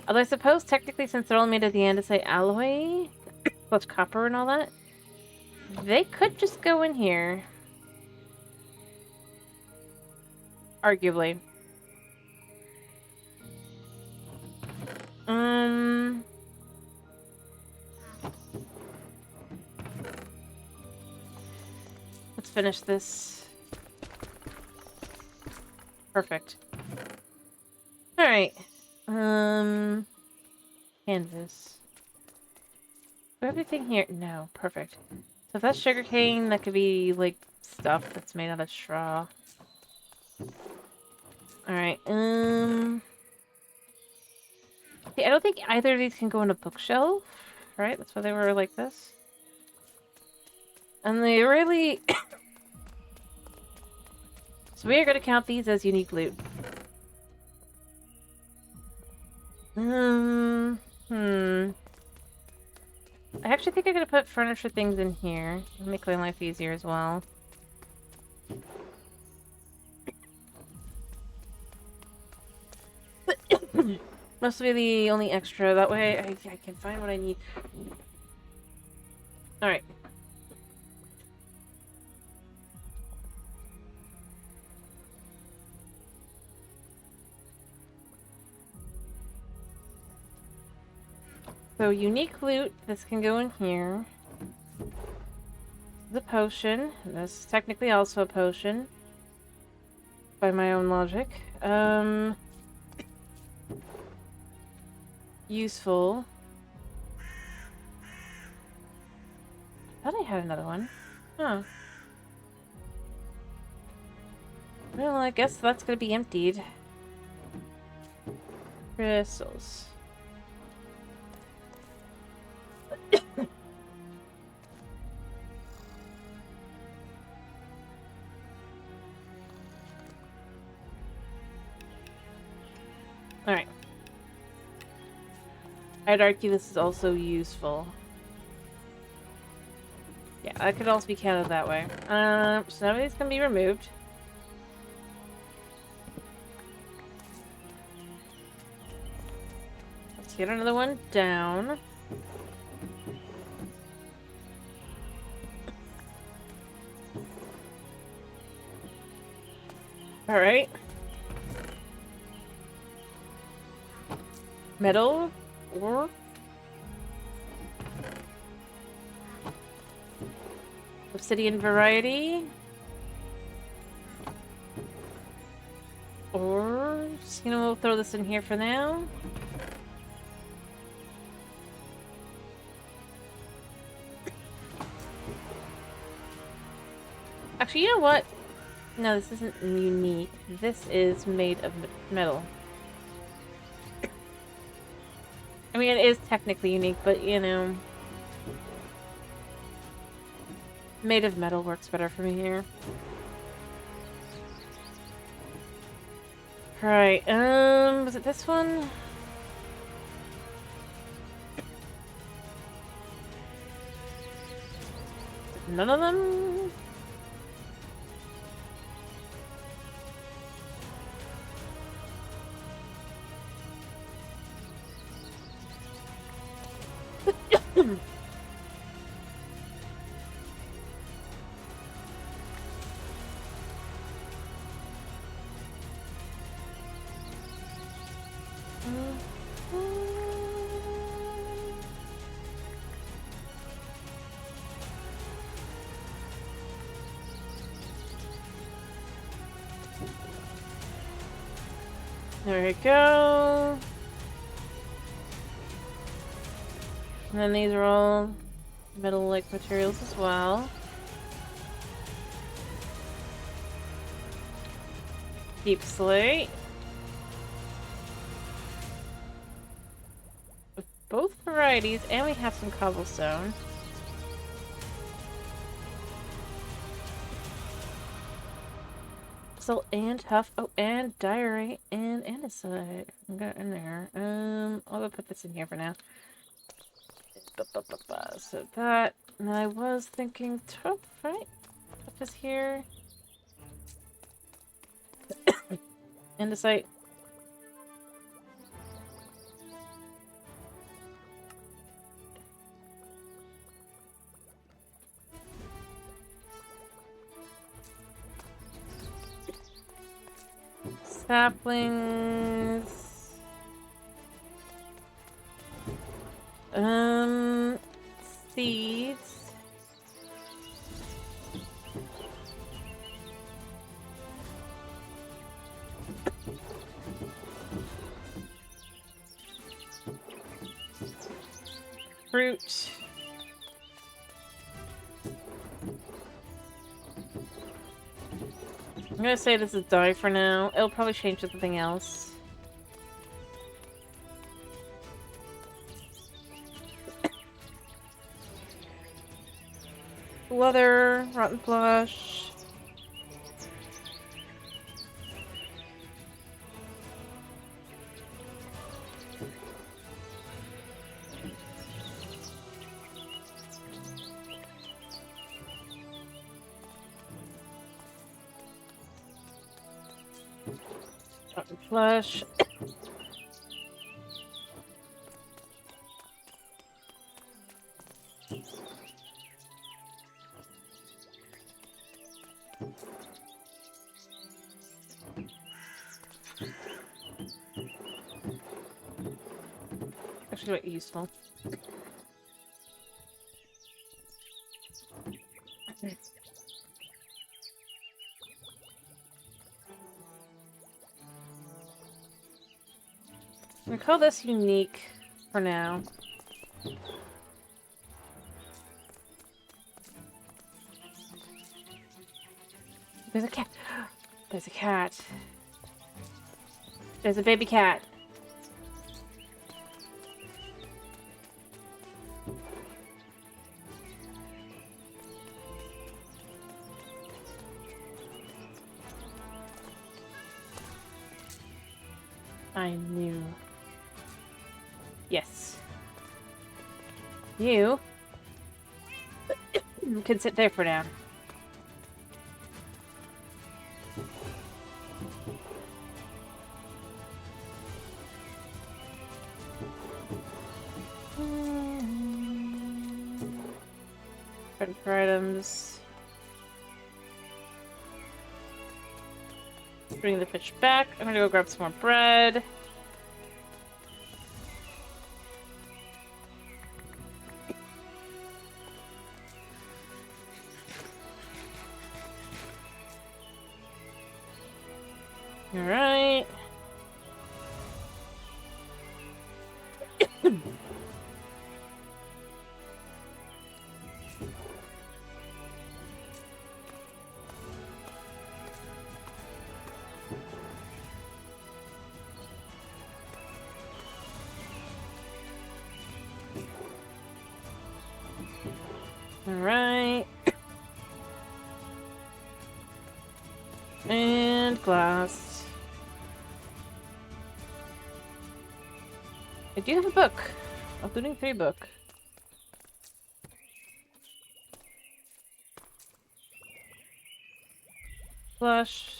Although I suppose technically since they're all made of the andesite alloy, plus copper and all that, they could just go in here. Arguably. Let's finish this. Perfect. Alright. Canvas. Everything here? No, perfect. So if that's sugarcane, that could be, like, stuff that's made out of straw. Alright, see, I don't think either of these can go in a bookshelf, right? That's why they were like this. And they really... So we are going to count these as unique loot. I actually think I'm going to put furniture things in here. It'll make my life easier as well. This will be the only extra. That way I can find what I need. Alright. So, unique loot. This can go in here. The potion. This is technically also a potion. By my own logic. Useful. I thought I had another one. Huh. Well, I guess that's gonna be emptied. Crystals. Alright. I'd argue this is also useful. Yeah, that could also be counted that way. So none of these can be removed. Let's get another one down. Alright. Metal or obsidian variety, or just, we'll throw this in here for now. Actually, you know what? No, this isn't unique. This is made of metal. I mean, it is technically unique, but, made of metal works better for me here. Right, was it this one? None of them? There we go. And then these are all metal-like materials as well. Deep slate. With both varieties, and we have some cobblestone. Salt and huff. Oh, and diorite and andesite. I got it in there. I'll go put this in here for now. So that, and I was thinking top, right? Put this here. Andesite. Saplings. Seeds. Fruit. I'm gonna say this is dye for now. It'll probably change to something else. Leather, rotten flesh. Rotten flesh. Actually quite useful. We call this unique for now. There's a cat. There's a cat. There's a baby cat. I knew. Yes. You can sit there for now. For items. Bring the fish back. I'm gonna go grab some more bread. Alright. Alright. And glass. I do have a book. A Looting 3 book. Flush.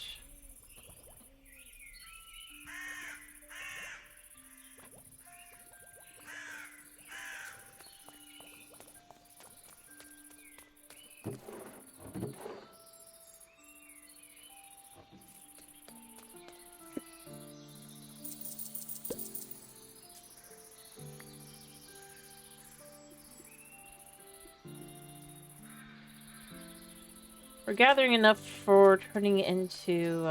We're gathering enough for turning it into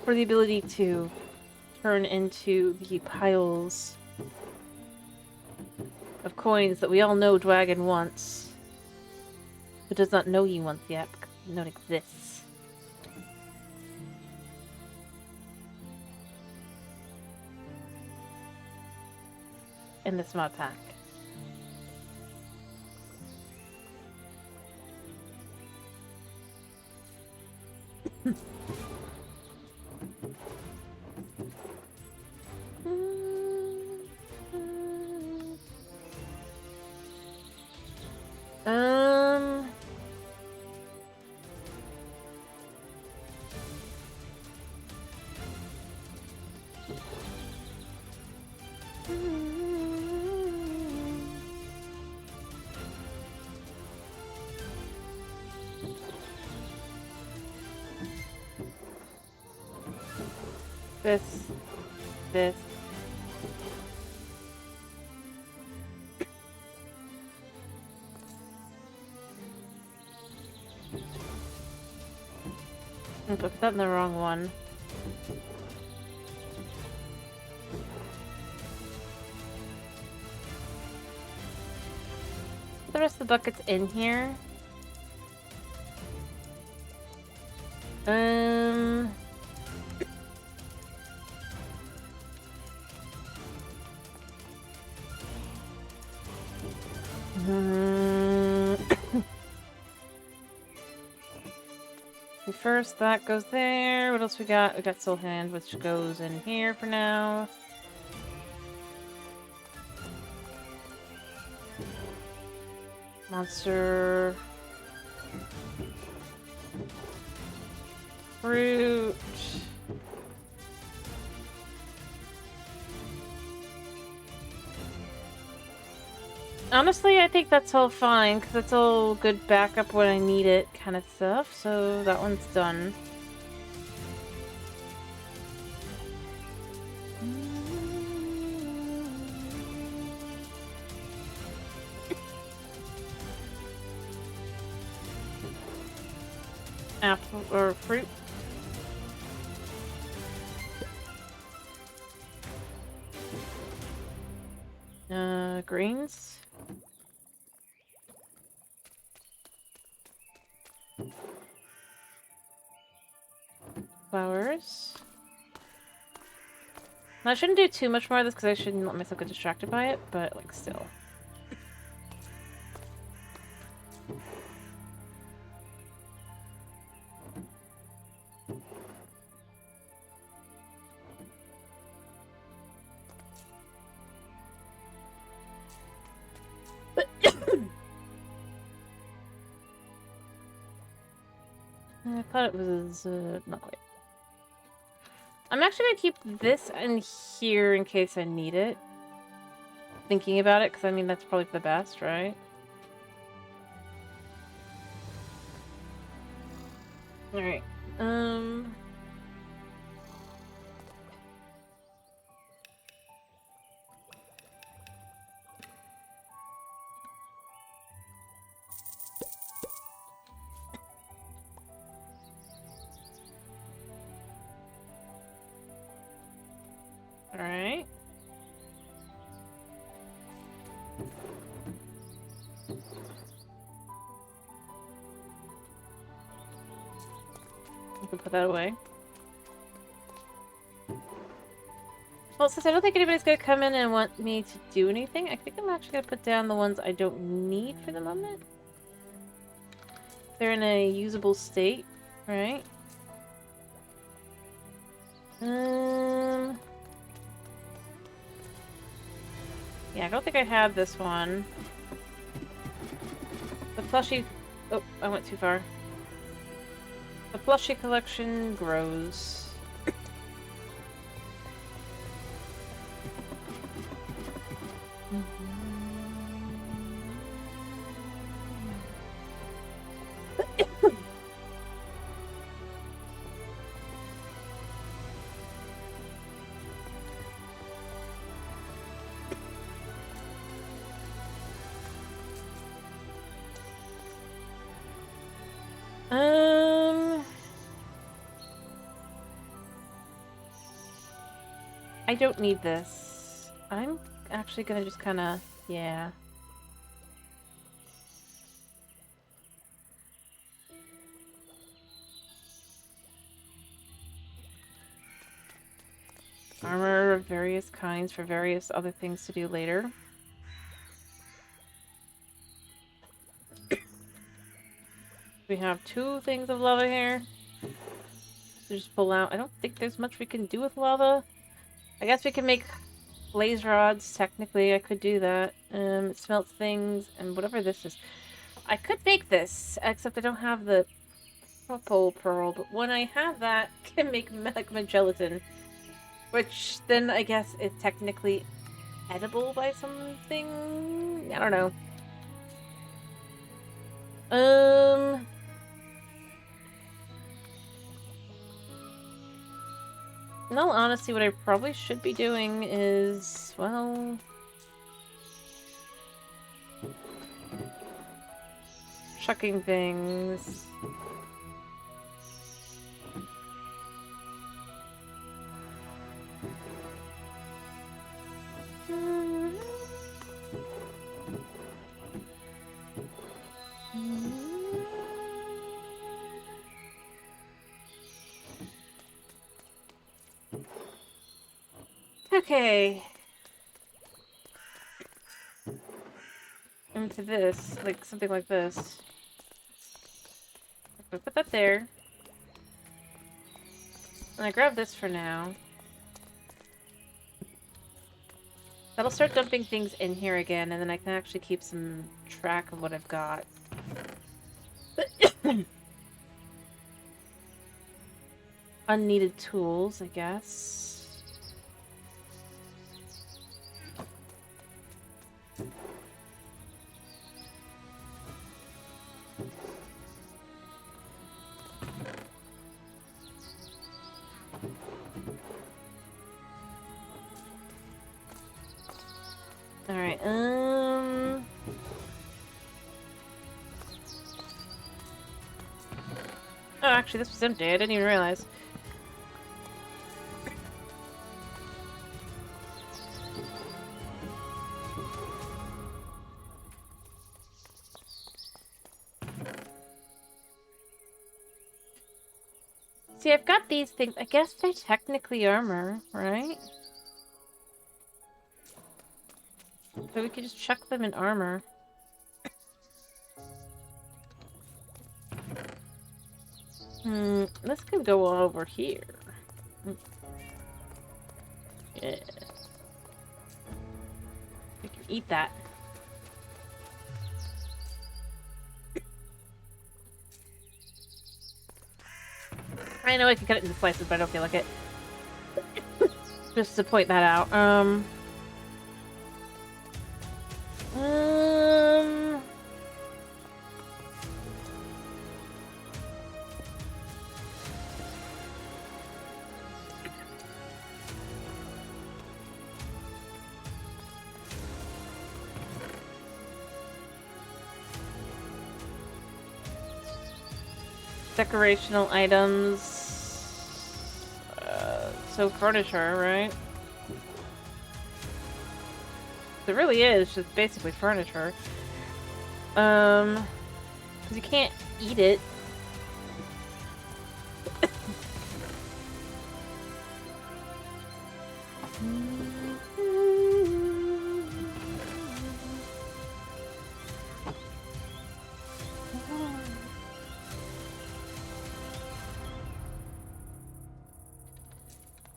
for the ability to turn into the piles of coins that we all know Dragon wants, but does not know he wants yet because he don't exist. In this mod pack. Um... This. I put that in the wrong one. The rest of the buckets in here. First, that goes there. What else we got? We got Soul Hand, which goes in here for now. Monster. Fruit. Honestly, I think that's all fine, because that's all good backup when I need it kind of stuff, so that one's done. Apple or fruit. Greens. Flowers. Now, I shouldn't do too much more of this because I shouldn't let myself get distracted by it, but like still. I thought it was not quite. I'm actually gonna keep this in here in case I need it. Thinking about it, because I mean that's probably for the best, right? Alright. Alright. I can put that away. Well, since I don't think anybody's gonna come in and want me to do anything, I think I'm actually gonna put down the ones I don't need for the moment. They're in a usable state, right? Yeah, I don't think I had this one. The plushie... Oh, I went too far. The plushie collection grows. I don't need this. I'm actually gonna just kind of... Yeah. Armor of various kinds for various other things to do later. We have 2 things of lava here. So just pull out. I don't think there's much we can do with lava. I guess we can make blaze rods. Technically, I could do that. It smelts things and whatever this is. I could make this, except I don't have the purple pearl. But when I have that, I can make magma gelatin, which then I guess is technically edible by something. I don't know. In all honesty, what I probably should be doing is, well... chucking things. Okay. Into this, like something like this. I'll put that there. And I grab this for now. That'll start dumping things in here again, and then I can actually keep some track of what I've got. Unneeded tools, I guess. Alright, Oh, actually, this was empty. I didn't even realize. See, I've got these things. I guess they're technically armor, right? So we could just chuck them in armor. This could go over here. Yeah. We can eat that. I know I can cut it into slices, but I don't feel like it. Just to point that out. Decorational items. So furniture, right? It really is just basically furniture. Because you can't eat it.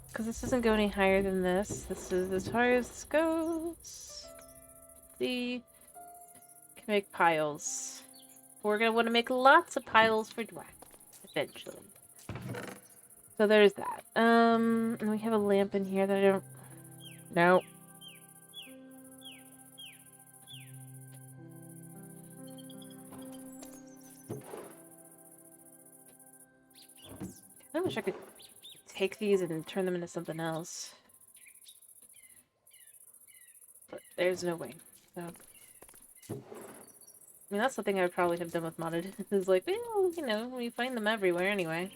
Because this doesn't go any higher than this. This is as high as this goes. See? Can make piles. We're gonna want to make lots of piles for Dwayne. Eventually. So there's that. And we have a lamp in here that I don't... No. I wish I could take these and turn them into something else. But there's no way. So... I mean, that's something I would probably have done with modded. It's like, well, you know, we find them everywhere anyway.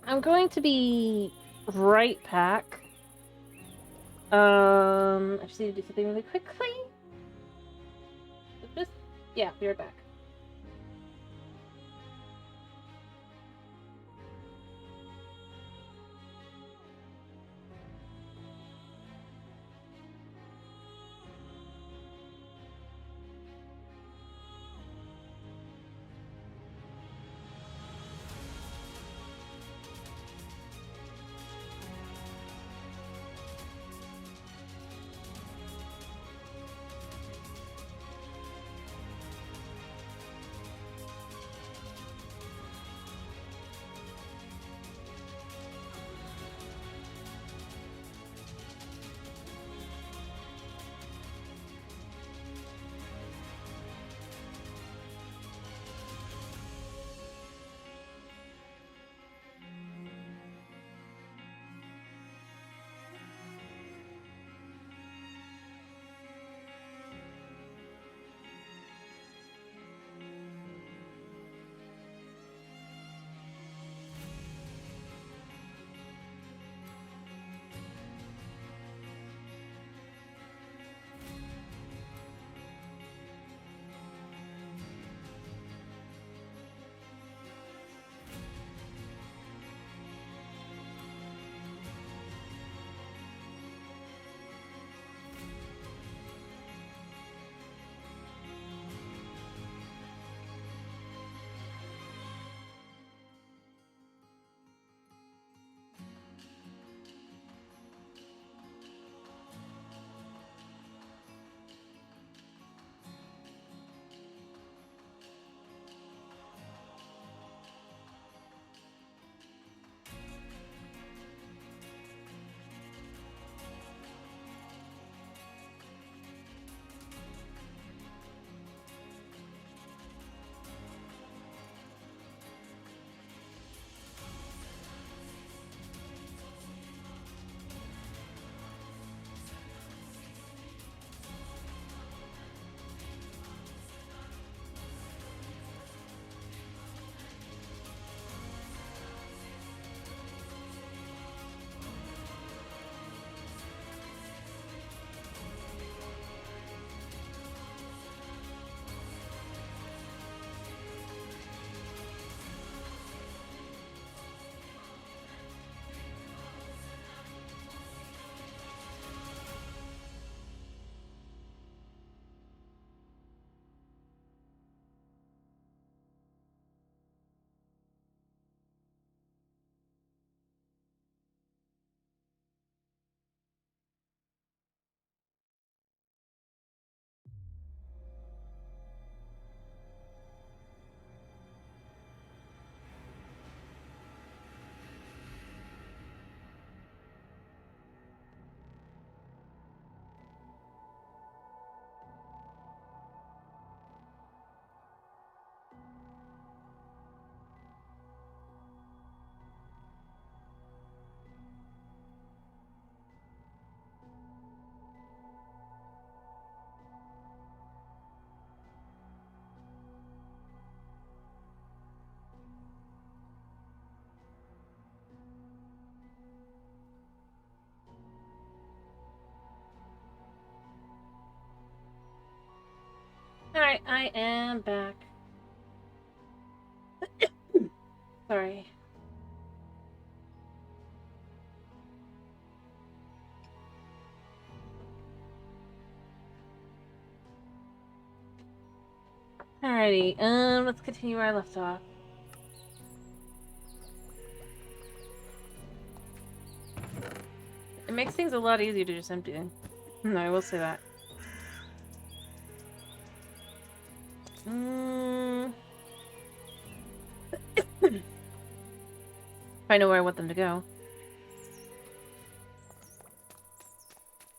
I'm going to be right back. I just need to do something really quickly. Yeah, be right back. Alright, I am back. Sorry. Alrighty, let's continue where I left off. It makes things a lot easier to just empty them. No, I will say that. I know where I want them to go. I'm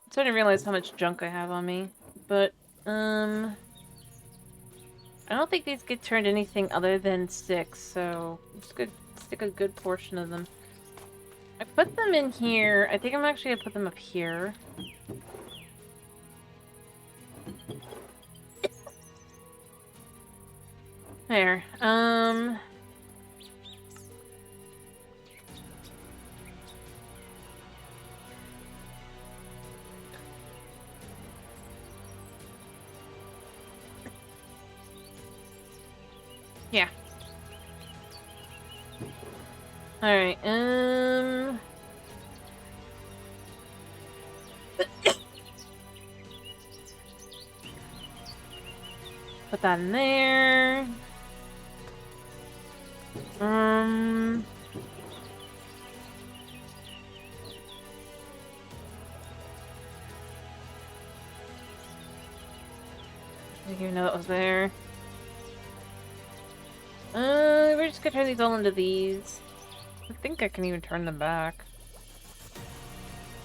starting to realize how much junk I have on me. But, I don't think these get turned anything other than 6, so I'm just gonna stick a good portion of them. I put them in here. I think I'm actually gonna put them up here. There. Yeah. Alright, put that in there. I didn't even know that was there. We're just gonna turn these all into these. I think I can even turn them back.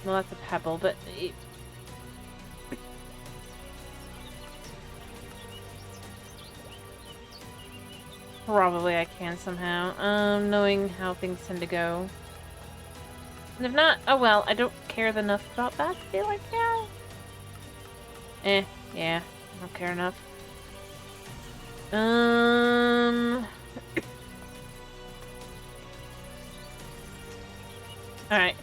Well, that's a pebble, but... Probably I can somehow, knowing how things tend to go. And if not, oh well, I don't care enough about that to be like, yeah. Yeah, I don't care enough. Alright.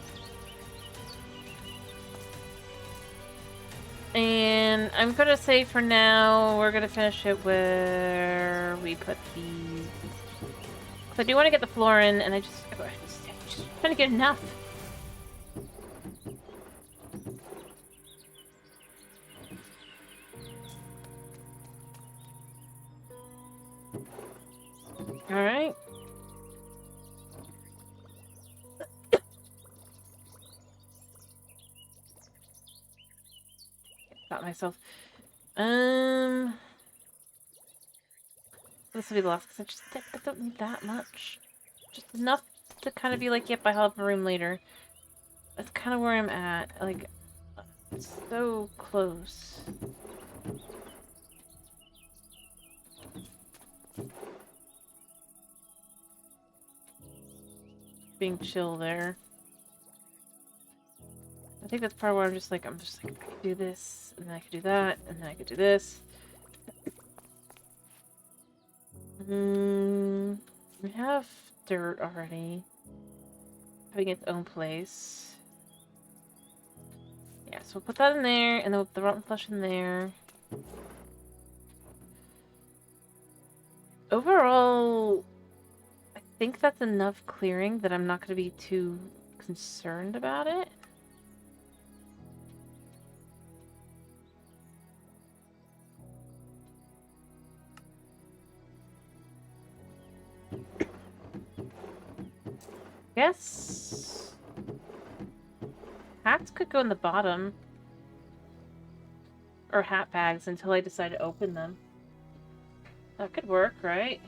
And I'm gonna say for now, we're gonna finish it where we put these. So I do want to get the floor in, and I just trying to get enough. Alright. Got myself. This will be the last, because I don't need that much. Just enough to kind of be like, yep, I have a room later. That's kind of where I'm at. Like, it's so close. Being chill there. I think that's part where I'm just like, I could do this, and then I could do that, and then I could do this. We have dirt already. Having its own place. Yeah, so we'll put that in there, and then we'll put the rotten flesh in there. Overall, I think that's enough clearing that I'm not going to be too concerned about it. Guess hats could go in the bottom, or hat bags until I decide to open them. That could work, right?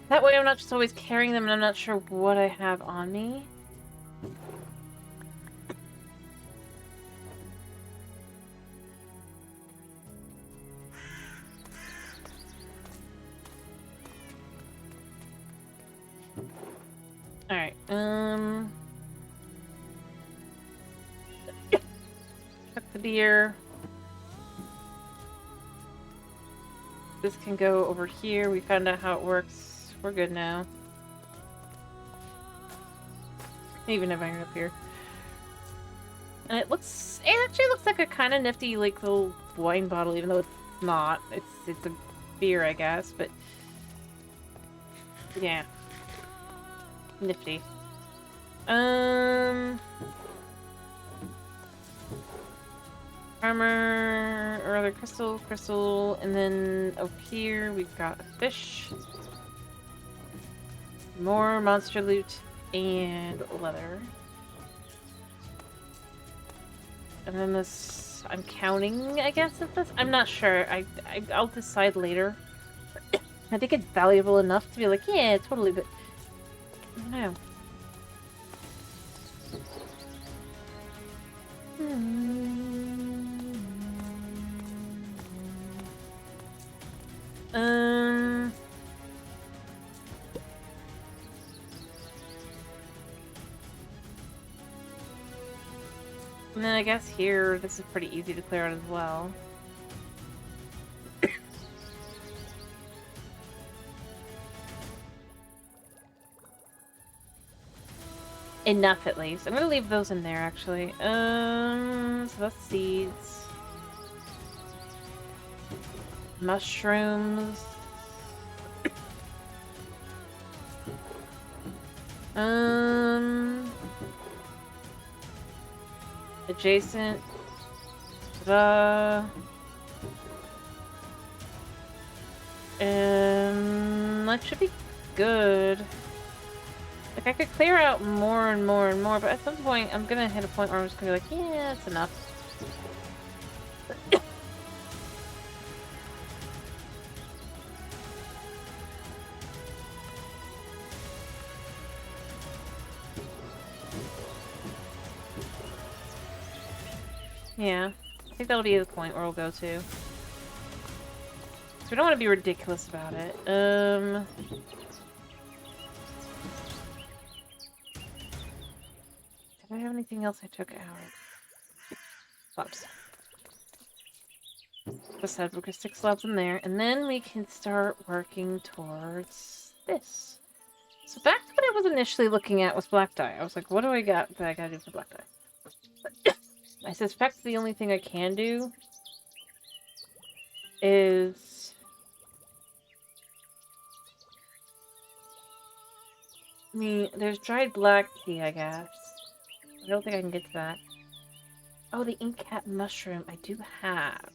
That way I'm not just always carrying them and I'm not sure what I have on me. Alright, Cook the beer. This can go over here. We found out how it works. We're good now. Even if I end up here. And it actually looks like a kind of nifty, like, little wine bottle, even though it's not. It's a beer, I guess, but... yeah. Nifty. Armor, or other crystal, and then over here we've got a fish. More monster loot, and leather. And then this, I'm counting, I guess, of this? I'm not sure. I'll decide later. I think it's valuable enough to be like, yeah, totally, but... I don't know. And then I guess here, this is pretty easy to clear out as well. Enough, at least. I'm gonna leave those in there, actually. So that's seeds. Mushrooms. Adjacent. That should be good. Like, I could clear out more and more and more, but at some point, I'm gonna hit a point where I'm just gonna be like, yeah, that's enough. Yeah, I think that'll be the point where we'll go to. So we don't want to be ridiculous about it. Did I have anything else I took out? Slabs. Just said we'll get 6 slabs in there, and then we can start working towards this. So back to what I was initially looking at was black dye. I was like, what do I got that I gotta do for black dye? I suspect the only thing I can do is... I mean, there's dried black tea, I guess. I don't think I can get to that. Oh, the ink cap mushroom I do have.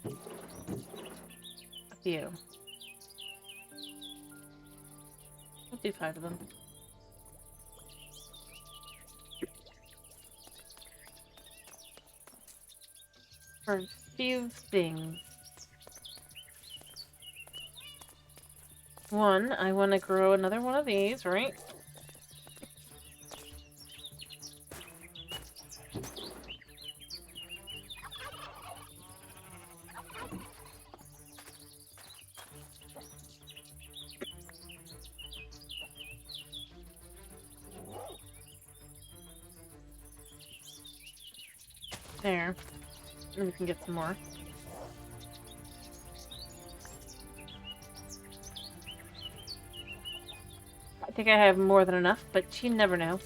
A few. I'll do 5 of them. For a few things. One, I want to grow another one of these, right? There. And we can get some more. I think I have more than enough, but you never know.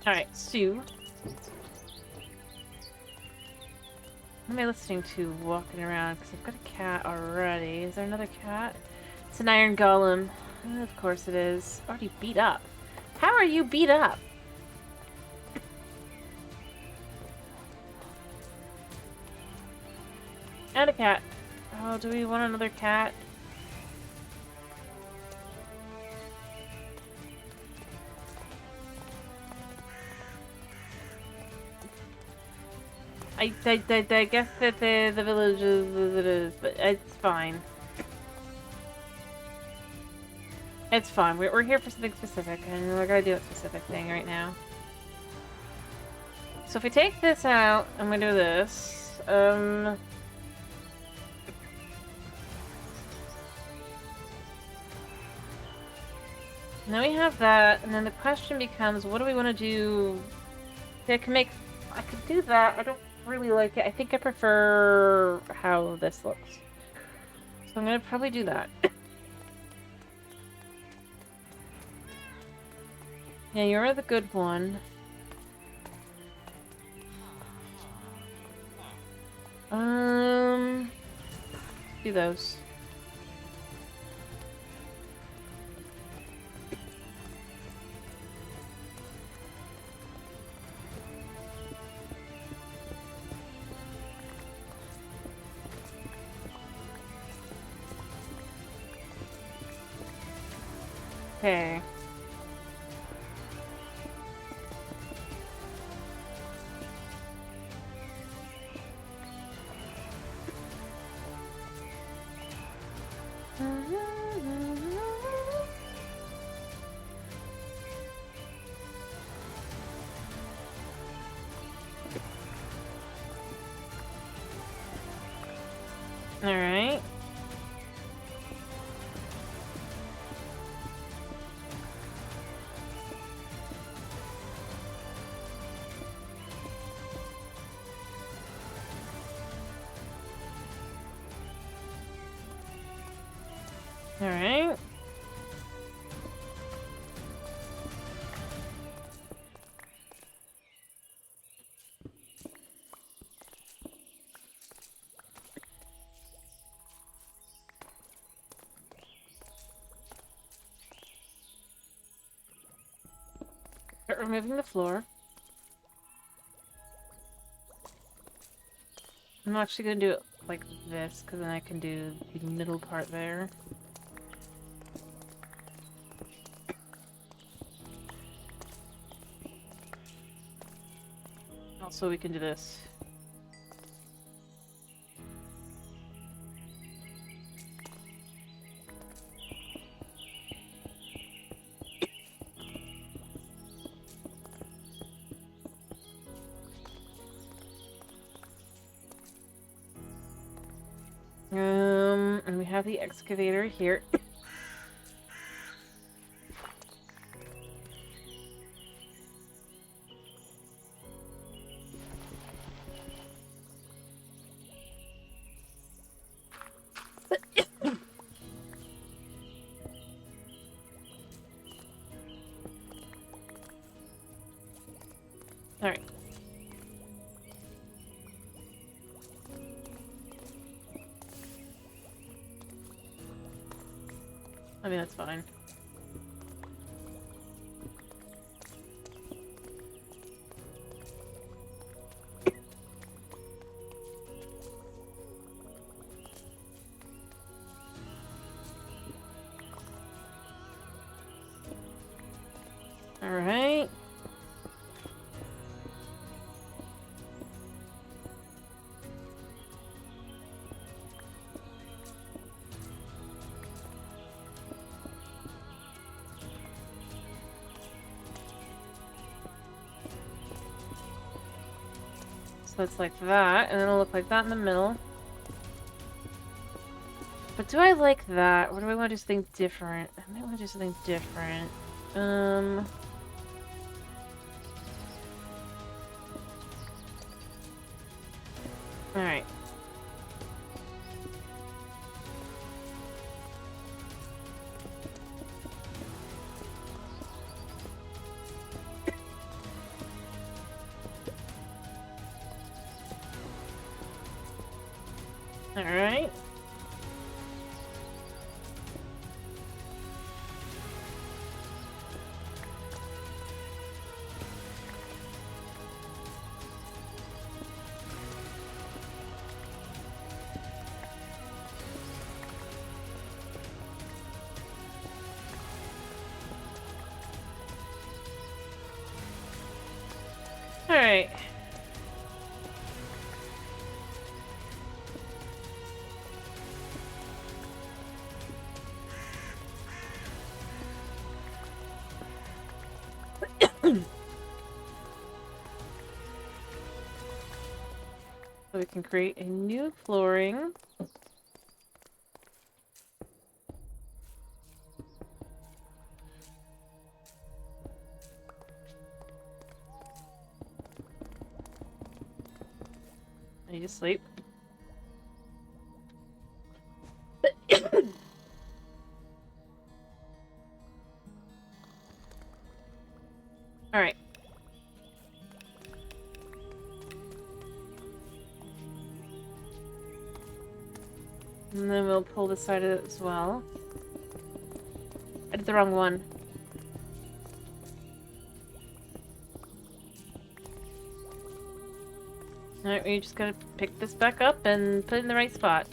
Alright, Sue. What am I listening to walking around? Because I've got a cat already. Is there another cat? It's an iron golem. Of course it is. Already beat up. How are you beat up? And a cat. Oh, do we want another cat? I guess that the village is as it is, but it's fine. It's fine. We're here for something specific, and we're gonna do a specific thing right now. So if we take this out, I'm gonna do this. Now we have that, and then the question becomes, what do we want to do? I could do that. I don't really like it. I think I prefer how this looks. So I'm gonna probably do that. Yeah, you're the good one. Do those. Okay. All right. All right. Start removing the floor. I'm actually gonna do it like this, because then I can do the middle part there. Also, we can do this. And we have the excavator here. Alright. I mean, that's fine. Alright. So it's like that, and then it'll look like that in the middle. But do I like that, or do I want to do something different? I might want to do something different. Alright. Alright. Alright. So we can create a new flooring. I need to sleep. Alright. And then we'll pull this side of it as well. I did the wrong one. Alright, we just gotta pick this back up and put it in the right spot.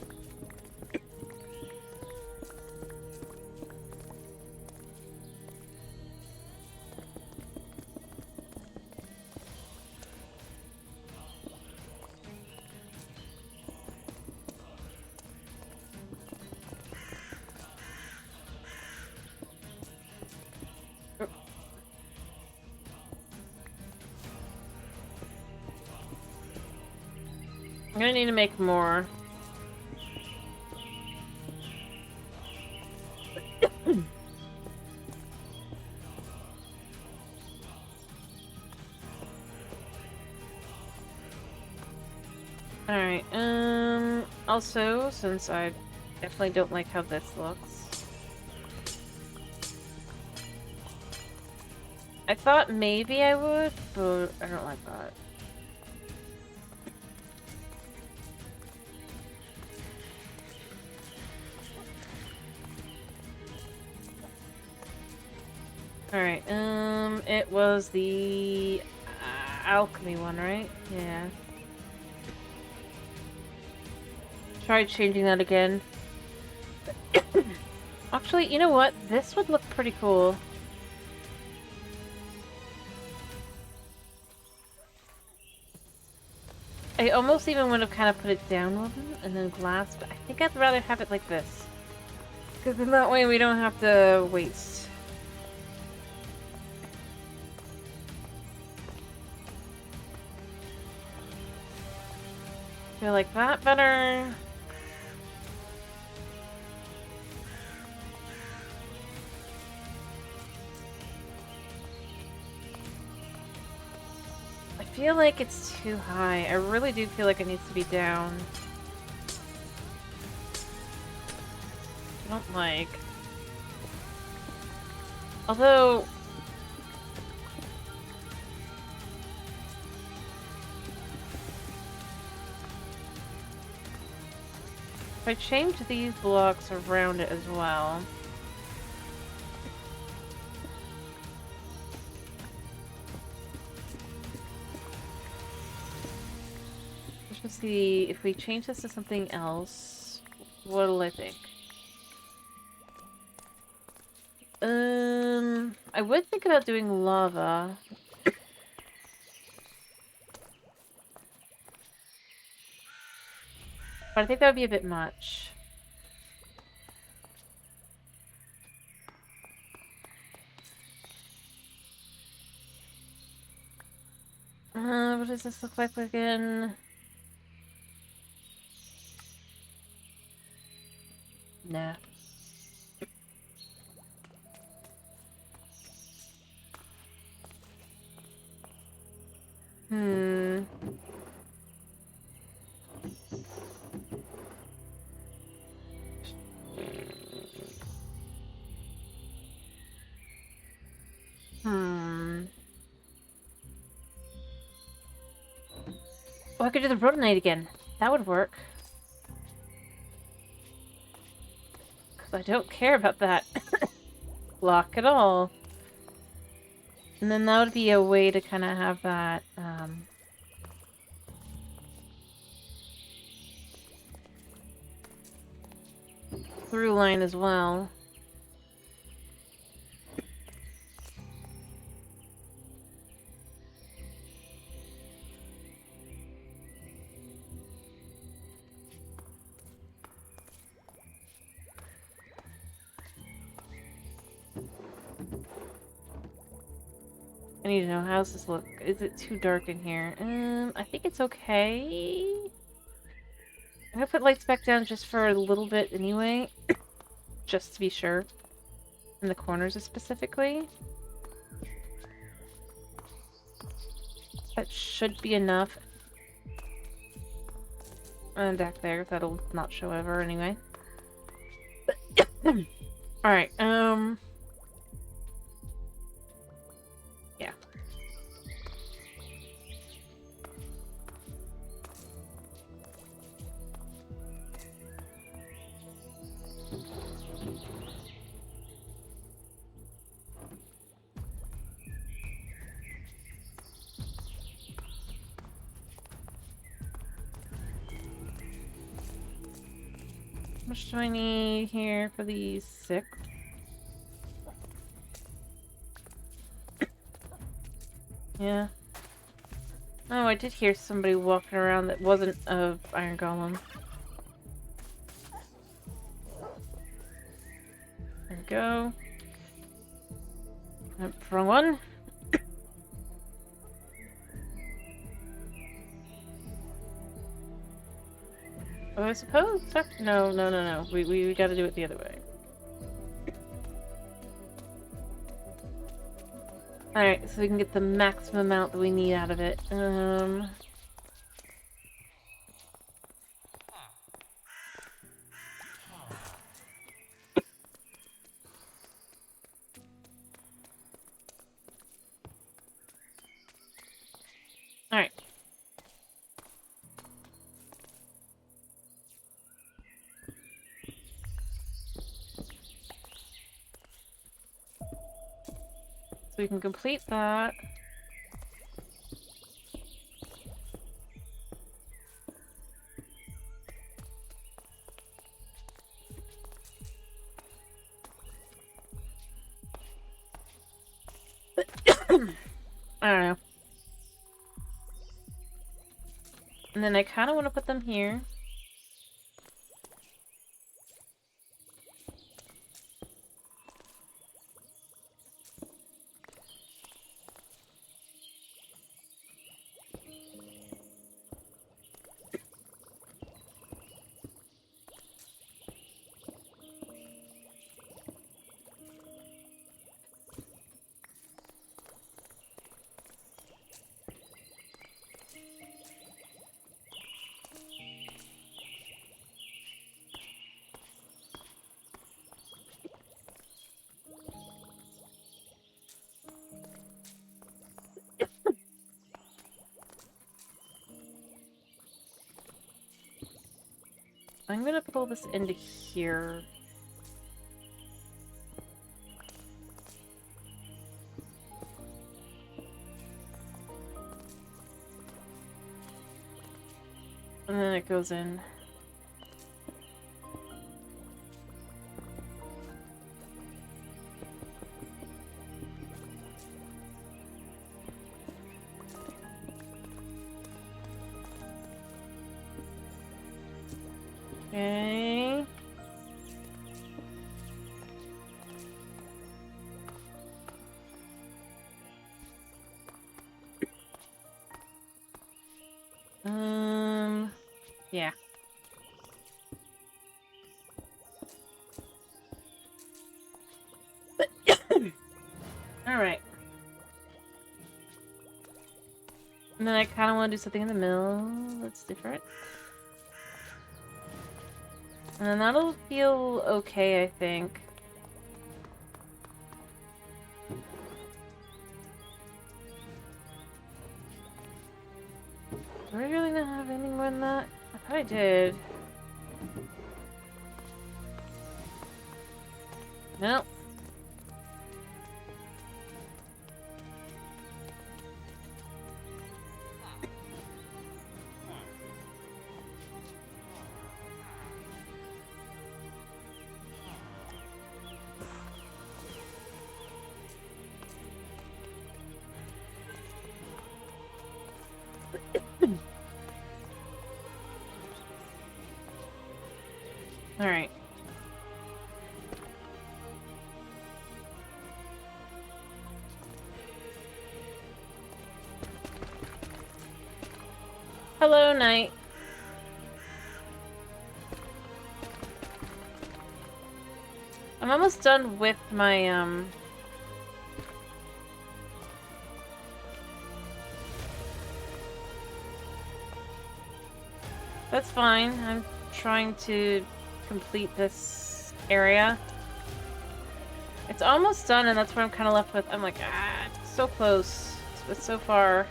I'm gonna need to make more. Alright, also, since I definitely don't like how this looks, I thought maybe I would, but I don't like that. Alright, It was the alchemy one, right? Yeah. Try changing that again. Actually, you know what? This would look pretty cool. I almost even would have kind of put it down a little bit and then glass, but I think I'd rather have it like this. Because then that way we don't have to waste. Feel like that better. I feel like it's too high. I really do feel like it needs to be down. I don't like. Although... if I change these blocks around it as well... let's just see if we change this to something else. What'll I think? I would think about doing lava. But I think that would be a bit much. What does this look like again? Nah. Hmm. Oh, I could do the Rotonite again. That would work. Because I don't care about that block at all. And then that would be a way to kind of have that, through line as well. I need to know, how does this look? Is it too dark in here? I think it's okay. I'm gonna put lights back down just for a little bit anyway. Just to be sure. In the corners specifically. That should be enough. And back there, that'll not show ever anyway. Alright, yeah. How much do I need here for these 6? Yeah. Oh, I did hear somebody walking around that wasn't of Iron Golem. There we go. Nope, wrong one. Oh, I suppose? No, no, no, no. We gotta do it the other way. Alright, so we can get the maximum amount that we need out of it. Alright. So we can complete that. I don't know. And then I kind of want to put them here. I'm gonna pull this into here. And then it goes in. Okay. Yeah. Alright. And then I kind of want to do something in the middle that's different. And then that'll feel okay, I think. Do I really not have any more than that? I thought I did. Nope. Alright. Hello, Knight. I'm almost done with my, That's fine. I'm trying to complete this area. It's almost done, and that's what I'm kind of left with. I'm like, it's so close, but so far.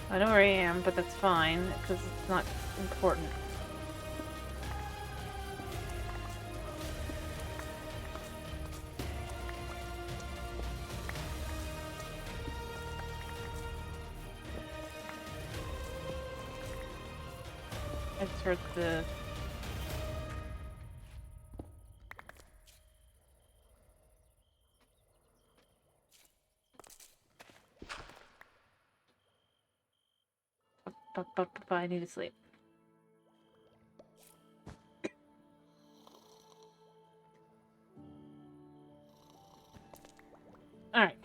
I know where I am, but that's fine, because it's not important. I just heard the... I need to sleep. Alright.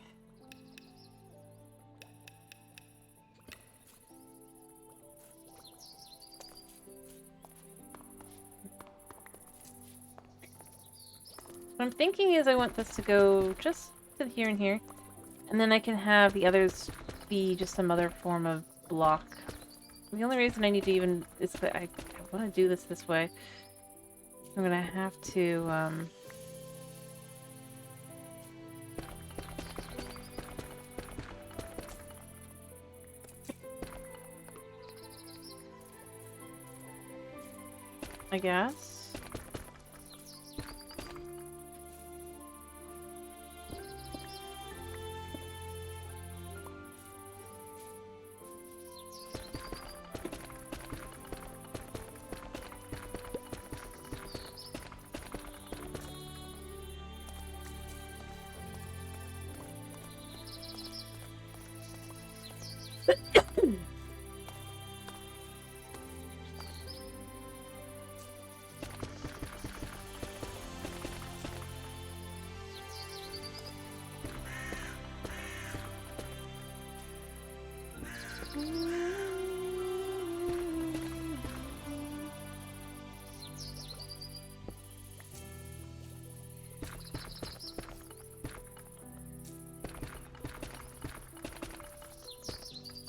What I'm thinking is I want this to go just to here and here, and then I can have the others be just some other form of block. The only reason I need to even is that I want to do this way. I'm gonna have to, I guess.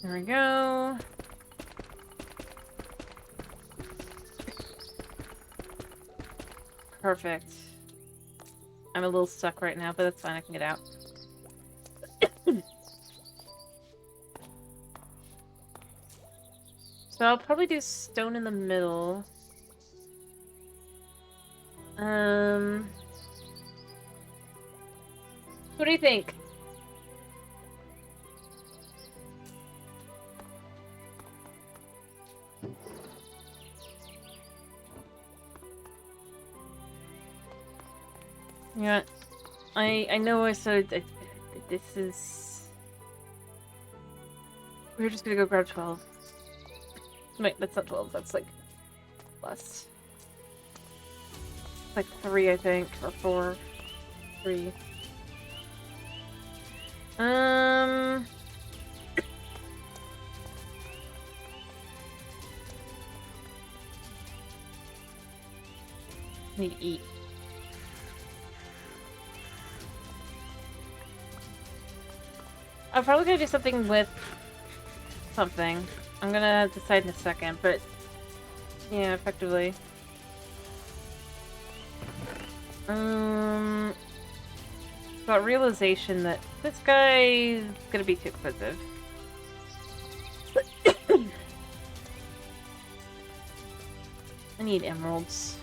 There we go. Perfect. I'm a little stuck right now, but that's fine. I can get out. So I'll probably do stone in the middle. What do you think? Yeah, I know I said this is... We're just gonna go grab 12. Wait, that's not 12, that's like less. Like 3, I think, or 4. 3. Need to eat. I'm probably gonna do something with something. I'm gonna decide in a second, but yeah, effectively. Got realization that this guy is gonna be too expensive. I need emeralds.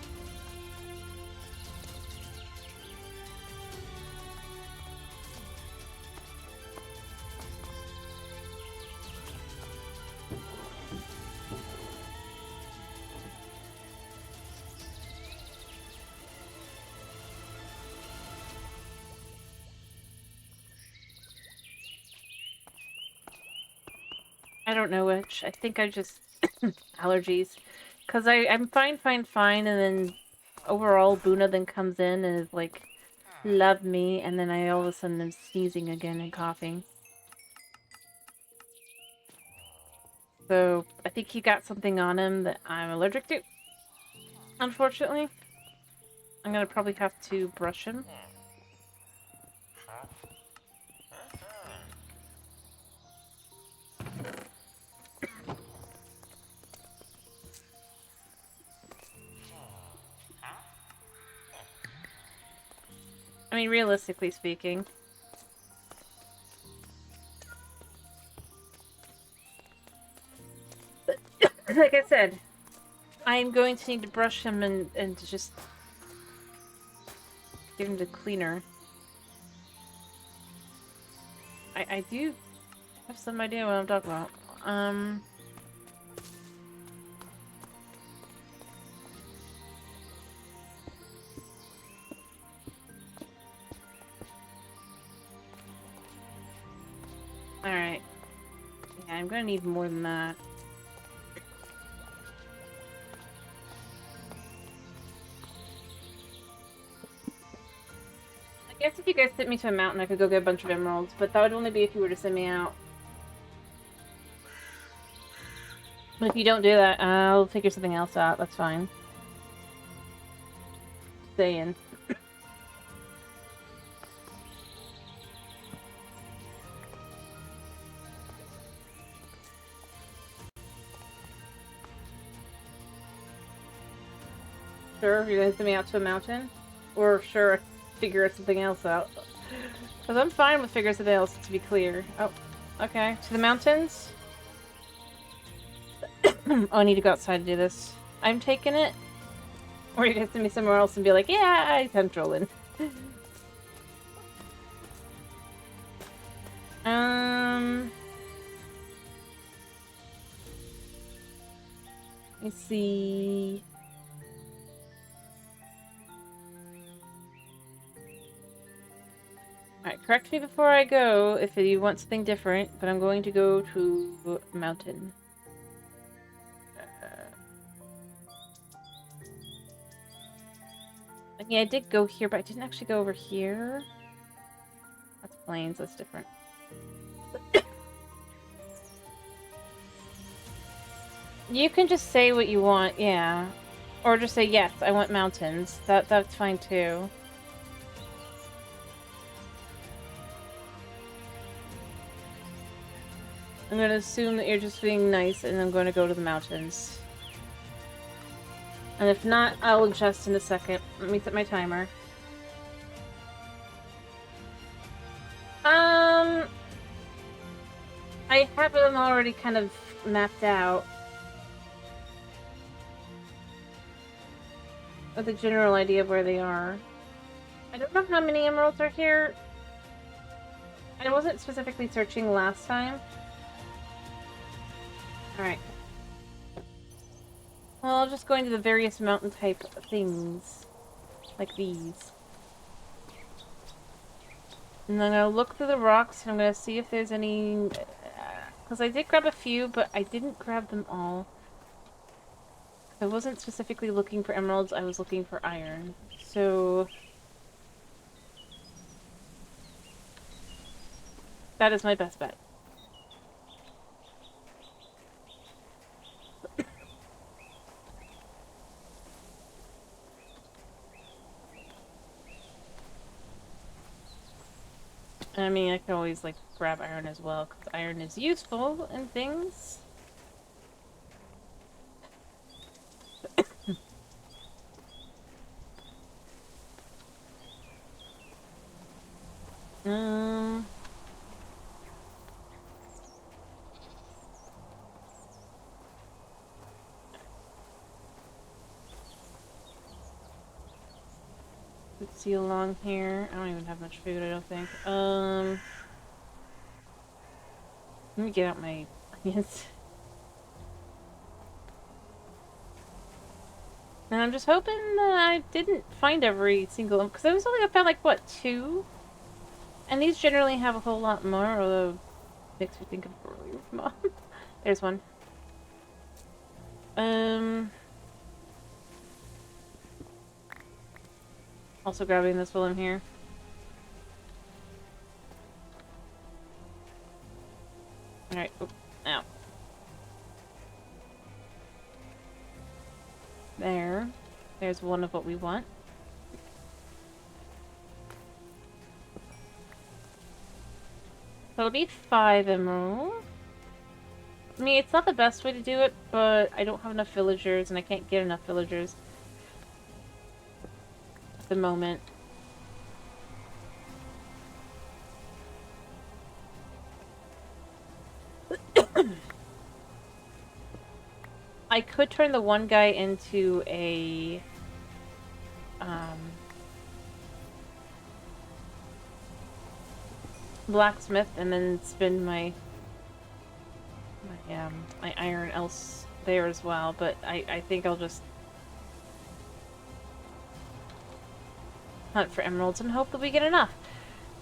I don't know which. I think I just... allergies. Because I'm fine, and then overall Buna then comes in and is like, love me, and then I all of a sudden am sneezing again and coughing. So, I think he got something on him that I'm allergic to. Unfortunately. I'm gonna probably have to brush him. I mean, realistically speaking. But, like I said, I'm going to need to brush him and to just give him the cleaner. I do have some idea what I'm talking about. Alright. Yeah, I'm gonna need more than that. I guess if you guys sent me to a mountain, I could go get a bunch of emeralds, but that would only be if you were to send me out. But if you don't do that, I'll figure something else out. That's fine. Stay in. Sure, you're gonna send me out to a mountain? Or sure, figure something else out. Because I'm fine with figuring something else, to be clear. Oh, okay. To the mountains? Oh, I need to go outside to do this. I'm taking it. Or you can send me somewhere else and be like, yeah, I sent trolling. Let's see. Alright, correct me before I go if you want something different, but I'm going to go to mountain. I mean, I did go here, but I didn't actually go over here. That's plains, that's different. You can just say what you want, yeah. Or just say, yes, I want mountains. That's fine, too. I'm gonna assume that you're just being nice, and I'm gonna go to the mountains. And if not, I'll adjust in a second. Let me set my timer. I have them already kind of mapped out. With a general idea of where they are. I don't know how many emeralds are here. I wasn't specifically searching last time. Alright. Well, I'll just go into the various mountain type things. Like these. And I'm gonna look through the rocks and I'm gonna see if there's any... Because I did grab a few, but I didn't grab them all. I wasn't specifically looking for emeralds, I was looking for iron. So... that is my best bet. I mean, I could always, like, grab iron as well, because iron is useful in things. Let's see along here. I don't even have much food, I don't think. Let me get out my onions. And I'm just hoping that I didn't find every single... because I was only found, like, what, 2? And these generally have a whole lot more, although... makes me think of earlier mom. There's one. Also grabbing this while I'm here. Alright, oh, now. There. There's one of what we want. So it'll be 5 emeralds. I mean, it's not the best way to do it, but I don't have enough villagers, and I can't get enough villagers at the moment. I could turn the one guy into a... blacksmith, and then spend my iron else there as well, but I think I'll just hunt for emeralds and hope that we get enough.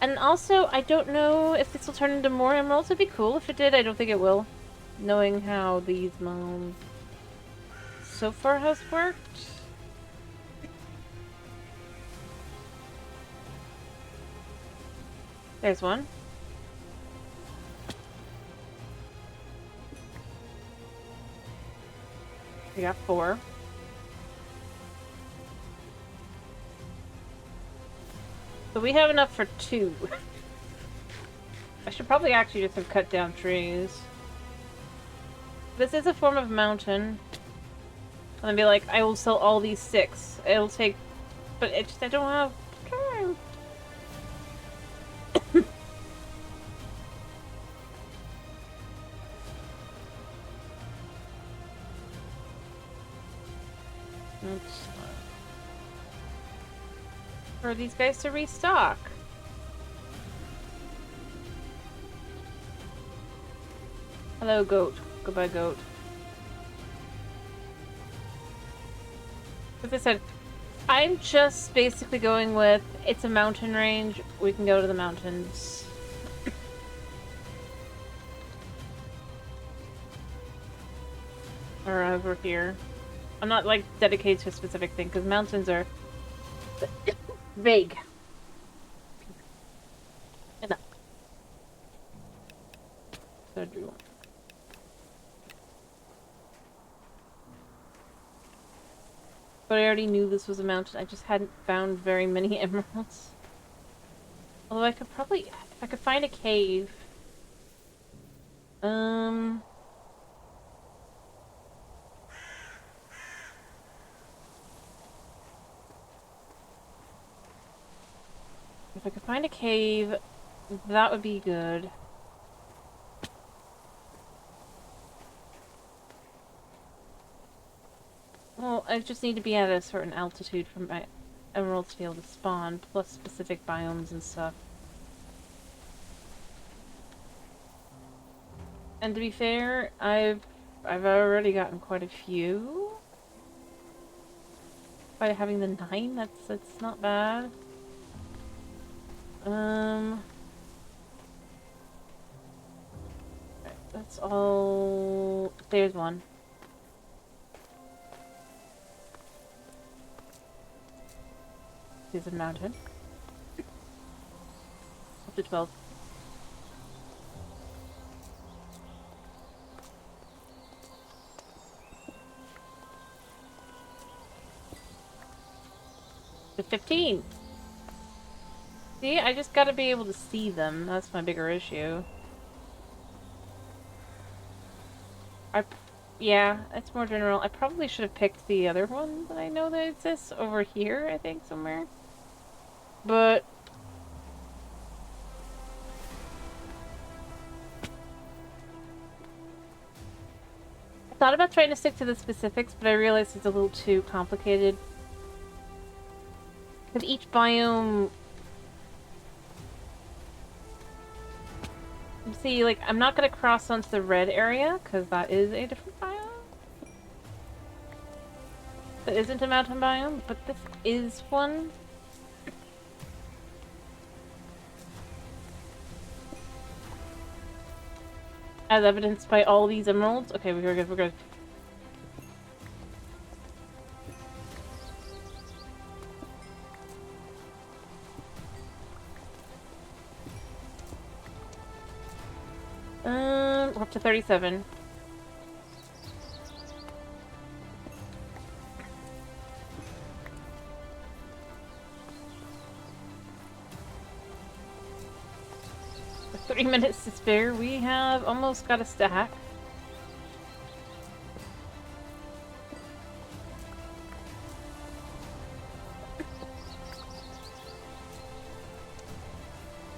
And also, I don't know if this will turn into more emeralds. It'd be cool if it did. I don't think it will, knowing how these mounds so far has worked. There's one. We got 4. So we have enough for 2. I should probably actually just have cut down trees. This is a form of mountain. And then be like, I will sell all these 6. It'll take... but it just, I don't have time. Oops. for these guys to restock. Hello, goat. Goodbye, goat. As I said, I'm just basically going with, it's a mountain range, we can go to the mountains. Or over here. I'm not, like, dedicated to a specific thing, because mountains are vague. Enough. So do you want? But I already knew this was a mountain. I just hadn't found very many emeralds. Although I could probably... If I could find a cave... If I could find a cave, that would be good. Well, I just need to be at a certain altitude for my emeralds to be able to spawn, plus specific biomes and stuff. And to be fair, I've already gotten quite a few. By having the 9, that's not bad. Right, that's all. There's one. There's a mountain. Up to 12. To 15. See, I just gotta be able to see them. That's my bigger issue. Yeah, it's more general. I probably should have picked the other one that I know that exists over here, I think, somewhere. But... I thought about trying to stick to the specifics, but I realized it's a little too complicated. Because each biome... See, like, I'm not gonna cross onto the red area, because that is a different biome. That isn't a mountain biome, but this is one. As evidenced by all these emeralds. Okay, we're good, we're good. We're up to 37. With 3 minutes to spare, we have almost got a stack.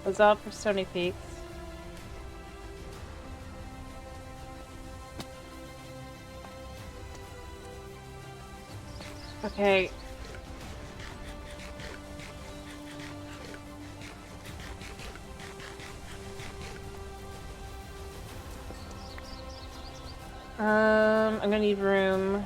Was all for Stony Peaks. Okay. I'm gonna need room.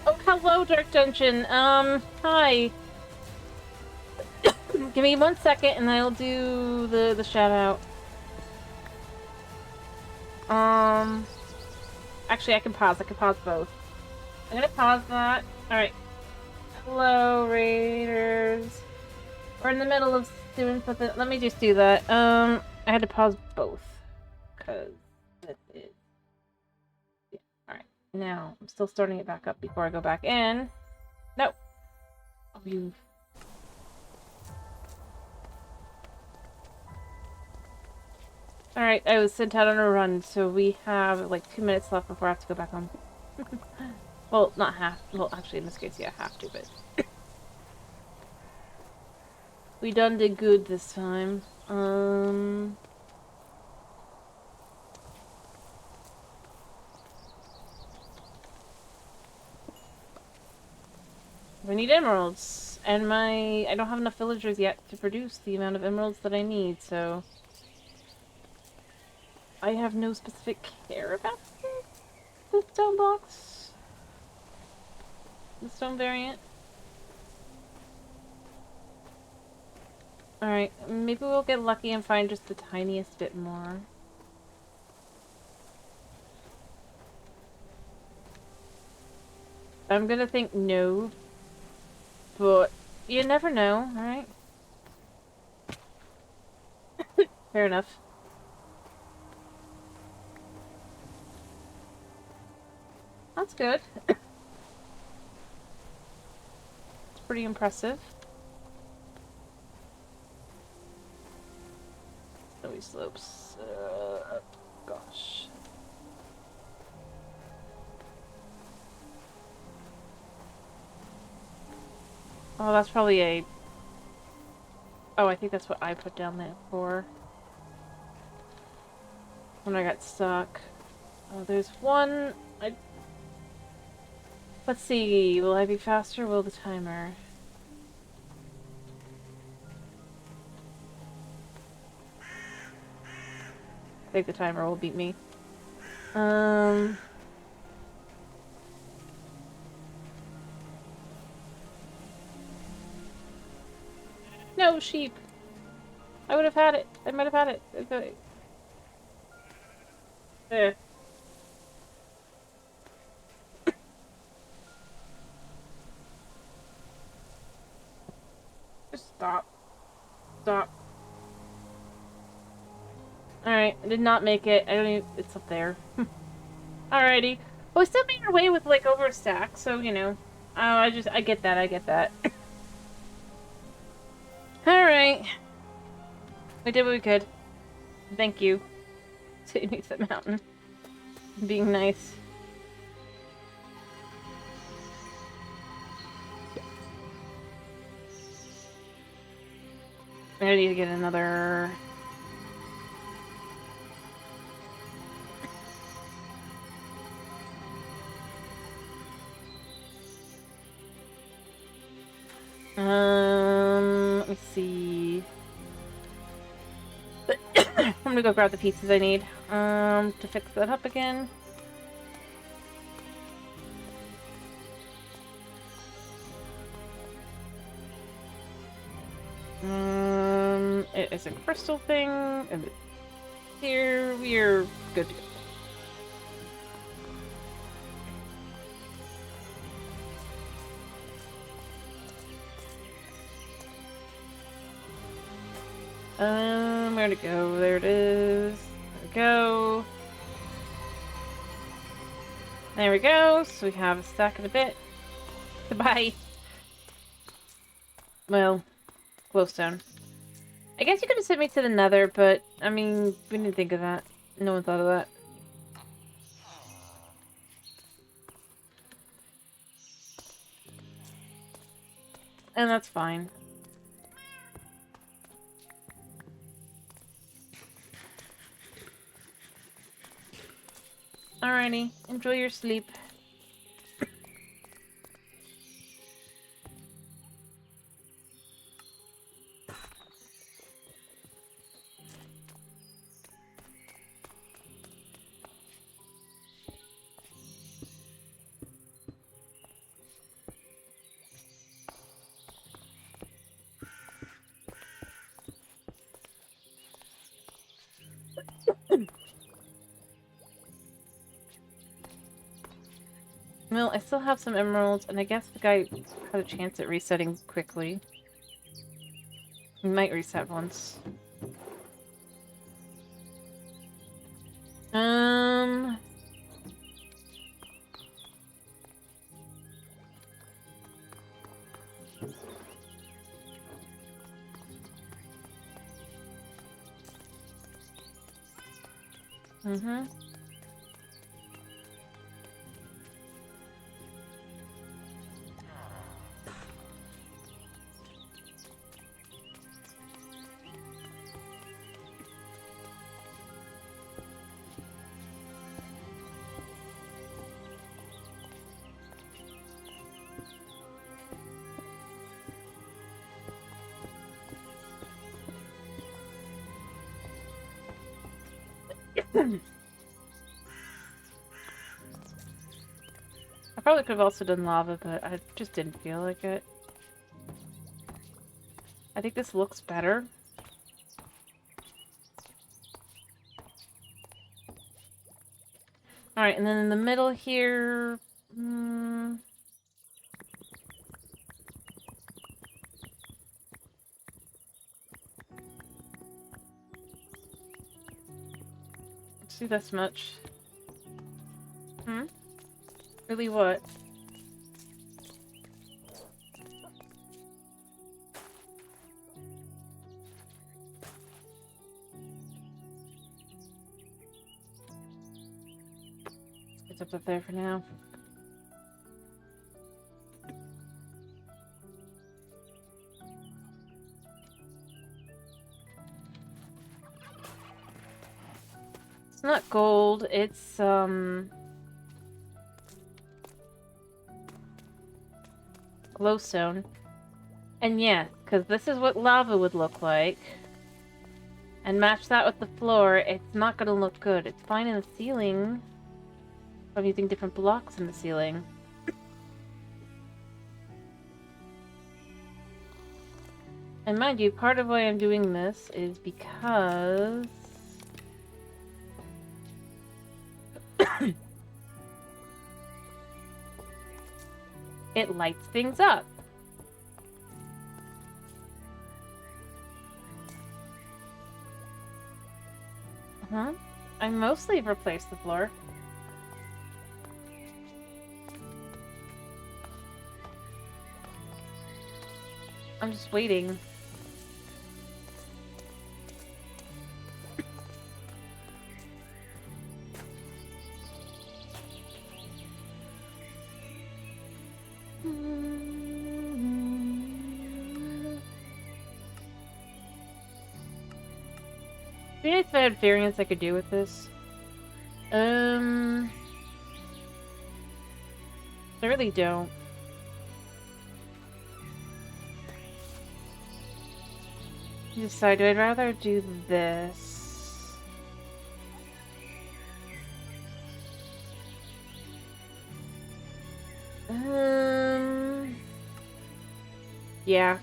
Oh, hello, Dark Dungeon. Hi. Give me 1 second and I'll do the shout out. Actually I can pause both. I'm gonna pause that. Alright. Hello, Raiders. We're in the middle of doing something. Let me just do that. I had to pause both. Cause that is... Yeah. Alright. Now, I'm still starting it back up before I go back in. No. Oh, you... Alright, I was sent out on a run, so we have like 2 minutes left before I have to go back home. Well, not half. Well, actually, in this case, yeah, I have to, but... We done did good this time. I need emeralds. And I don't have enough villagers yet to produce the amount of emeralds that I need, so... I have no specific care about the stone blocks. The stone variant. Alright, maybe we'll get lucky and find just the tiniest bit more. I'm gonna think no, but you never know, alright? Fair enough. That's good. It's pretty impressive. Snowy slopes. Gosh. Oh, that's probably a... Oh, I think that's what I put down there for. When I got stuck. Oh, there's one... Let's see. Will I be faster? Will the timer? I think the timer will beat me. No, sheep. I would have had it. I might have had it. Okay. Just stop. Stop. Alright, I did not make it. I don't even... It's up there. Alrighty. Well, we still made our way with, like, over a stack, so, you know. Oh, I get that, I get that. Alright. We did what we could. Thank you. Sitting next to that mountain. Being nice. I need to get another... Let me see. I'm gonna go grab the pieces I need, to fix that up again. It is a crystal thing, and here we're good to go. Where'd it go? There it is. There we go. There we go. So we have a stack and a bit. Goodbye. Well, glowstone. I guess you could have sent me to the nether, but, I mean, we didn't think of that. No one thought of that. And that's fine. Alrighty, enjoy your sleep. Well, I still have some emeralds, and I guess the guy had a chance at resetting quickly. He might reset once. Mm-hmm. I probably could have also done lava, but I just didn't feel like it. I think this looks better. Alright, and then in the middle here... let's do this much. Really what? It's up there for now. It's not gold, it's, glowstone. And yeah, because this is what lava would look like. And match that with the floor, it's not gonna look good. It's fine in the ceiling. I'm using different blocks in the ceiling. And mind you, part of why I'm doing this is because... it lights things up. I mostly replaced the floor. I'm just waiting. It'd be nice if I had variants I could do with this. I really don't. Decide, I'd rather do this. Yeah.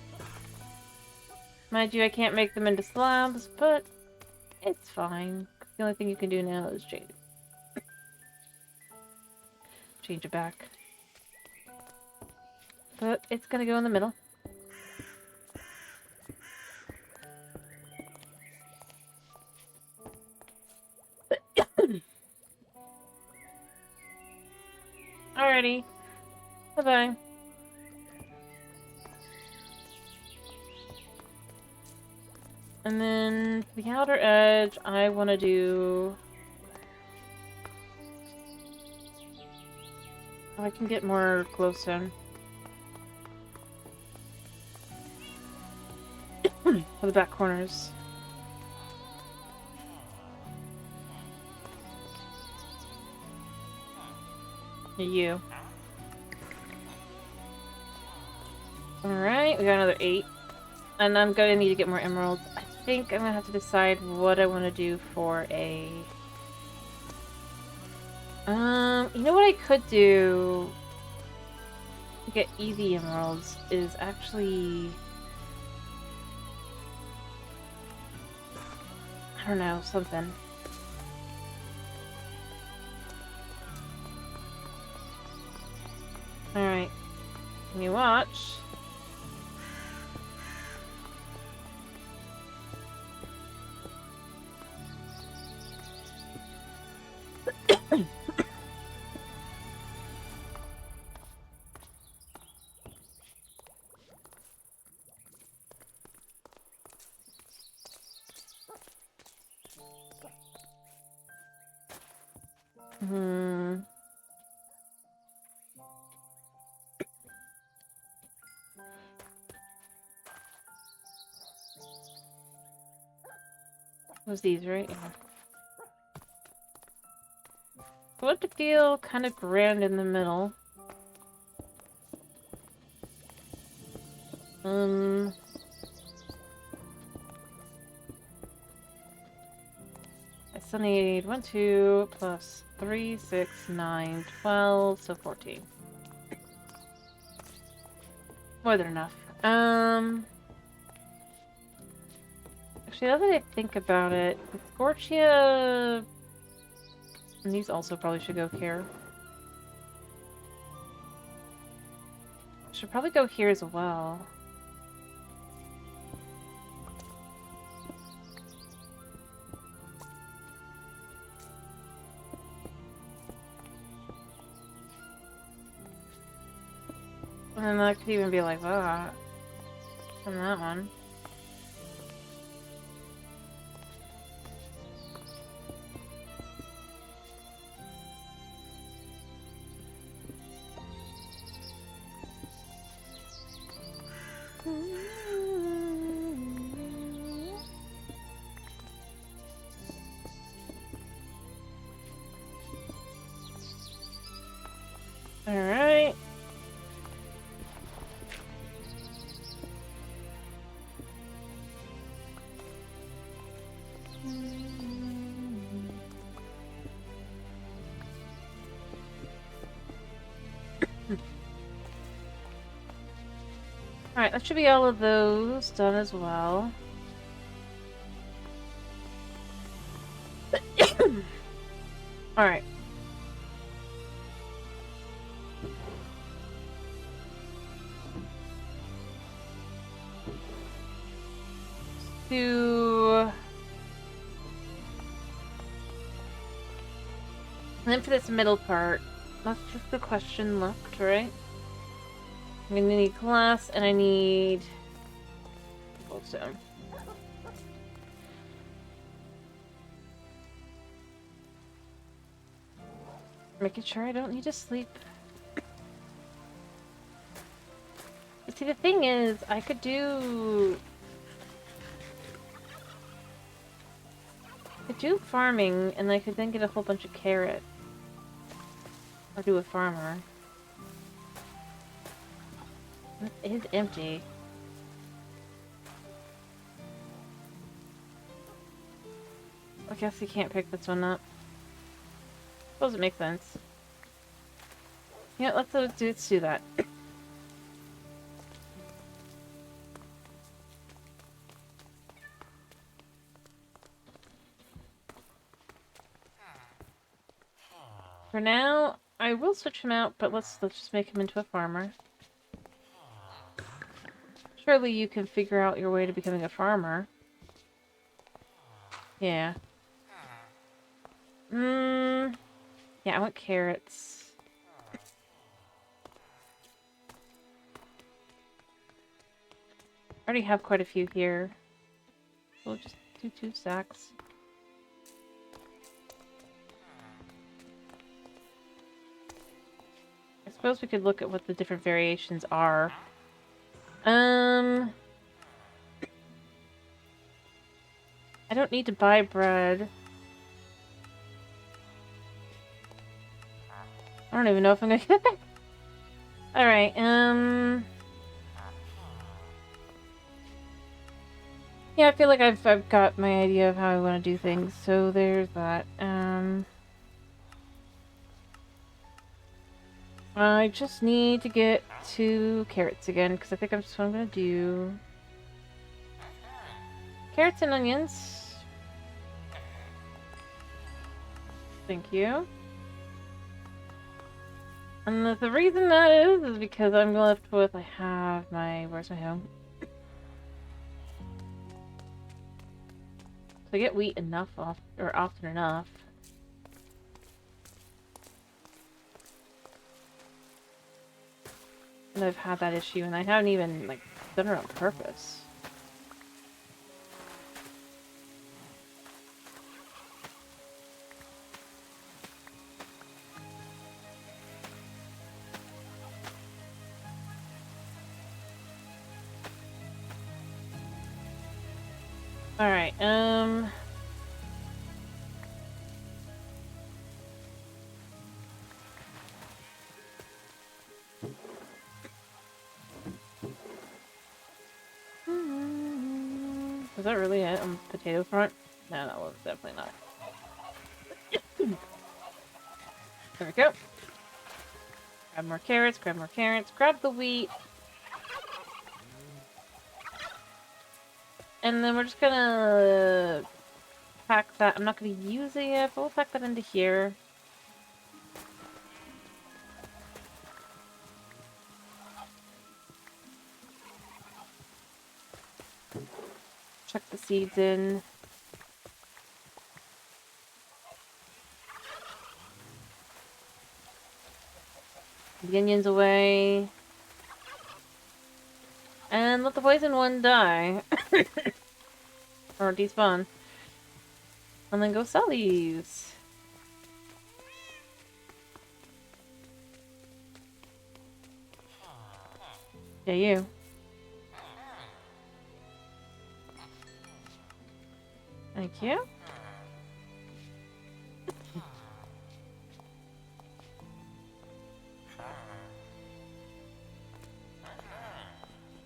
Mind you, I can't make them into slabs, but it's fine. The only thing you can do now is change it back. But it's gonna go in the middle. Alrighty. Bye-bye. And then for the outer edge, I want to do... oh, I can get more glowstone. For the back corners. You. Alright, we got another 8. And I'm gonna need to get more emeralds. I think I'm gonna have to decide what I want to do for a... you know what I could do to get easy emeralds is actually... I don't know, something. Alright. Can you watch? Was these, right? Yeah. I want to feel kind of grand in the middle. I So I need 1, 2, plus 3, 6, 9, 12, so 14. More than enough. Actually, now that I think about it, Scorchia... And these also probably should go here. Should probably go here as well. And that could even be like that. From that one. Alright. Alright, that should be all of those done as well. Alright. And then for this middle part, that's just the question left, right? I mean, I need glass and I need goldstone. Making sure I don't need to sleep. See, the thing is, I could do farming, and I could then get a whole bunch of carrot. Or do a farmer. It is empty. I guess you can't pick this one up. Suppose it makes sense. Yeah, let's do that. For now, I will switch him out, but let's just make him into a farmer. Surely you can figure out your way to becoming a farmer. Yeah. Yeah, I want carrots. I already have quite a few here. We'll just do 2 stacks. I suppose we could look at what the different variations are. I don't need to buy bread. I don't even know if I'm gonna get that. Alright, yeah, I feel like I've got my idea of how I want to do things, so there's that. I just need to get 2 carrots again, because I think that's what I'm gonna do. Carrots and onions. Thank you. And the reason that is because I'm left with, I have my, where's my home? So I get wheat enough often enough. And I've had that issue, and I haven't even, like, done it on purpose. Alright, was that really it on the potato front? No, that was definitely not. There we go. Grab more carrots, grab more carrots, grab the wheat. And then we're just gonna pack that. I'm not gonna use it yet, but we'll pack that into here. Chuck the seeds in. The onions away. And let the poison one die. Or despawn. And then go sell these. Yeah, you. Thank you.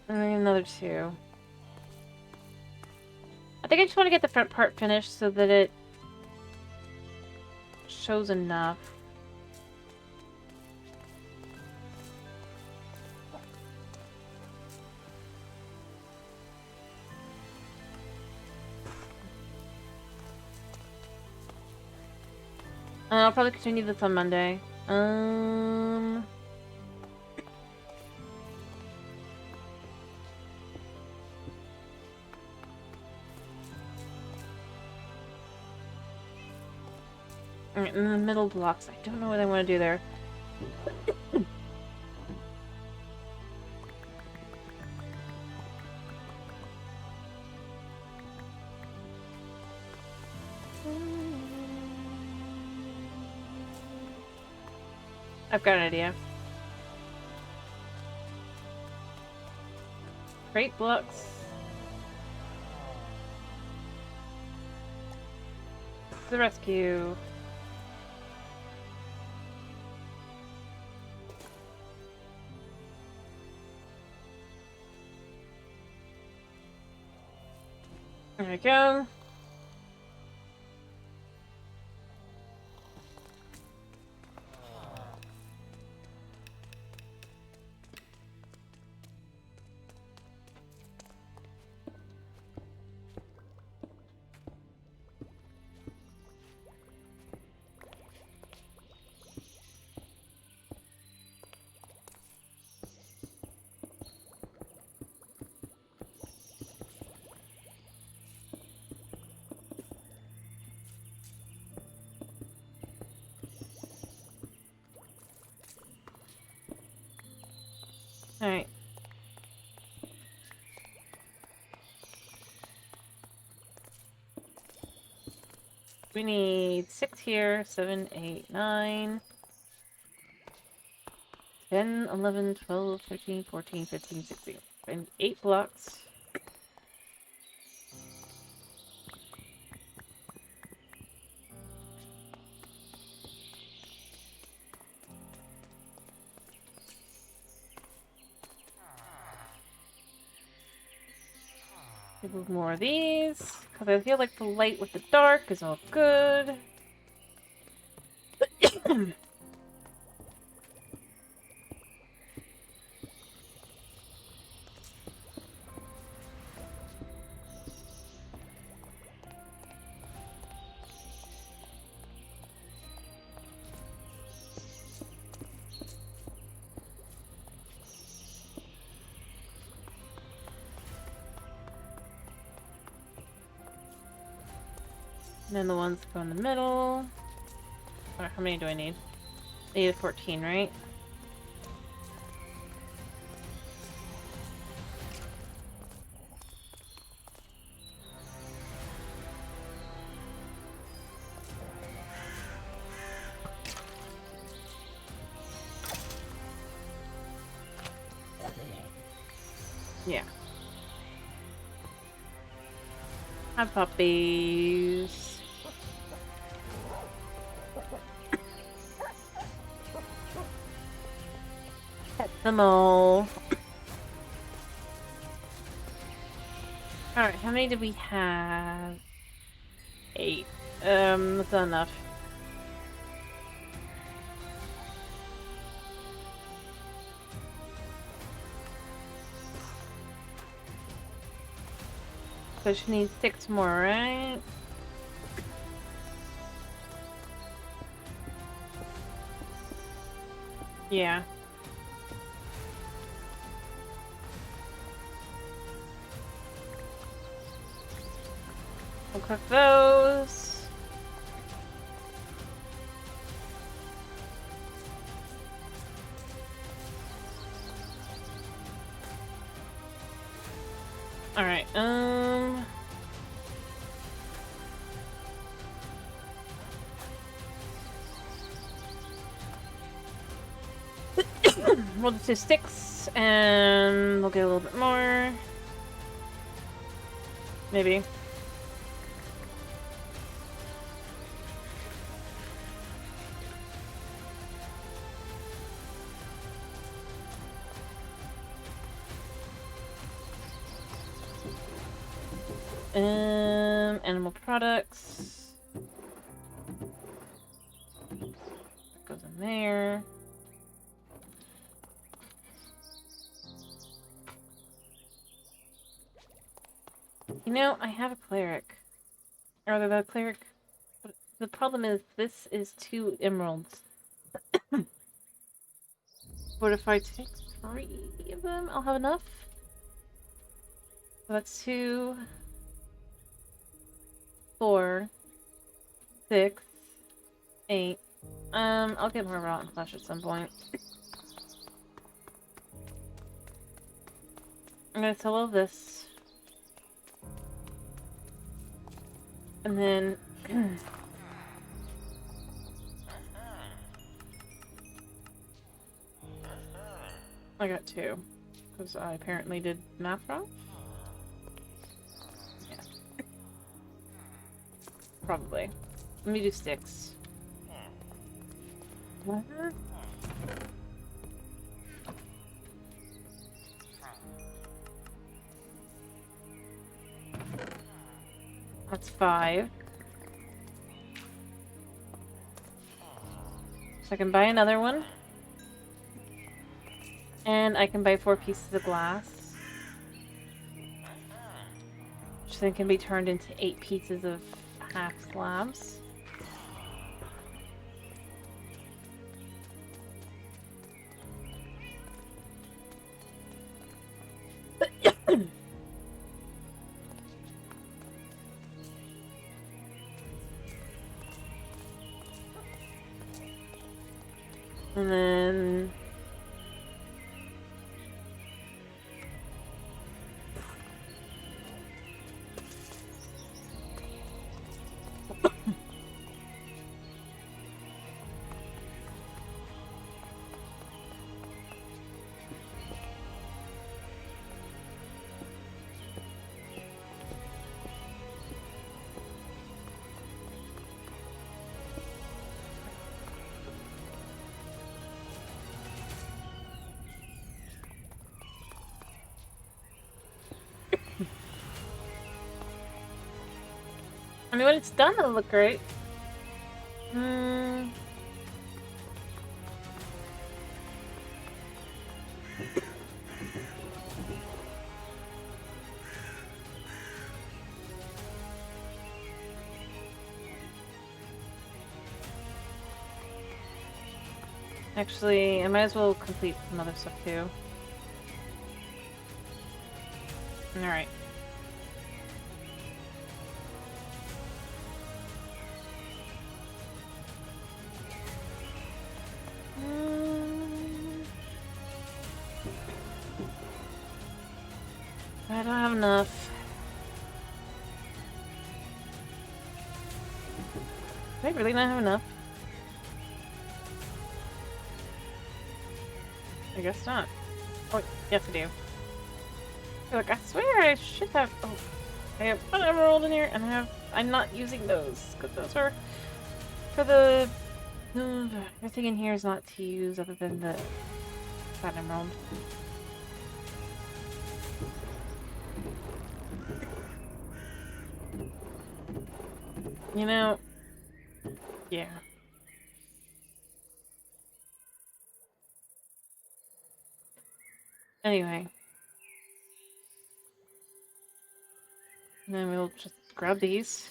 And then another 2. I think I just want to get the front part finished so that it shows enough. I'll probably continue this on Monday. Alright, in the middle blocks. I don't know what I want to do there. I've got an idea. Crate blocks. To the rescue. There we go. Alright. We need 6 here, 7, 8, 9, 10, 11, 12, 13, 14, 15, 16. And 8 blocks. Move more of these, because I feel like the light with the dark is all good. And then the ones that go in the middle. Alright, how many do I need? I need 14, right? Yeah. Hi, puppies. Pet them all. Alright, how many did we have? 8. That's not enough. So she needs 6 more, right? Yeah. We'll cook those. Alright, we'll just do sticks, and we'll get a little bit more. Maybe. Animal products. That goes in there. You know, I have a cleric. Or the cleric. But the problem is, this is 2 emeralds. But if I take 3 of them, I'll have enough. So that's 2, 4, 6, 8. I'll get more rotten flesh at some point. I'm gonna sell all this. And then... I got 2. Because I apparently did math wrong? Yeah. Probably. Let me do sticks. What? That's 5. So I can buy another one. And I can buy 4 pieces of glass. Which then can be turned into 8 pieces of half slabs. And then... I mean, when it's done, it'll look great. Actually, I might as well complete some other stuff too. Alright. I don't have enough. Do I really not have enough? I guess not. Oh, yes I do. Look, I swear I should have... Oh, I have 1 emerald in here, and I'm not using those, because those are for the... everything in here is not to use other than the fat emerald. You know... Yeah. Anyway. And then we'll just grab these.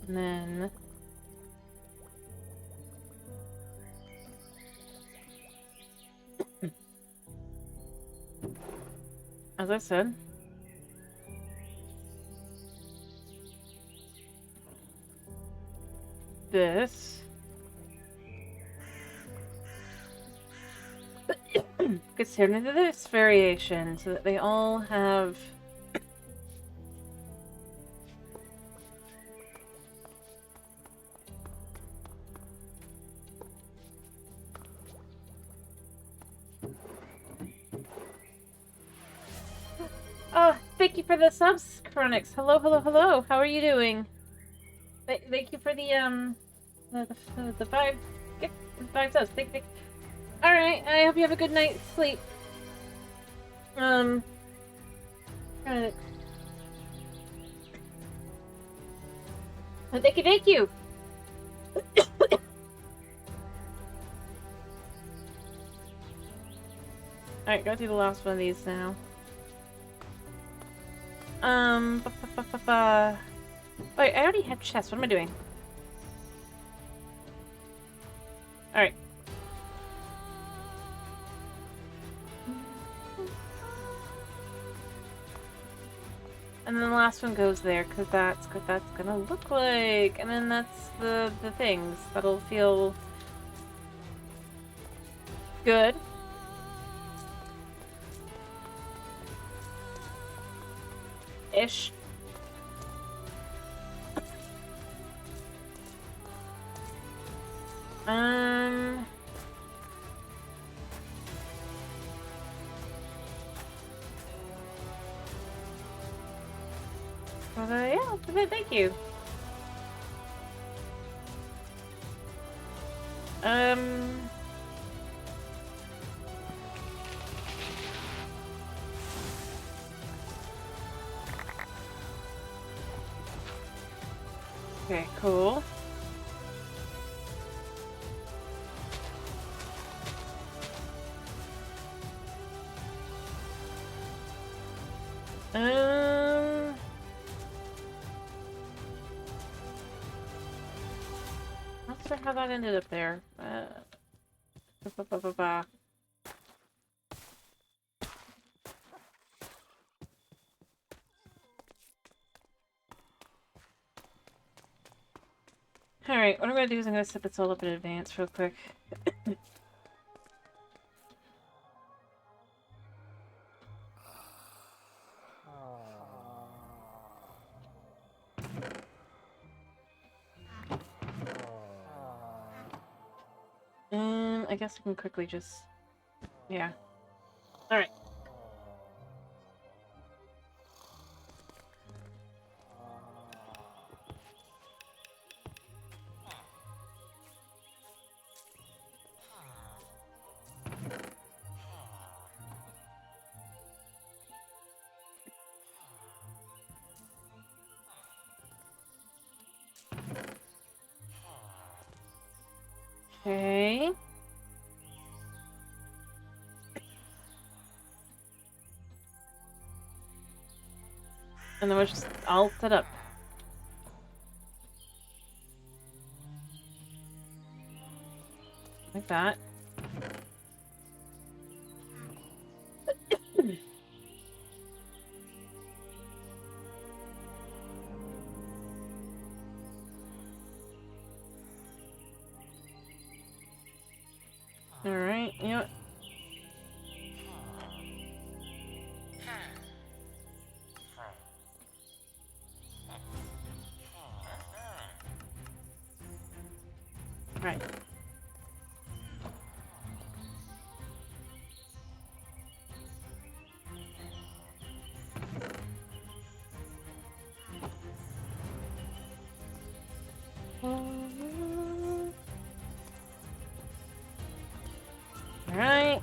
And then... as I said... this... gets turned into this variation, so that they all have... Oh, thank you for the subs, Chronix. Hello, hello, hello. How are you doing? Thank you for the five subs. Thank. All right. I hope you have a good night's sleep. Chronix. Thank you. All right, go through the last one of these now. Wait, I already have chests. What am I doing? Alright. And then the last one goes there, because that's what that's gonna look like. And then that's the things. That'll feel... good. Ish. Yeah, thank you. Okay, cool. Not sure how that ended up there. Alright, what I'm gonna do is I'm gonna set this all up in advance real quick. I guess I can quickly just... yeah. Alright. Okay. And then we'll just all set up. Like that. Alright, you know what? Right. Alright.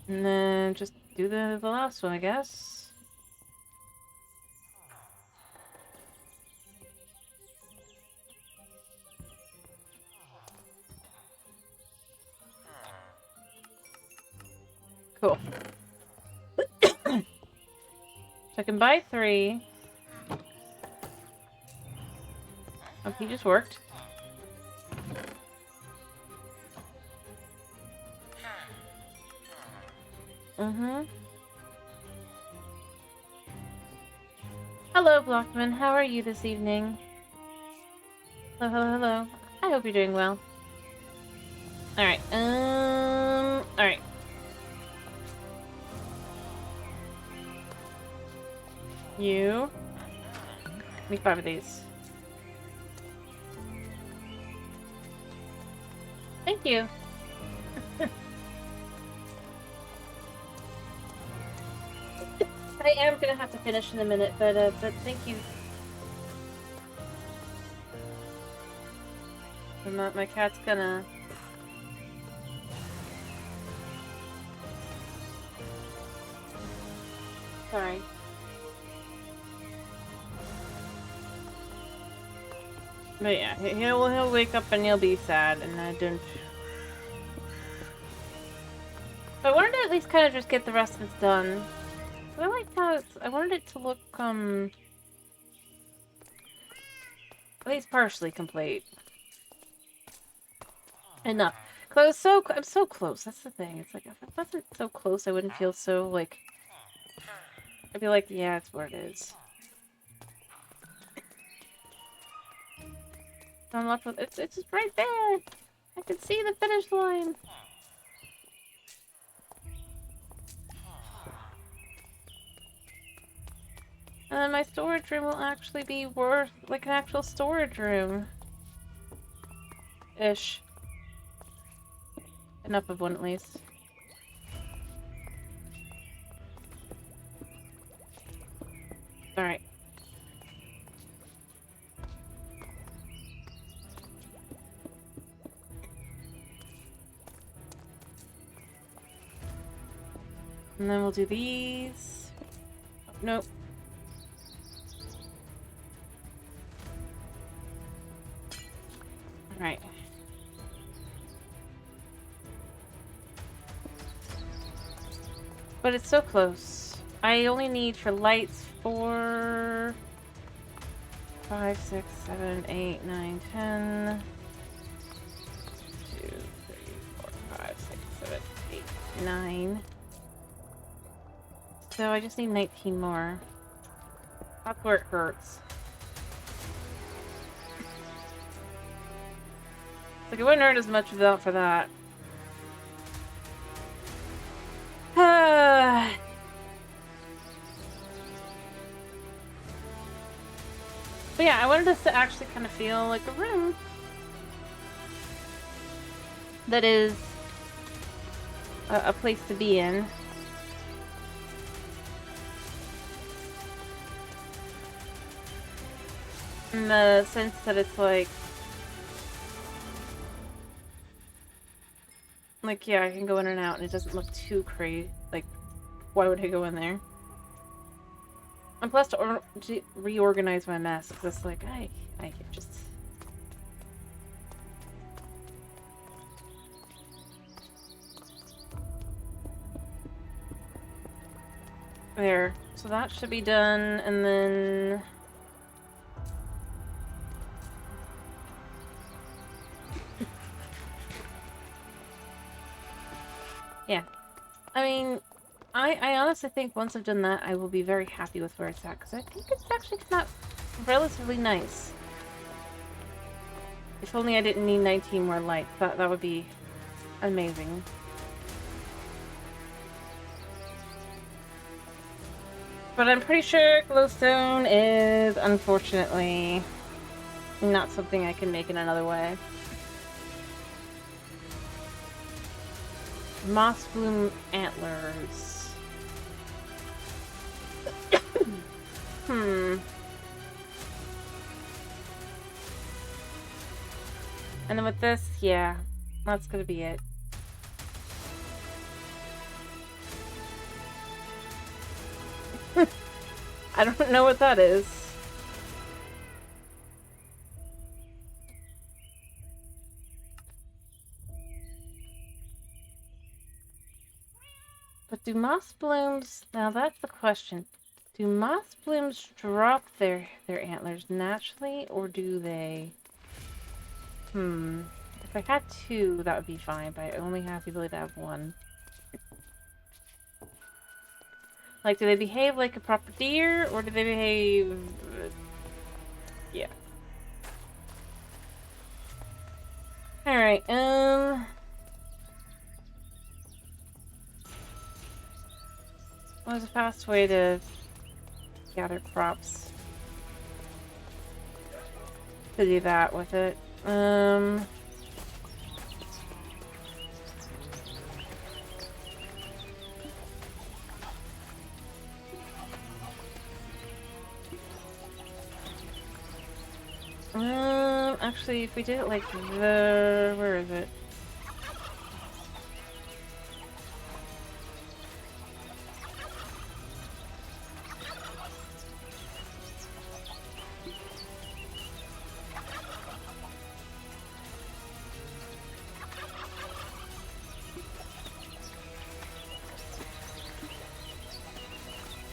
And then just do the last one, I guess. Cool. So I can buy 3. Oh, he just worked. Mm-hmm. Hello, Blockman. How are you this evening? Hello, hello, hello. I hope you're doing well. Alright, alright. You. Make 5 of these. Thank you. I am gonna have to finish in a minute, but thank you. My cat's gonna... Sorry. But yeah, he'll wake up and he'll be sad, and I don't... But I wanted to at least kind of just get the rest of it done. So I like how it's... I wanted it to look, at least partially complete. Enough. Cause I'm so close. That's the thing. It's like, if I wasn't so close, I wouldn't feel so, like... I'd be like, yeah, it's where it is. I'm left with... It's just right there! I can see the finish line! And then my storage room will actually be worth, like, an actual storage room. Ish. Enough of one, at least. Alright. And then we'll do these. Oh, nope. Alright. But it's so close. I only need for lights 4, 5, 6, 7, 8, 9, 10. 2, 3, 4, 5, 6, 7, 8, 9. So I just need 19 more. That's where it hurts. Like, it wouldn't hurt as much without for that. But yeah, I wanted us to actually kind of feel like a room that is a place to be in. In the sense that it's like, yeah, I can go in and out and it doesn't look too crazy. Like, why would I go in there? And plus to reorganize my mess, because it's like, I just... There. So that should be done, and then... Yeah. I mean, I honestly think once I've done that, I will be very happy with where it's at, because I think it's actually come out relatively nice. If only I didn't need 19 more lights. That would be amazing. But I'm pretty sure glowstone is, unfortunately, not something I can make in another way. Moss bloom antlers. And then with this, yeah, that's gonna be it. I don't know what that is. But do moss blooms... Now that's the question. Do moss blooms drop their antlers naturally, or do they... If I had two, that would be fine, but I only have the ability to have one. Like, do they behave like a proper deer, or do they behave... Yeah. Alright, What was a fast way to gather crops? To do that with it. Actually, if we did it like where is it?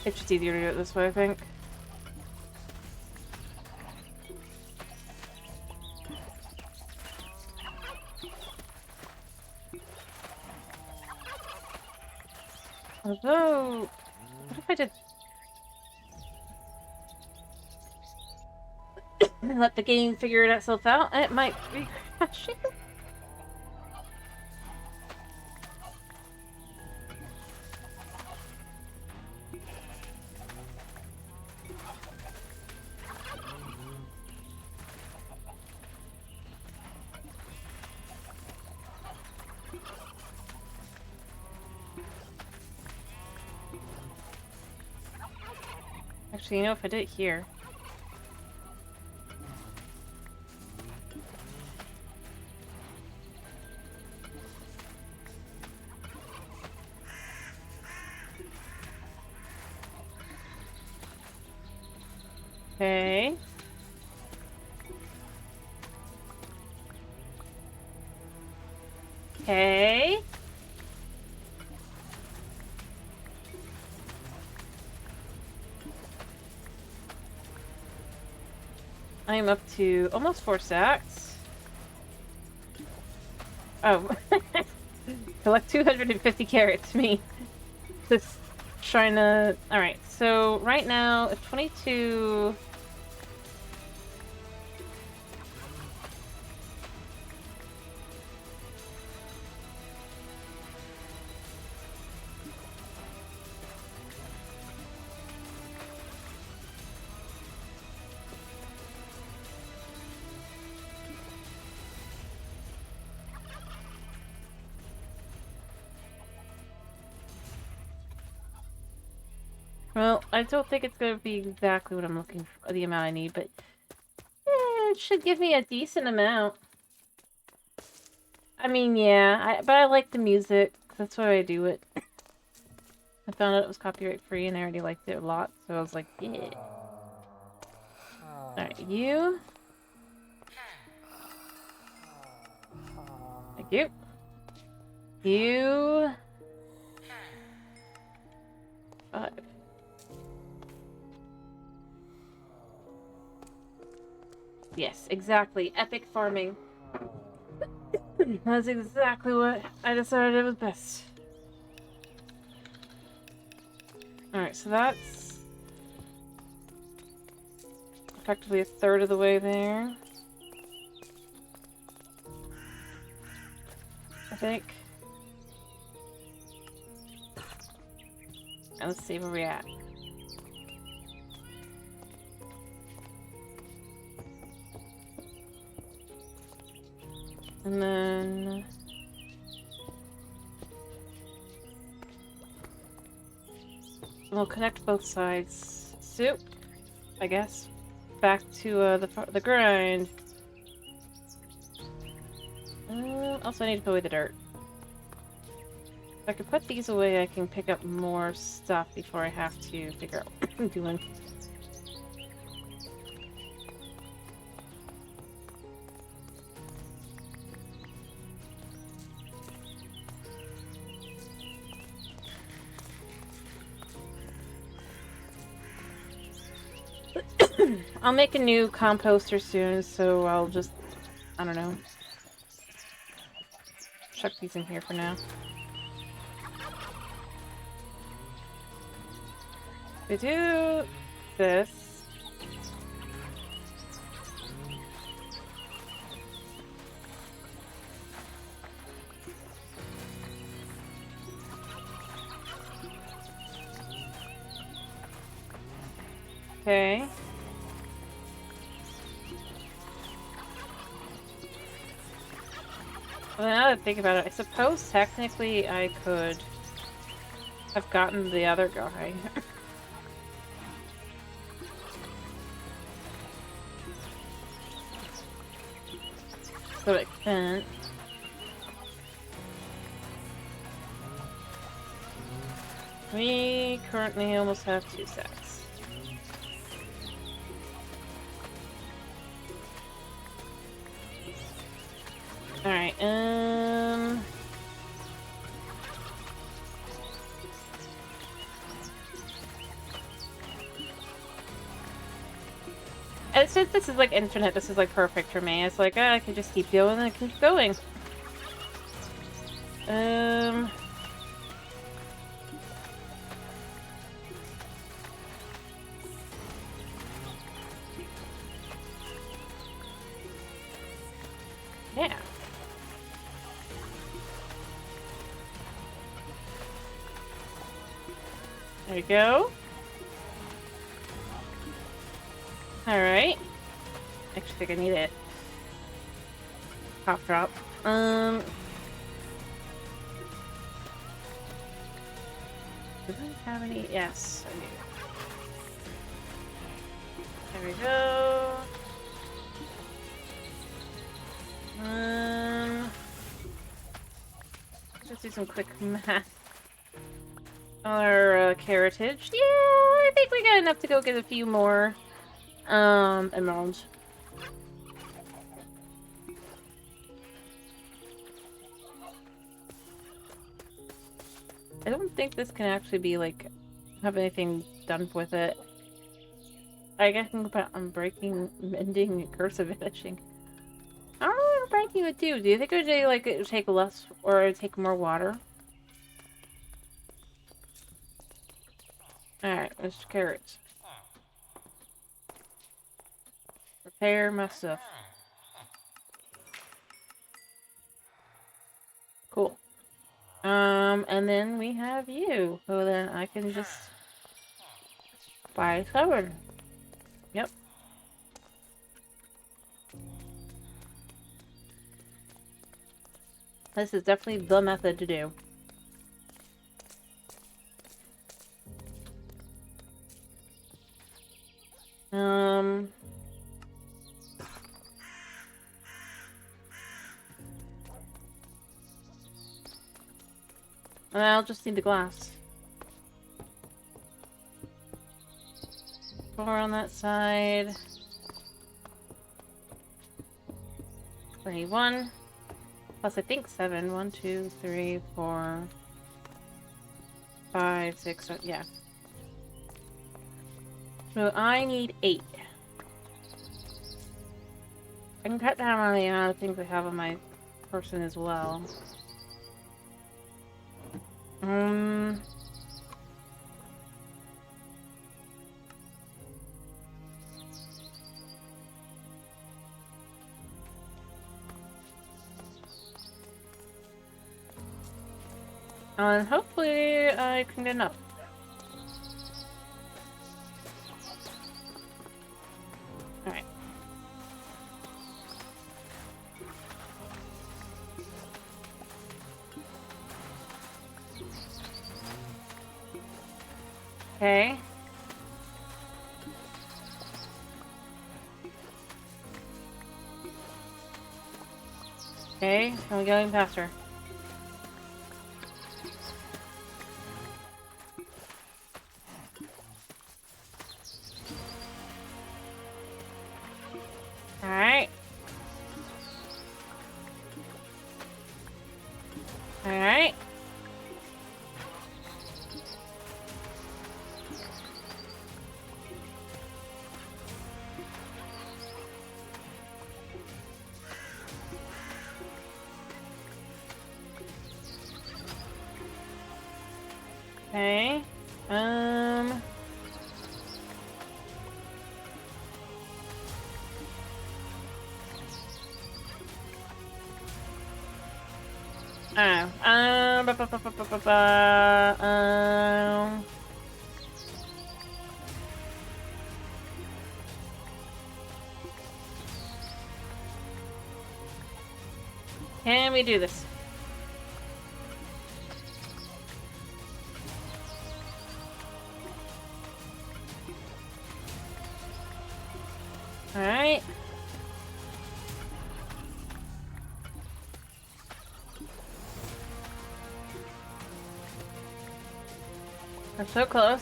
It's just easier to do it this way, I think. Although, what if I did... let the game figure itself out? It might be crashing. Actually, you know, if I did it here... Okay. Okay. I'm up to almost 4 stacks. Oh. Collect 250 carrots, me. Just trying to... Alright, so right now, if 22... Well, I don't think it's going to be exactly what I'm looking for, the amount I need, but it should give me a decent amount. I mean, yeah, but I like the music. That's why I do it. I found out it was copyright free and I already liked it a lot, so I was like, yeah. Alright, you. Thank you. You. 5. Yes, exactly. Epic farming. That's exactly what I decided was best. Alright, so that's effectively a third of the way there. I think. And let's see where we're at. And then... we'll connect both sides. Soup, I guess. Back to the grind. Also, I need to put away the dirt. If I could put these away, I can pick up more stuff before I have to figure out what I'm doing. I'll make a new composter soon, so I'll just, I don't know, chuck these in here for now. We do this. Okay. Well, now that I think about it, I suppose technically I could have gotten the other guy. To an extent. We currently almost have 2 sets. Alright, and since this is like internet, this is like perfect for me. It's like, I can just keep going and keep going. Yeah. There we go. Alright. Actually think I need it. Pop drop. Do I have any? Yes, I do. There we go. Let's do some quick math. Our carrotage. Yeah, I think we got enough to go get a few more emeralds. I don't think this can actually be like have anything done with it. I guess I can put on breaking, mending, cursive vanishing. I don't know what breaking would do. Do you think it would do, like it would take less or it would take more water? Alright, let's carrots. Repair my stuff. Cool. And then we have you. So then I can just buy covered. Yep. This is definitely the method to do. I'll just need the glass. 4 on that side. 21. Plus I think 7. 1, 2, 3, 4, 5, 6, yeah. So I need 8. I can cut down on the amount of things I have on my person as well. And hopefully I can get enough. Alright. Okay. Okay, I'm going faster. Alright. Alright. Okay. I don't know. Can we do this? Alright. We're so close.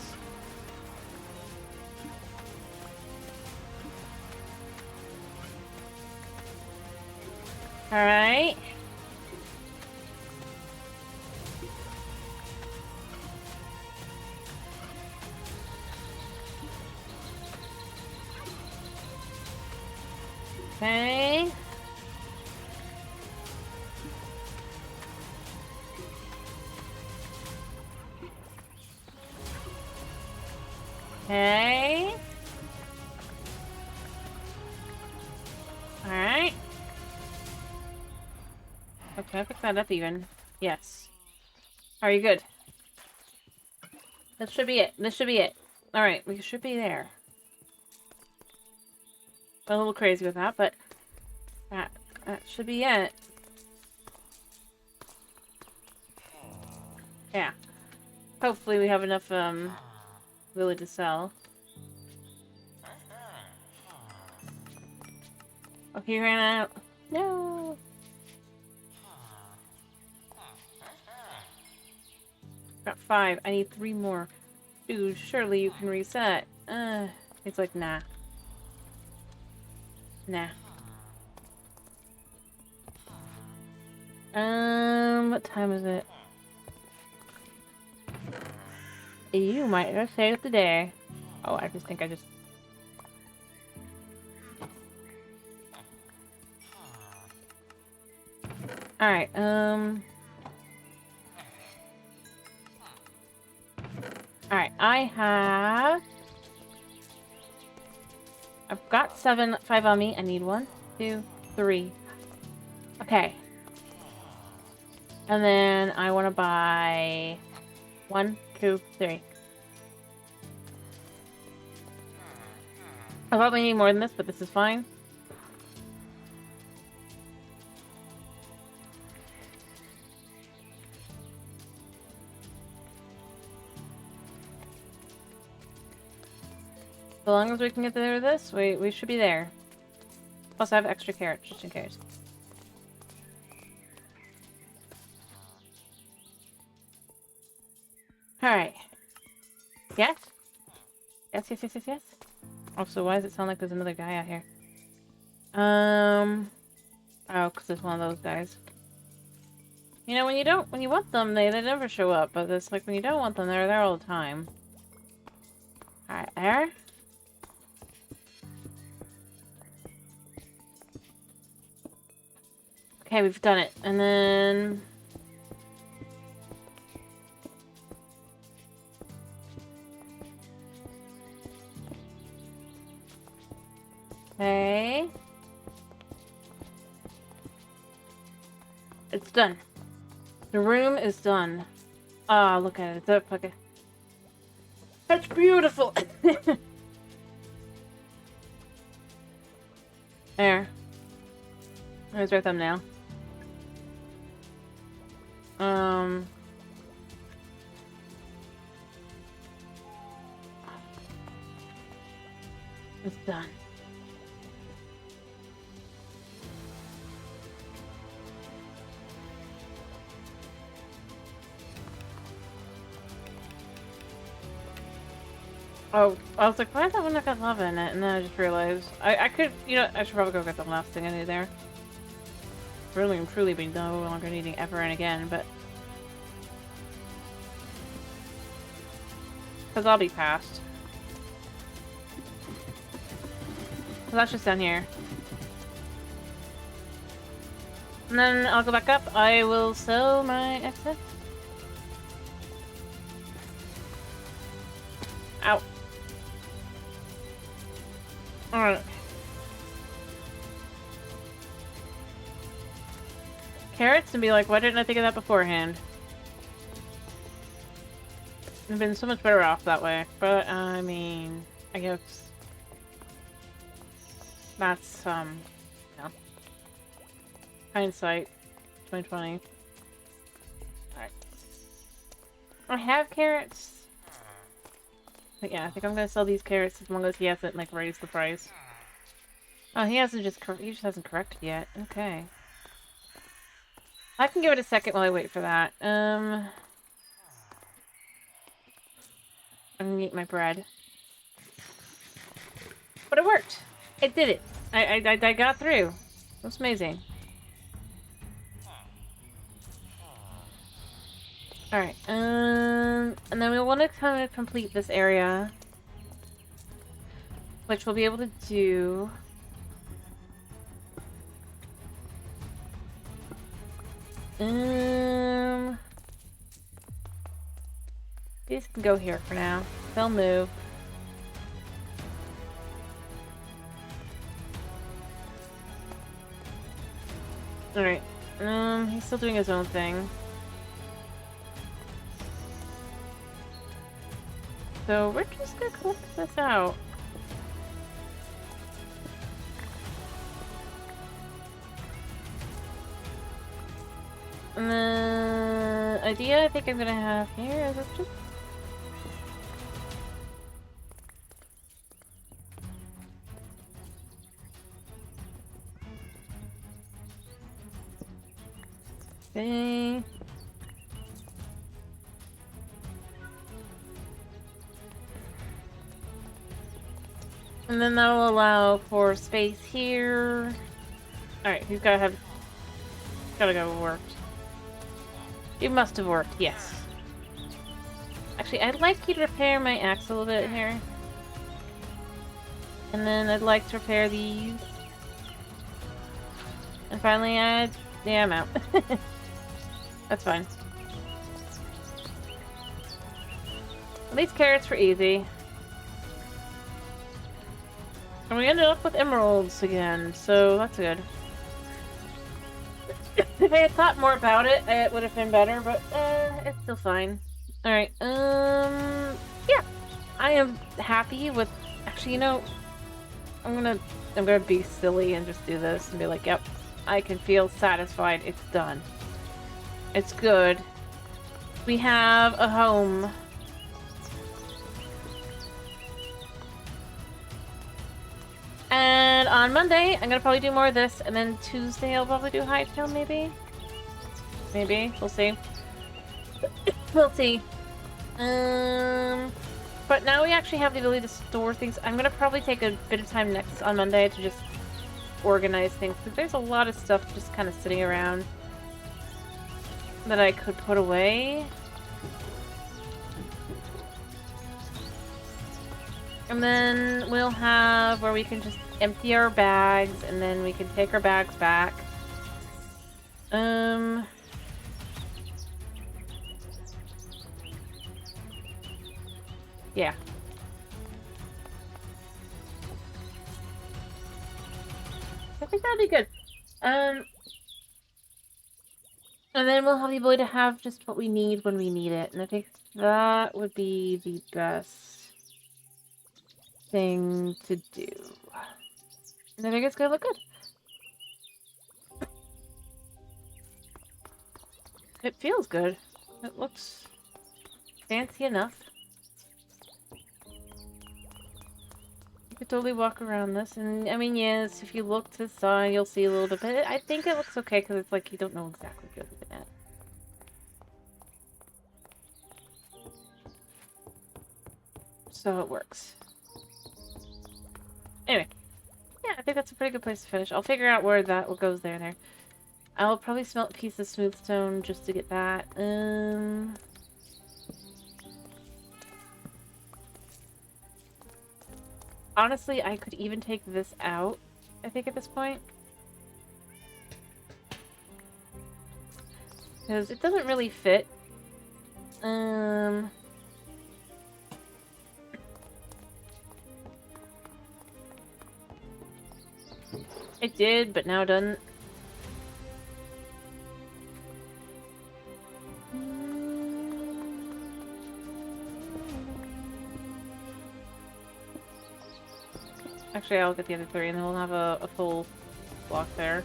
Alright. Okay. Okay. Alright. Okay, I'll pick that up even. Yes. Are you good? This should be it. This should be it. Alright, we should be there. A little crazy with that, but that should be it. Yeah. Hopefully we have enough lily to sell. Oh, he ran out. No. Got 5. I need 3 more. Dude, surely you can reset. It's like, nah. Nah. What time is it? You might just save the day. Oh, I just think I just... Alright, Alright, I've got 5 on me. I need 1, 2, 3. Okay. And then I want to buy 1, 2, 3. I probably need more than this, but this is fine. As long as we can get through this, we should be there. Plus I have extra carrots, just in case. Alright. Yes? Yes, yes, yes, yes, yes. Also, why does it sound like there's another guy out here? Oh, because it's one of those guys. You know, when you want them, they never show up, but it's like when you don't want them, they're there all the time. Alright, there. Okay, we've done it. And then... Okay. It's done. The room is done. Ah, oh, look at it. It's up. Okay. That's beautiful. There. There's our thumbnail. It's done. Oh, I was like, why is that one not got lava in it? And then I just realized I could, you know, I should probably go get the last thing I need there. Really and truly be no longer needing ever and again, but because I'll be past. So that's just down here. And then I'll go back up. I will sell my excess. Alright. Carrots and be like, why didn't I think of that beforehand? I've been so much better off that way. But, I mean, I guess that's, no. Hindsight. 2020. Alright. I have carrots. But yeah, I think I'm gonna sell these carrots as long as he hasn't, like, raised the price. Oh, he just hasn't corrected yet. Okay. I can give it a second while I wait for that. I'm gonna eat my bread. But it worked! It did it! I got through. That's amazing. Alright, and then we want to kind of complete this area. Which we'll be able to do... These can go here for now. They'll move. Alright. He's still doing his own thing. So we're just gonna collect this out. And the idea I think I'm gonna have here is just... Okay. And then that'll allow for space here. Alright, he's gotta go work. It must have worked, yes. Actually, I'd like you to repair my axe a little bit here. And then I'd like to repair these. And finally yeah, I'm out. That's fine. These carrots were easy. And we ended up with emeralds again, so that's good. If I had thought more about it, it would have been better, but it's still fine. Alright, yeah. I am happy with... Actually, you know, I'm gonna be silly and just do this and be like, yep, I can feel satisfied. It's done. It's good. We have a home. And on Monday, I'm gonna probably do more of this, and then Tuesday I'll probably do Hightail, maybe? Maybe. We'll see. We'll see. But now we actually have the ability to store things. I'm gonna probably take a bit of time on Monday to just organize things, because there's a lot of stuff just kind of sitting around that I could put away. And then we'll have where we can just empty our bags, and then we can take our bags back. Yeah. I think that'll be good. And then we'll have the ability to have just what we need when we need it. And I think that would be the best thing to do. And I think it's gonna look good. It feels good. It looks fancy enough. You could totally walk around this, and I mean, yes, if you look to the side, you'll see a little bit, but I think it looks okay because it's like you don't know exactly what you're looking at. So it works. Anyway, yeah, I think that's a pretty good place to finish. I'll figure out where what goes there. I'll probably smelt a piece of smooth stone just to get that. Honestly, I could even take this out, I think, at this point. Because it doesn't really fit. It did, but now it doesn't. Actually, I'll get the other 3 and then we'll have a full block there.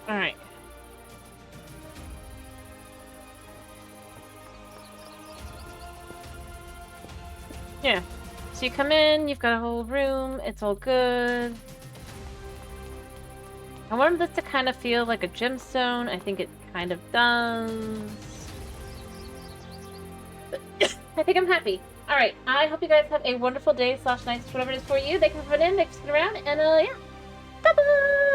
Alright. Yeah. So you come in, you've got a whole room, it's all good. I wanted this to kind of feel like a gemstone. I think it kind of does. But I think I'm happy. Alright, I hope you guys have a wonderful day / night, whatever it is for you. Thank you for coming in, thanks for sticking around, and yeah. Bye-bye!